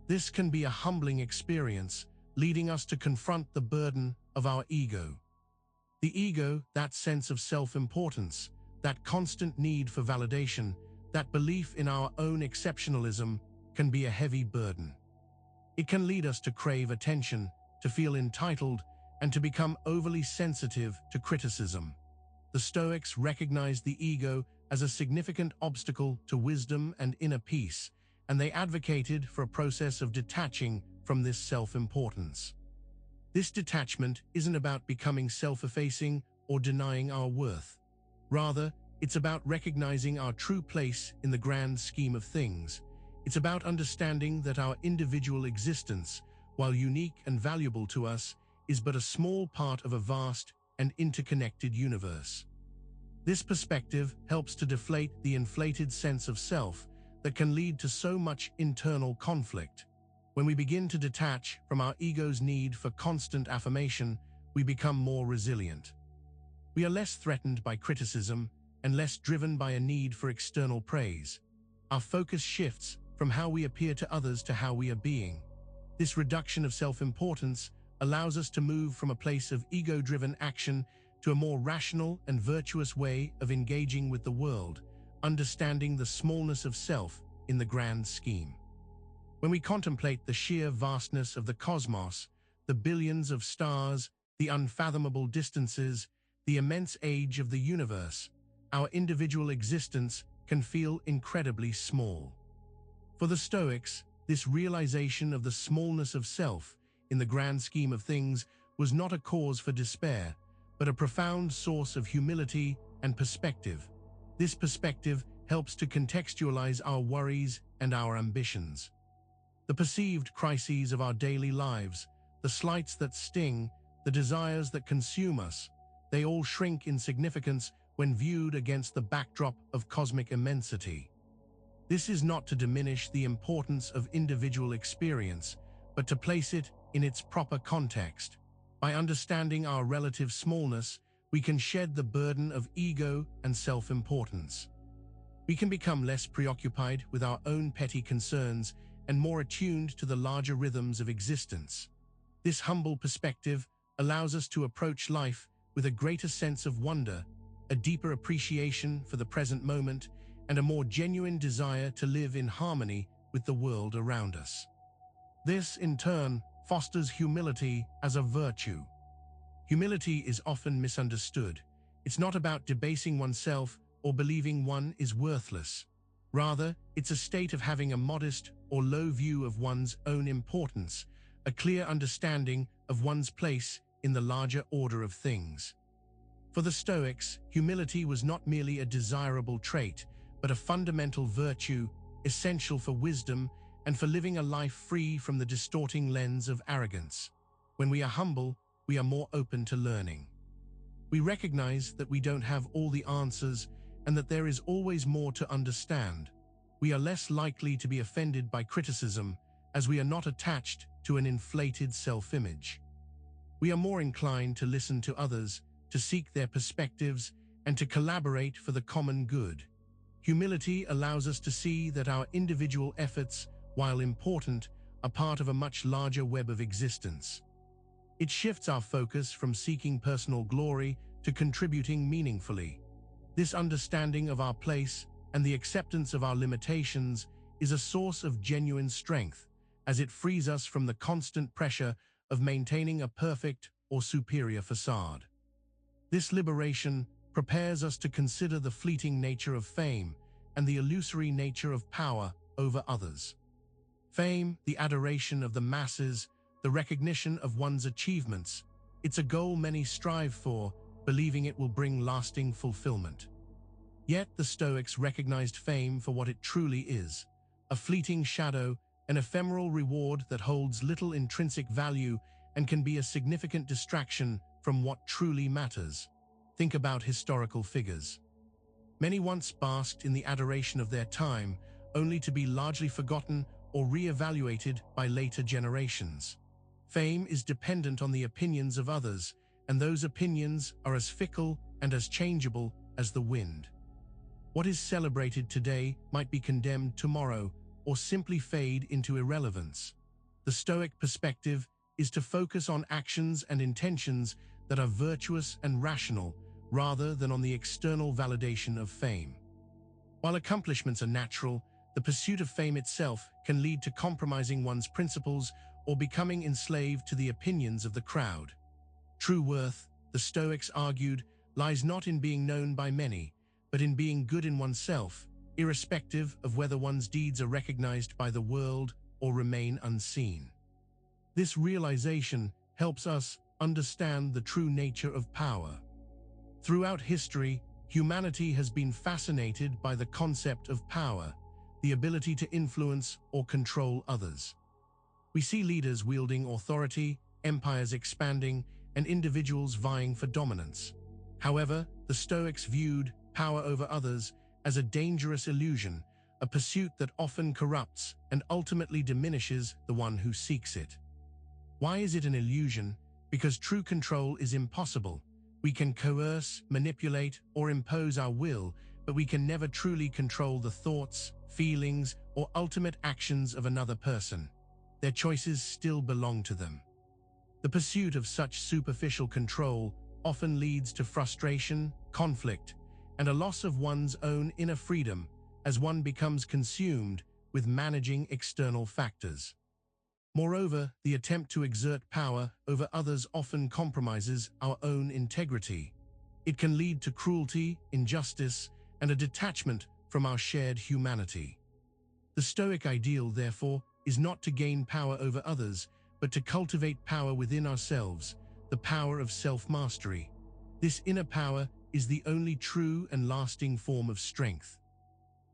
This can be a humbling experience, leading us to confront the burden of our ego. The ego, that sense of self-importance, that constant need for validation, that belief in our own exceptionalism, can be a heavy burden. It can lead us to crave attention, to feel entitled, and to become overly sensitive to criticism. The Stoics recognized the ego as a significant obstacle to wisdom and inner peace, and they advocated for a process of detaching from this self-importance. This detachment isn't about becoming self-effacing or denying our worth. Rather, it's about recognizing our true place in the grand scheme of things. It's about understanding that our individual existence, while unique and valuable to us, is but a small part of a vast and interconnected universe. This perspective helps to deflate the inflated sense of self that can lead to so much internal conflict. When we begin to detach from our ego's need for constant affirmation, we become more resilient. We are less threatened by criticism and less driven by a need for external praise. Our focus shifts from how we appear to others to how we are being. This reduction of self-importance allows us to move from a place of ego-driven action to a more rational and virtuous way of engaging with the world, understanding the smallness of self in the grand scheme. When we contemplate the sheer vastness of the cosmos, the billions of stars, the unfathomable distances, the immense age of the universe, our individual existence can feel incredibly small. For the Stoics, this realization of the smallness of self in the grand scheme of things was not a cause for despair, but a profound source of humility and perspective. This perspective helps to contextualize our worries and our ambitions. The perceived crises of our daily lives, the slights that sting, the desires that consume us, they all shrink in significance when viewed against the backdrop of cosmic immensity. This is not to diminish the importance of individual experience, but to place it in its proper context. By understanding our relative smallness, we can shed the burden of ego and self-importance. We can become less preoccupied with our own petty concerns and more attuned to the larger rhythms of existence. This humble perspective allows us to approach life with a greater sense of wonder, a deeper appreciation for the present moment, and a more genuine desire to live in harmony with the world around us. This, in turn, fosters humility as a virtue. Humility is often misunderstood. It's not about debasing oneself or believing one is worthless. Rather, it's a state of having a modest or low view of one's own importance, a clear understanding of one's place in the larger order of things. For the Stoics, humility was not merely a desirable trait, but a fundamental virtue essential for wisdom and for living a life free from the distorting lens of arrogance. When we are humble, we are more open to learning. We recognize that we don't have all the answers and that there is always more to understand. We are less likely to be offended by criticism as we are not attached to an inflated self-image. We are more inclined to listen to others, to seek their perspectives, and to collaborate for the common good. Humility allows us to see that our individual efforts, while important, are part of a much larger web of existence. It shifts our focus from seeking personal glory to contributing meaningfully. This understanding of our place and the acceptance of our limitations is a source of genuine strength, as it frees us from the constant pressure of maintaining a perfect or superior facade. This liberation prepares us to consider the fleeting nature of fame and the illusory nature of power over others. Fame, the adoration of the masses, the recognition of one's achievements, it's a goal many strive for, believing it will bring lasting fulfillment. Yet the Stoics recognized fame for what it truly is, a fleeting shadow, an ephemeral reward that holds little intrinsic value and can be a significant distraction from what truly matters. Think about historical figures. Many once basked in the adoration of their time, only to be largely forgotten or re-evaluated by later generations. Fame is dependent on the opinions of others, and those opinions are as fickle and as changeable as the wind. What is celebrated today might be condemned tomorrow or simply fade into irrelevance. The Stoic perspective is to focus on actions and intentions that are virtuous and rational, rather than on the external validation of fame. While accomplishments are natural, the pursuit of fame itself can lead to compromising one's principles or becoming enslaved to the opinions of the crowd. True worth, the Stoics argued, lies not in being known by many, but in being good in oneself, irrespective of whether one's deeds are recognized by the world or remain unseen. This realization helps us understand the true nature of power. Throughout history, humanity has been fascinated by the concept of power, the ability to influence or control others. We see leaders wielding authority, empires expanding, and individuals vying for dominance. However, the Stoics viewed power over others as a dangerous illusion, a pursuit that often corrupts and ultimately diminishes the one who seeks it. Why is it an illusion? Because true control is impossible. We can coerce, manipulate, or impose our will, but we can never truly control the thoughts, feelings, or ultimate actions of another person. Their choices still belong to them. The pursuit of such superficial control often leads to frustration, conflict, and a loss of one's own inner freedom as one becomes consumed with managing external factors. Moreover, the attempt to exert power over others often compromises our own integrity. It can lead to cruelty, injustice, and a detachment from our shared humanity. The Stoic ideal, therefore, is not to gain power over others, but to cultivate power within ourselves, the power of self-mastery. This inner power is the only true and lasting form of strength.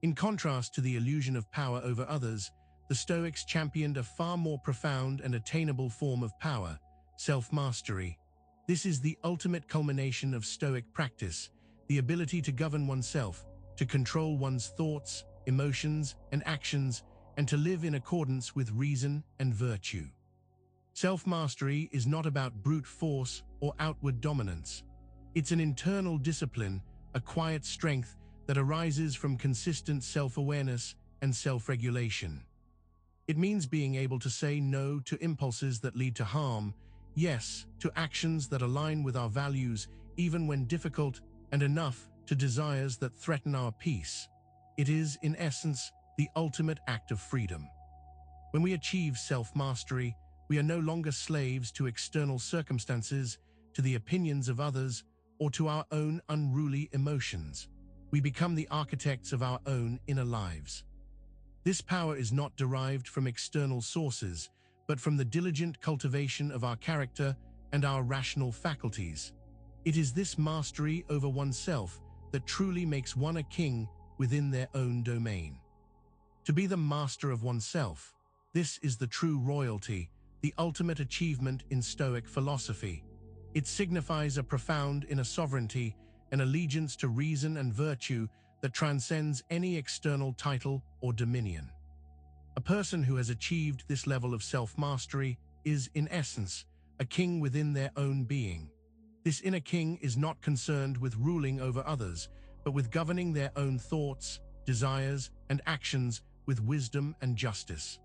In contrast to the illusion of power over others, the Stoics championed a far more profound and attainable form of power, self-mastery. This is the ultimate culmination of Stoic practice, the ability to govern oneself, to control one's thoughts, emotions, and actions, and to live in accordance with reason and virtue. Self-mastery is not about brute force or outward dominance. It's an internal discipline, a quiet strength that arises from consistent self-awareness and self-regulation. It means being able to say no to impulses that lead to harm, yes to actions that align with our values even when difficult, and enough to desires that threaten our peace. It is, in essence, the ultimate act of freedom. When we achieve self-mastery, we are no longer slaves to external circumstances, to the opinions of others, or to our own unruly emotions. We become the architects of our own inner lives. This power is not derived from external sources, but from the diligent cultivation of our character and our rational faculties. It is this mastery over oneself that truly makes one a king within their own domain. To be the master of oneself, this is the true royalty, the ultimate achievement in Stoic philosophy. It signifies a profound inner sovereignty, an allegiance to reason and virtue that transcends any external title or dominion. A person who has achieved this level of self-mastery is, in essence, a king within their own being. This inner king is not concerned with ruling over others, but with governing their own thoughts, desires, and actions with wisdom and justice.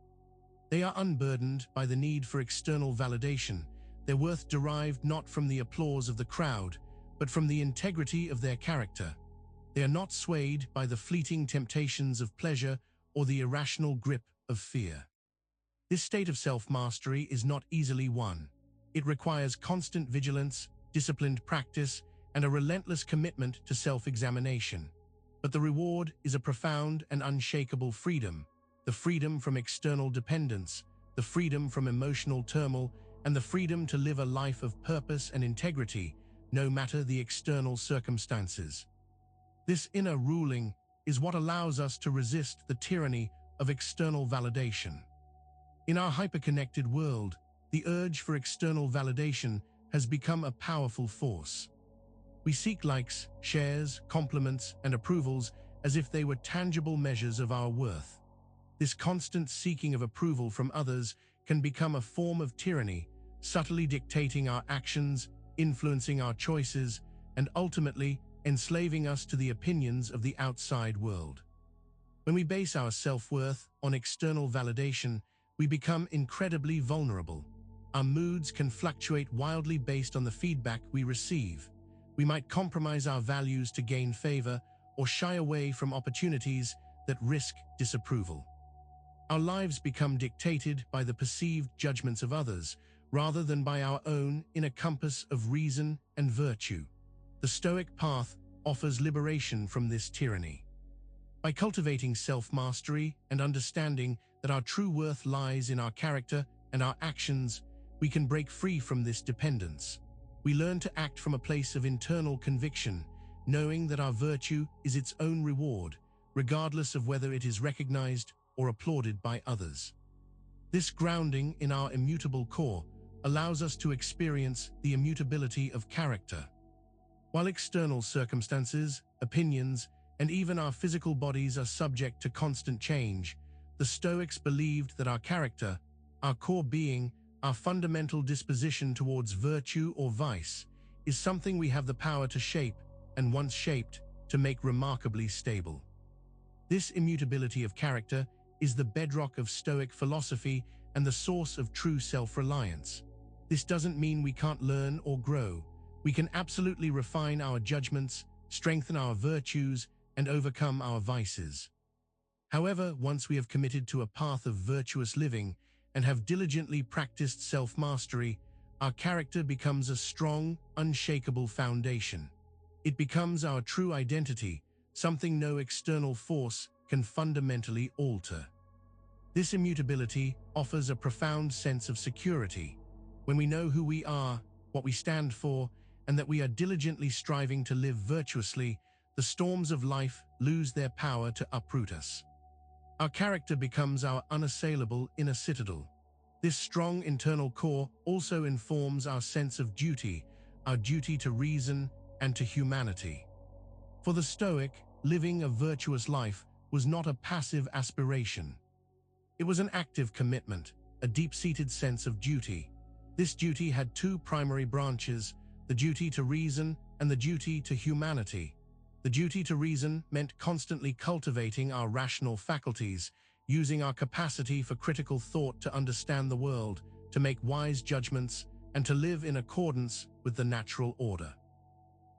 They are unburdened by the need for external validation, their worth derived not from the applause of the crowd, but from the integrity of their character. They are not swayed by the fleeting temptations of pleasure or the irrational grip of fear. This state of self-mastery is not easily won. It requires constant vigilance, disciplined practice, and a relentless commitment to self-examination. But the reward is a profound and unshakable freedom, the freedom from external dependence, the freedom from emotional turmoil, and the freedom to live a life of purpose and integrity, no matter the external circumstances. This inner ruling is what allows us to resist the tyranny of external validation. In our hyperconnected world, the urge for external validation has become a powerful force. We seek likes, shares, compliments, and approvals as if they were tangible measures of our worth. This constant seeking of approval from others can become a form of tyranny, subtly dictating our actions, influencing our choices, and ultimately enslaving us to the opinions of the outside world. When we base our self-worth on external validation, we become incredibly vulnerable. Our moods can fluctuate wildly based on the feedback we receive. We might compromise our values to gain favor or shy away from opportunities that risk disapproval. Our lives become dictated by the perceived judgments of others, rather than by our own inner compass of reason and virtue. The Stoic path offers liberation from this tyranny. By cultivating self-mastery and understanding that our true worth lies in our character and our actions, we can break free from this dependence. We learn to act from a place of internal conviction, knowing that our virtue is its own reward, regardless of whether it is recognized or applauded by others. This grounding in our immutable core allows us to experience the immutability of character. While external circumstances, opinions, and even our physical bodies are subject to constant change, the Stoics believed that our character, our core being, our fundamental disposition towards virtue or vice, is something we have the power to shape, and once shaped, to make remarkably stable. This immutability of character is the bedrock of Stoic philosophy and the source of true self-reliance. This doesn't mean we can't learn or grow. We can absolutely refine our judgments, strengthen our virtues, and overcome our vices. However, once we have committed to a path of virtuous living and have diligently practiced self-mastery, our character becomes a strong, unshakable foundation. It becomes our true identity, something no external force can fundamentally alter. This immutability offers a profound sense of security. When we know who we are, what we stand for, and that we are diligently striving to live virtuously, the storms of life lose their power to uproot us. Our character becomes our unassailable inner citadel. This strong internal core also informs our sense of duty, our duty to reason and to humanity. For the Stoic, living a virtuous life was not a passive aspiration. It was an active commitment, a deep-seated sense of duty. This duty had two primary branches, the duty to reason and the duty to humanity. The duty to reason meant constantly cultivating our rational faculties, using our capacity for critical thought to understand the world, to make wise judgments, and to live in accordance with the natural order.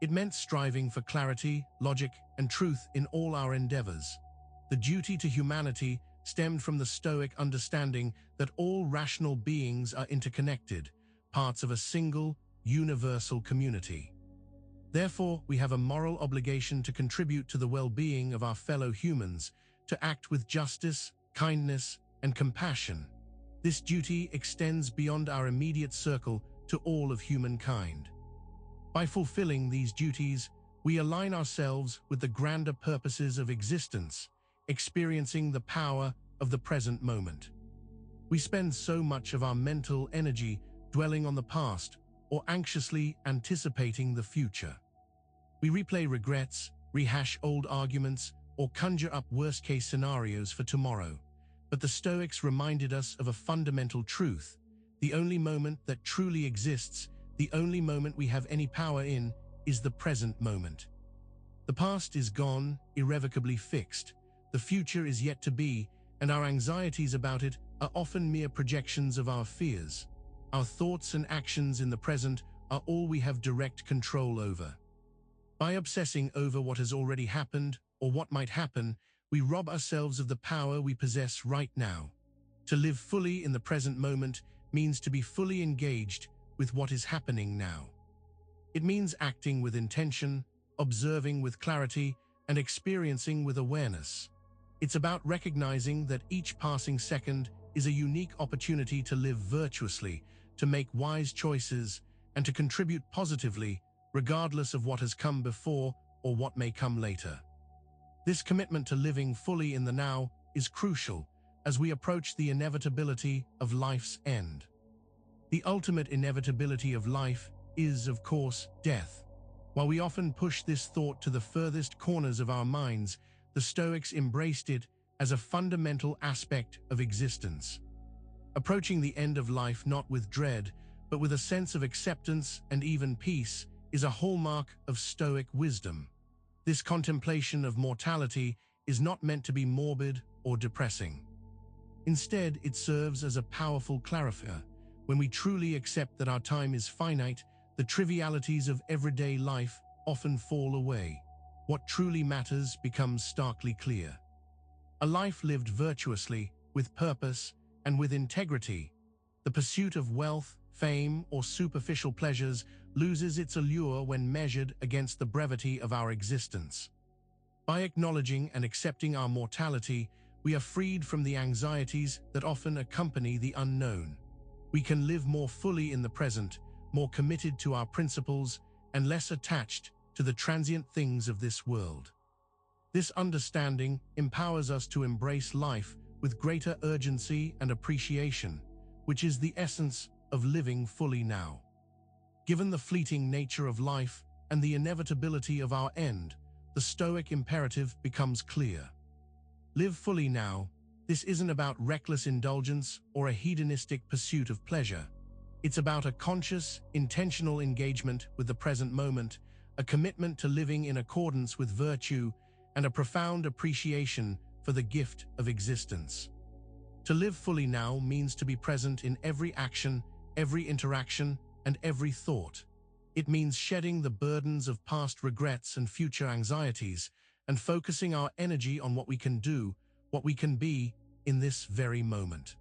It meant striving for clarity, logic, and truth in all our endeavors. The duty to humanity stemmed from the Stoic understanding that all rational beings are interconnected, parts of a single, universal community. Therefore, we have a moral obligation to contribute to the well-being of our fellow humans, to act with justice, kindness, and compassion. This duty extends beyond our immediate circle to all of humankind. By fulfilling these duties, we align ourselves with the grander purposes of existence, experiencing the power of the present moment. We spend so much of our mental energy dwelling on the past or anxiously anticipating the future. We replay regrets, rehash old arguments, or conjure up worst-case scenarios for tomorrow. But the Stoics reminded us of a fundamental truth: the only moment that truly exists, the only moment we have any power in, is the present moment. The past is gone, irrevocably fixed. The future is yet to be, and our anxieties about it are often mere projections of our fears. Our thoughts and actions in the present are all we have direct control over. By obsessing over what has already happened or what might happen, we rob ourselves of the power we possess right now. To live fully in the present moment means to be fully engaged with what is happening now. It means acting with intention, observing with clarity, and experiencing with awareness. It's about recognizing that each passing second is a unique opportunity to live virtuously, to make wise choices, and to contribute positively, regardless of what has come before or what may come later. This commitment to living fully in the now is crucial as we approach the inevitability of life's end. The ultimate inevitability of life is, of course, death. While we often push this thought to the furthest corners of our minds, the Stoics embraced it as a fundamental aspect of existence. Approaching the end of life not with dread, but with a sense of acceptance and even peace, is a hallmark of Stoic wisdom. This contemplation of mortality is not meant to be morbid or depressing. Instead, it serves as a powerful clarifier. When we truly accept that our time is finite, the trivialities of everyday life often fall away. What truly matters becomes starkly clear. A life lived virtuously, with purpose, and with integrity. The pursuit of wealth, fame, or superficial pleasures loses its allure when measured against the brevity of our existence. By acknowledging and accepting our mortality, we are freed from the anxieties that often accompany the unknown. We can live more fully in the present, more committed to our principles, and less attached to the transient things of this world. This understanding empowers us to embrace life with greater urgency and appreciation, which is the essence of living fully now. Given the fleeting nature of life and the inevitability of our end, the Stoic imperative becomes clear. Live fully now. This isn't about reckless indulgence or a hedonistic pursuit of pleasure. It's about a conscious, intentional engagement with the present moment, a commitment to living in accordance with virtue, and a profound appreciation for the gift of existence. To live fully now means to be present in every action, every interaction, and every thought. It means shedding the burdens of past regrets and future anxieties, and focusing our energy on what we can do, what we can be, in this very moment.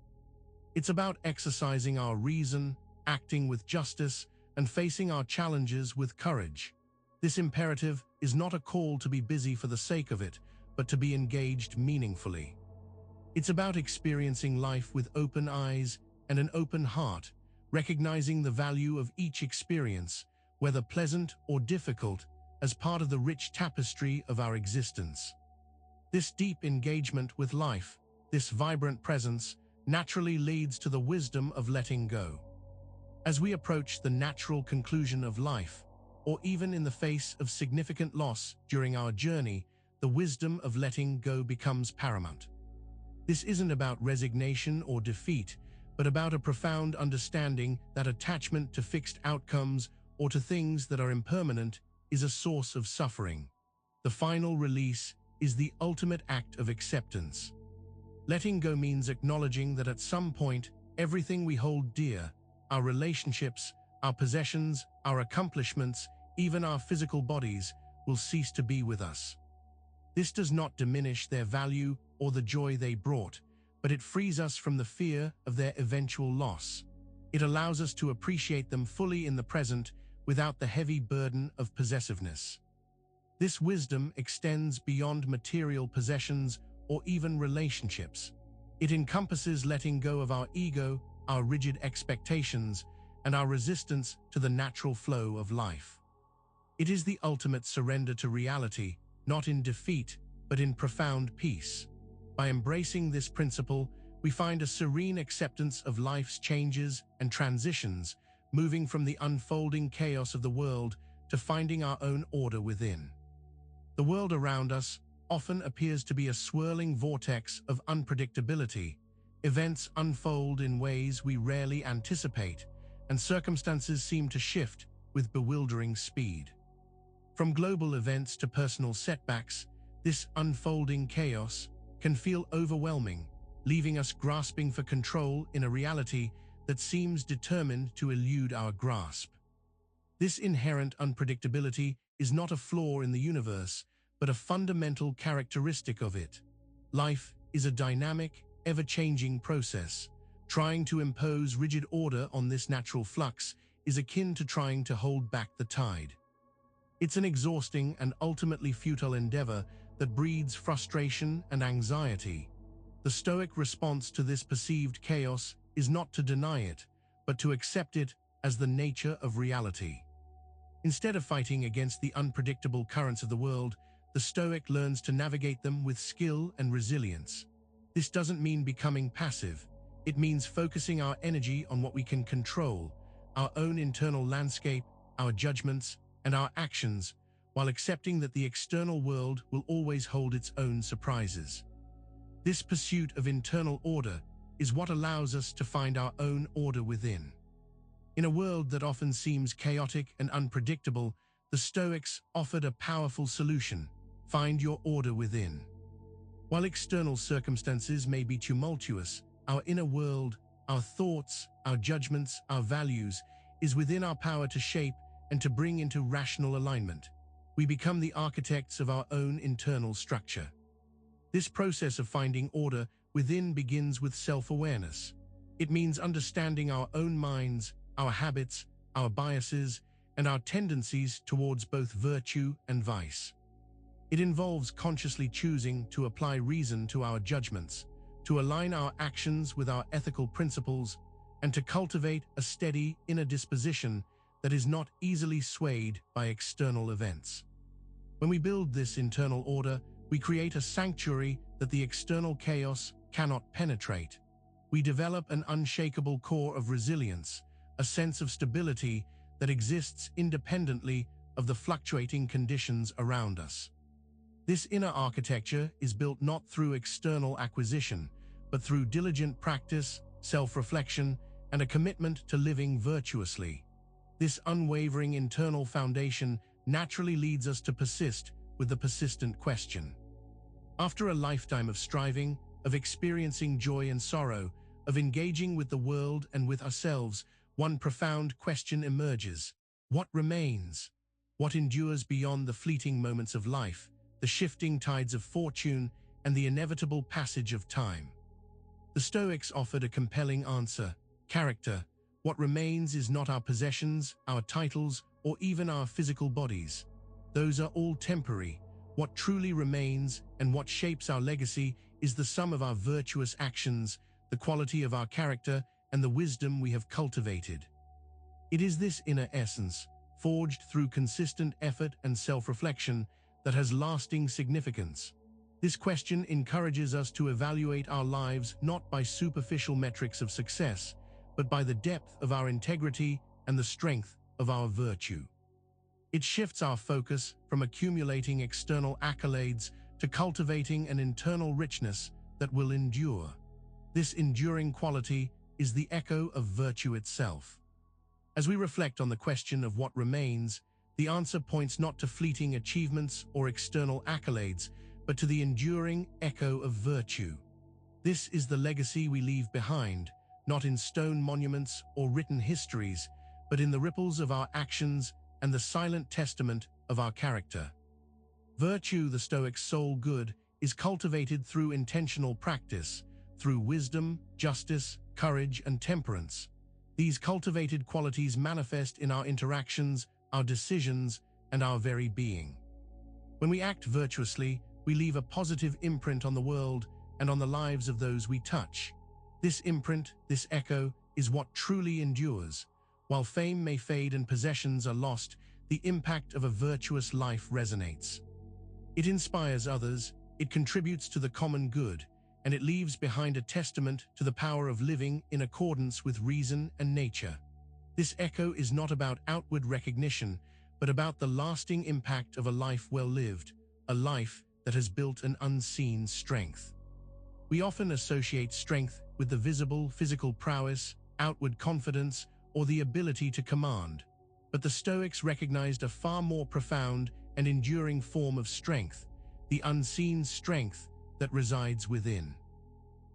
It's about exercising our reason, acting with justice, and facing our challenges with courage. This imperative is not a call to be busy for the sake of it, but to be engaged meaningfully. It's about experiencing life with open eyes and an open heart, recognizing the value of each experience, whether pleasant or difficult, as part of the rich tapestry of our existence. This deep engagement with life, this vibrant presence, naturally leads to the wisdom of letting go. As we approach the natural conclusion of life, or even in the face of significant loss during our journey, the wisdom of letting go becomes paramount. This isn't about resignation or defeat, but about a profound understanding that attachment to fixed outcomes or to things that are impermanent is a source of suffering. The final release is the ultimate act of acceptance. Letting go means acknowledging that at some point, everything we hold dear, our relationships, our possessions, our accomplishments, even our physical bodies, will cease to be with us. This does not diminish their value or the joy they brought, but it frees us from the fear of their eventual loss. It allows us to appreciate them fully in the present without the heavy burden of possessiveness. This wisdom extends beyond material possessions or even relationships. It encompasses letting go of our ego, our rigid expectations, and our resistance to the natural flow of life. It is the ultimate surrender to reality, not in defeat, but in profound peace. By embracing this principle, we find a serene acceptance of life's changes and transitions, moving from the unfolding chaos of the world to finding our own order within. The world around us often appears to be a swirling vortex of unpredictability. Events unfold in ways we rarely anticipate, and circumstances seem to shift with bewildering speed. From global events to personal setbacks, this unfolding chaos can feel overwhelming, leaving us grasping for control in a reality that seems determined to elude our grasp. This inherent unpredictability is not a flaw in the universe, but a fundamental characteristic of it. Life is a dynamic, ever-changing process. Trying to impose rigid order on this natural flux is akin to trying to hold back the tide. It's an exhausting and ultimately futile endeavor that breeds frustration and anxiety. The Stoic response to this perceived chaos is not to deny it, but to accept it as the nature of reality. Instead of fighting against the unpredictable currents of the world, the Stoic learns to navigate them with skill and resilience. This doesn't mean becoming passive. It means focusing our energy on what we can control, our own internal landscape, our judgments, and our actions, while accepting that the external world will always hold its own surprises. This pursuit of internal order is what allows us to find our own order within. In a world that often seems chaotic and unpredictable, the Stoics offered a powerful solution: find your order within. While external circumstances may be tumultuous, our inner world, our thoughts, our judgments, our values, is within our power to shape and to bring into rational alignment. We become the architects of our own internal structure. This process of finding order within begins with self-awareness. It means understanding our own minds, our habits, our biases, and our tendencies towards both virtue and vice. It involves consciously choosing to apply reason to our judgments, to align our actions with our ethical principles, and to cultivate a steady inner disposition that is not easily swayed by external events. When we build this internal order, we create a sanctuary that the external chaos cannot penetrate. We develop an unshakable core of resilience, a sense of stability that exists independently of the fluctuating conditions around us. This inner architecture is built not through external acquisition, but through diligent practice, self-reflection, and a commitment to living virtuously. This unwavering internal foundation naturally leads us to persist with the persistent question. After a lifetime of striving, of experiencing joy and sorrow, of engaging with the world and with ourselves, one profound question emerges: what remains? What endures beyond the fleeting moments of life, the shifting tides of fortune, and the inevitable passage of time? The Stoics offered a compelling answer: character. What remains is not our possessions, our titles, or even our physical bodies. Those are all temporary. What truly remains and what shapes our legacy is the sum of our virtuous actions, the quality of our character, and the wisdom we have cultivated. It is this inner essence, forged through consistent effort and self-reflection, that has lasting significance. This question encourages us to evaluate our lives not by superficial metrics of success, but by the depth of our integrity and the strength of our virtue. It shifts our focus from accumulating external accolades to cultivating an internal richness that will endure. This enduring quality is the echo of virtue itself. As we reflect on the question of what remains, the answer points not to fleeting achievements or external accolades, but to the enduring echo of virtue. This is the legacy we leave behind, not in stone monuments or written histories, but in the ripples of our actions and the silent testament of our character. Virtue, the Stoic soul good, is cultivated through intentional practice, through wisdom, justice, courage, and temperance. These cultivated qualities manifest in our interactions, our decisions, and our very being. When we act virtuously, we leave a positive imprint on the world and on the lives of those we touch. This imprint, this echo, is what truly endures. While fame may fade and possessions are lost, the impact of a virtuous life resonates. It inspires others, it contributes to the common good, and it leaves behind a testament to the power of living in accordance with reason and nature. This echo is not about outward recognition, but about the lasting impact of a life well lived, a life that has built an unseen strength. We often associate strength with the visible physical prowess, outward confidence, or the ability to command. But the Stoics recognized a far more profound and enduring form of strength, the unseen strength that resides within.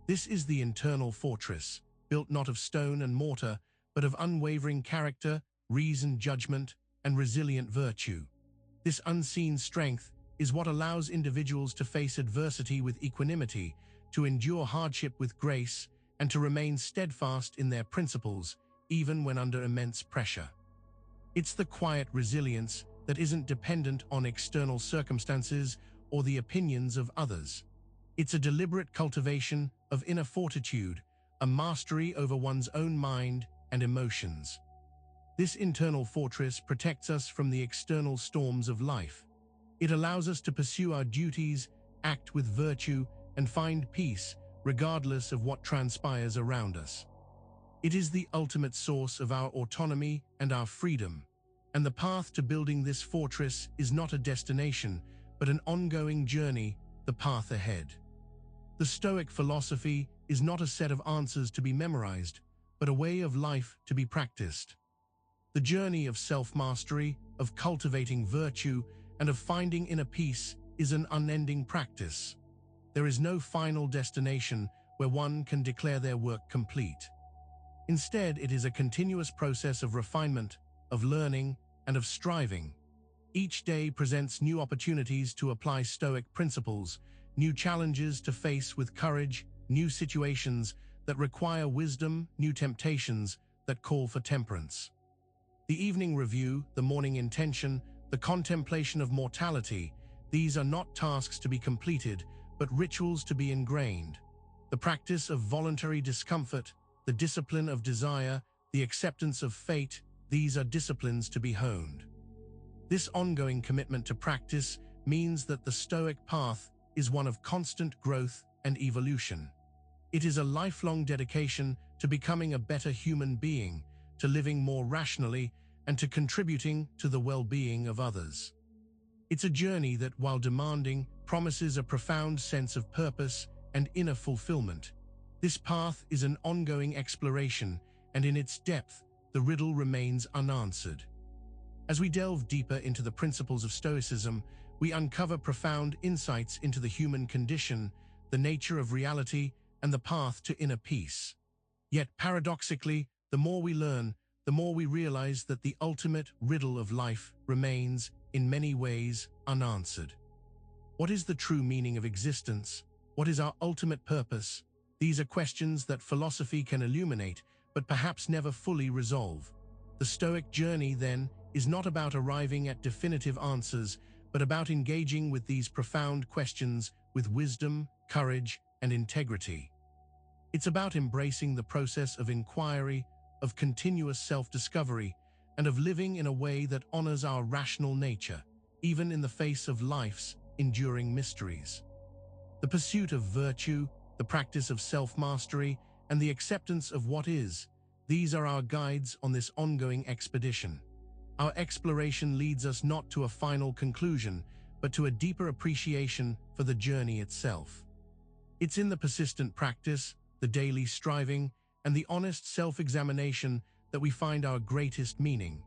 This is the internal fortress, built not of stone and mortar, but of unwavering character, reasoned judgment, and resilient virtue. This unseen strength is what allows individuals to face adversity with equanimity, to endure hardship with grace, and to remain steadfast in their principles, even when under immense pressure. It's the quiet resilience that isn't dependent on external circumstances or the opinions of others. It's a deliberate cultivation of inner fortitude, a mastery over one's own mind and emotions. This internal fortress protects us from the external storms of life. It allows us to pursue our duties, act with virtue, and find peace, regardless of what transpires around us. It is the ultimate source of our autonomy and our freedom, and the path to building this fortress is not a destination, but an ongoing journey, the path ahead. The Stoic philosophy is not a set of answers to be memorized, but a way of life to be practiced. The journey of self-mastery, of cultivating virtue, and of finding inner peace is an unending practice. There is no final destination where one can declare their work complete. Instead, it is a continuous process of refinement, of learning, and of striving. Each day presents new opportunities to apply Stoic principles, new challenges to face with courage, new situations that require wisdom, new temptations that call for temperance. The evening review, the morning intention, the contemplation of mortality, these are not tasks to be completed, but rituals to be ingrained. The practice of voluntary discomfort, the discipline of desire, the acceptance of fate, these are disciplines to be honed. This ongoing commitment to practice means that the Stoic path is one of constant growth and evolution. It is a lifelong dedication to becoming a better human being, to living more rationally, and to contributing to the well-being of others. It's a journey that, while demanding, promises a profound sense of purpose and inner fulfillment. This path is an ongoing exploration, and in its depth, the riddle remains unanswered. As we delve deeper into the principles of Stoicism, we uncover profound insights into the human condition, the nature of reality, and the path to inner peace. Yet paradoxically, the more we learn, the more we realize that the ultimate riddle of life remains, in many ways, unanswered. What is the true meaning of existence? What is our ultimate purpose? These are questions that philosophy can illuminate, but perhaps never fully resolve. The Stoic journey, then, is not about arriving at definitive answers, but about engaging with these profound questions with wisdom, courage, and integrity. It's about embracing the process of inquiry, of continuous self-discovery, and of living in a way that honors our rational nature, even in the face of life's enduring mysteries. The pursuit of virtue, the practice of self-mastery, and the acceptance of what is, these are our guides on this ongoing expedition. Our exploration leads us not to a final conclusion, but to a deeper appreciation for the journey itself. It's in the persistent practice, the daily striving, and the honest self-examination that we find our greatest meaning.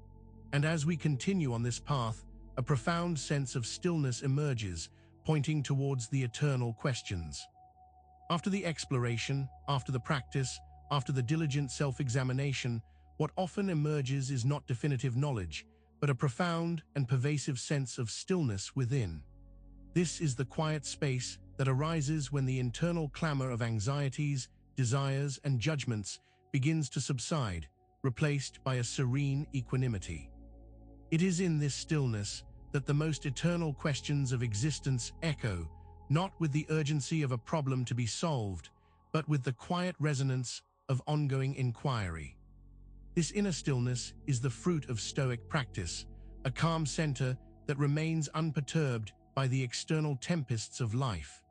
And as we continue on this path, a profound sense of stillness emerges, pointing towards the eternal questions. After the exploration, after the practice, after the diligent self-examination, what often emerges is not definitive knowledge, but a profound and pervasive sense of stillness within. This is the quiet space that arises when the internal clamor of anxieties, desires, and judgments begins to subside, replaced by a serene equanimity. It is in this stillness that the most eternal questions of existence echo, not with the urgency of a problem to be solved, but with the quiet resonance of ongoing inquiry. This inner stillness is the fruit of Stoic practice, a calm center that remains unperturbed by the external tempests of life.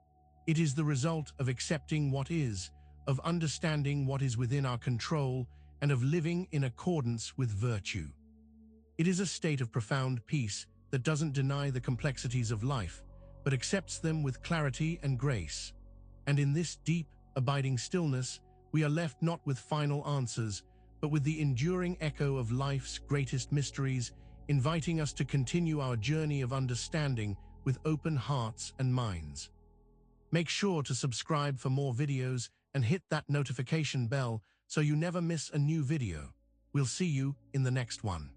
It is the result of accepting what is, of understanding what is within our control, and of living in accordance with virtue. It is a state of profound peace that doesn't deny the complexities of life, but accepts them with clarity and grace. And in this deep, abiding stillness, we are left not with final answers, but with the enduring echo of life's greatest mysteries, inviting us to continue our journey of understanding with open hearts and minds. Make sure to subscribe for more videos and hit that notification bell so you never miss a new video. We'll see you in the next one.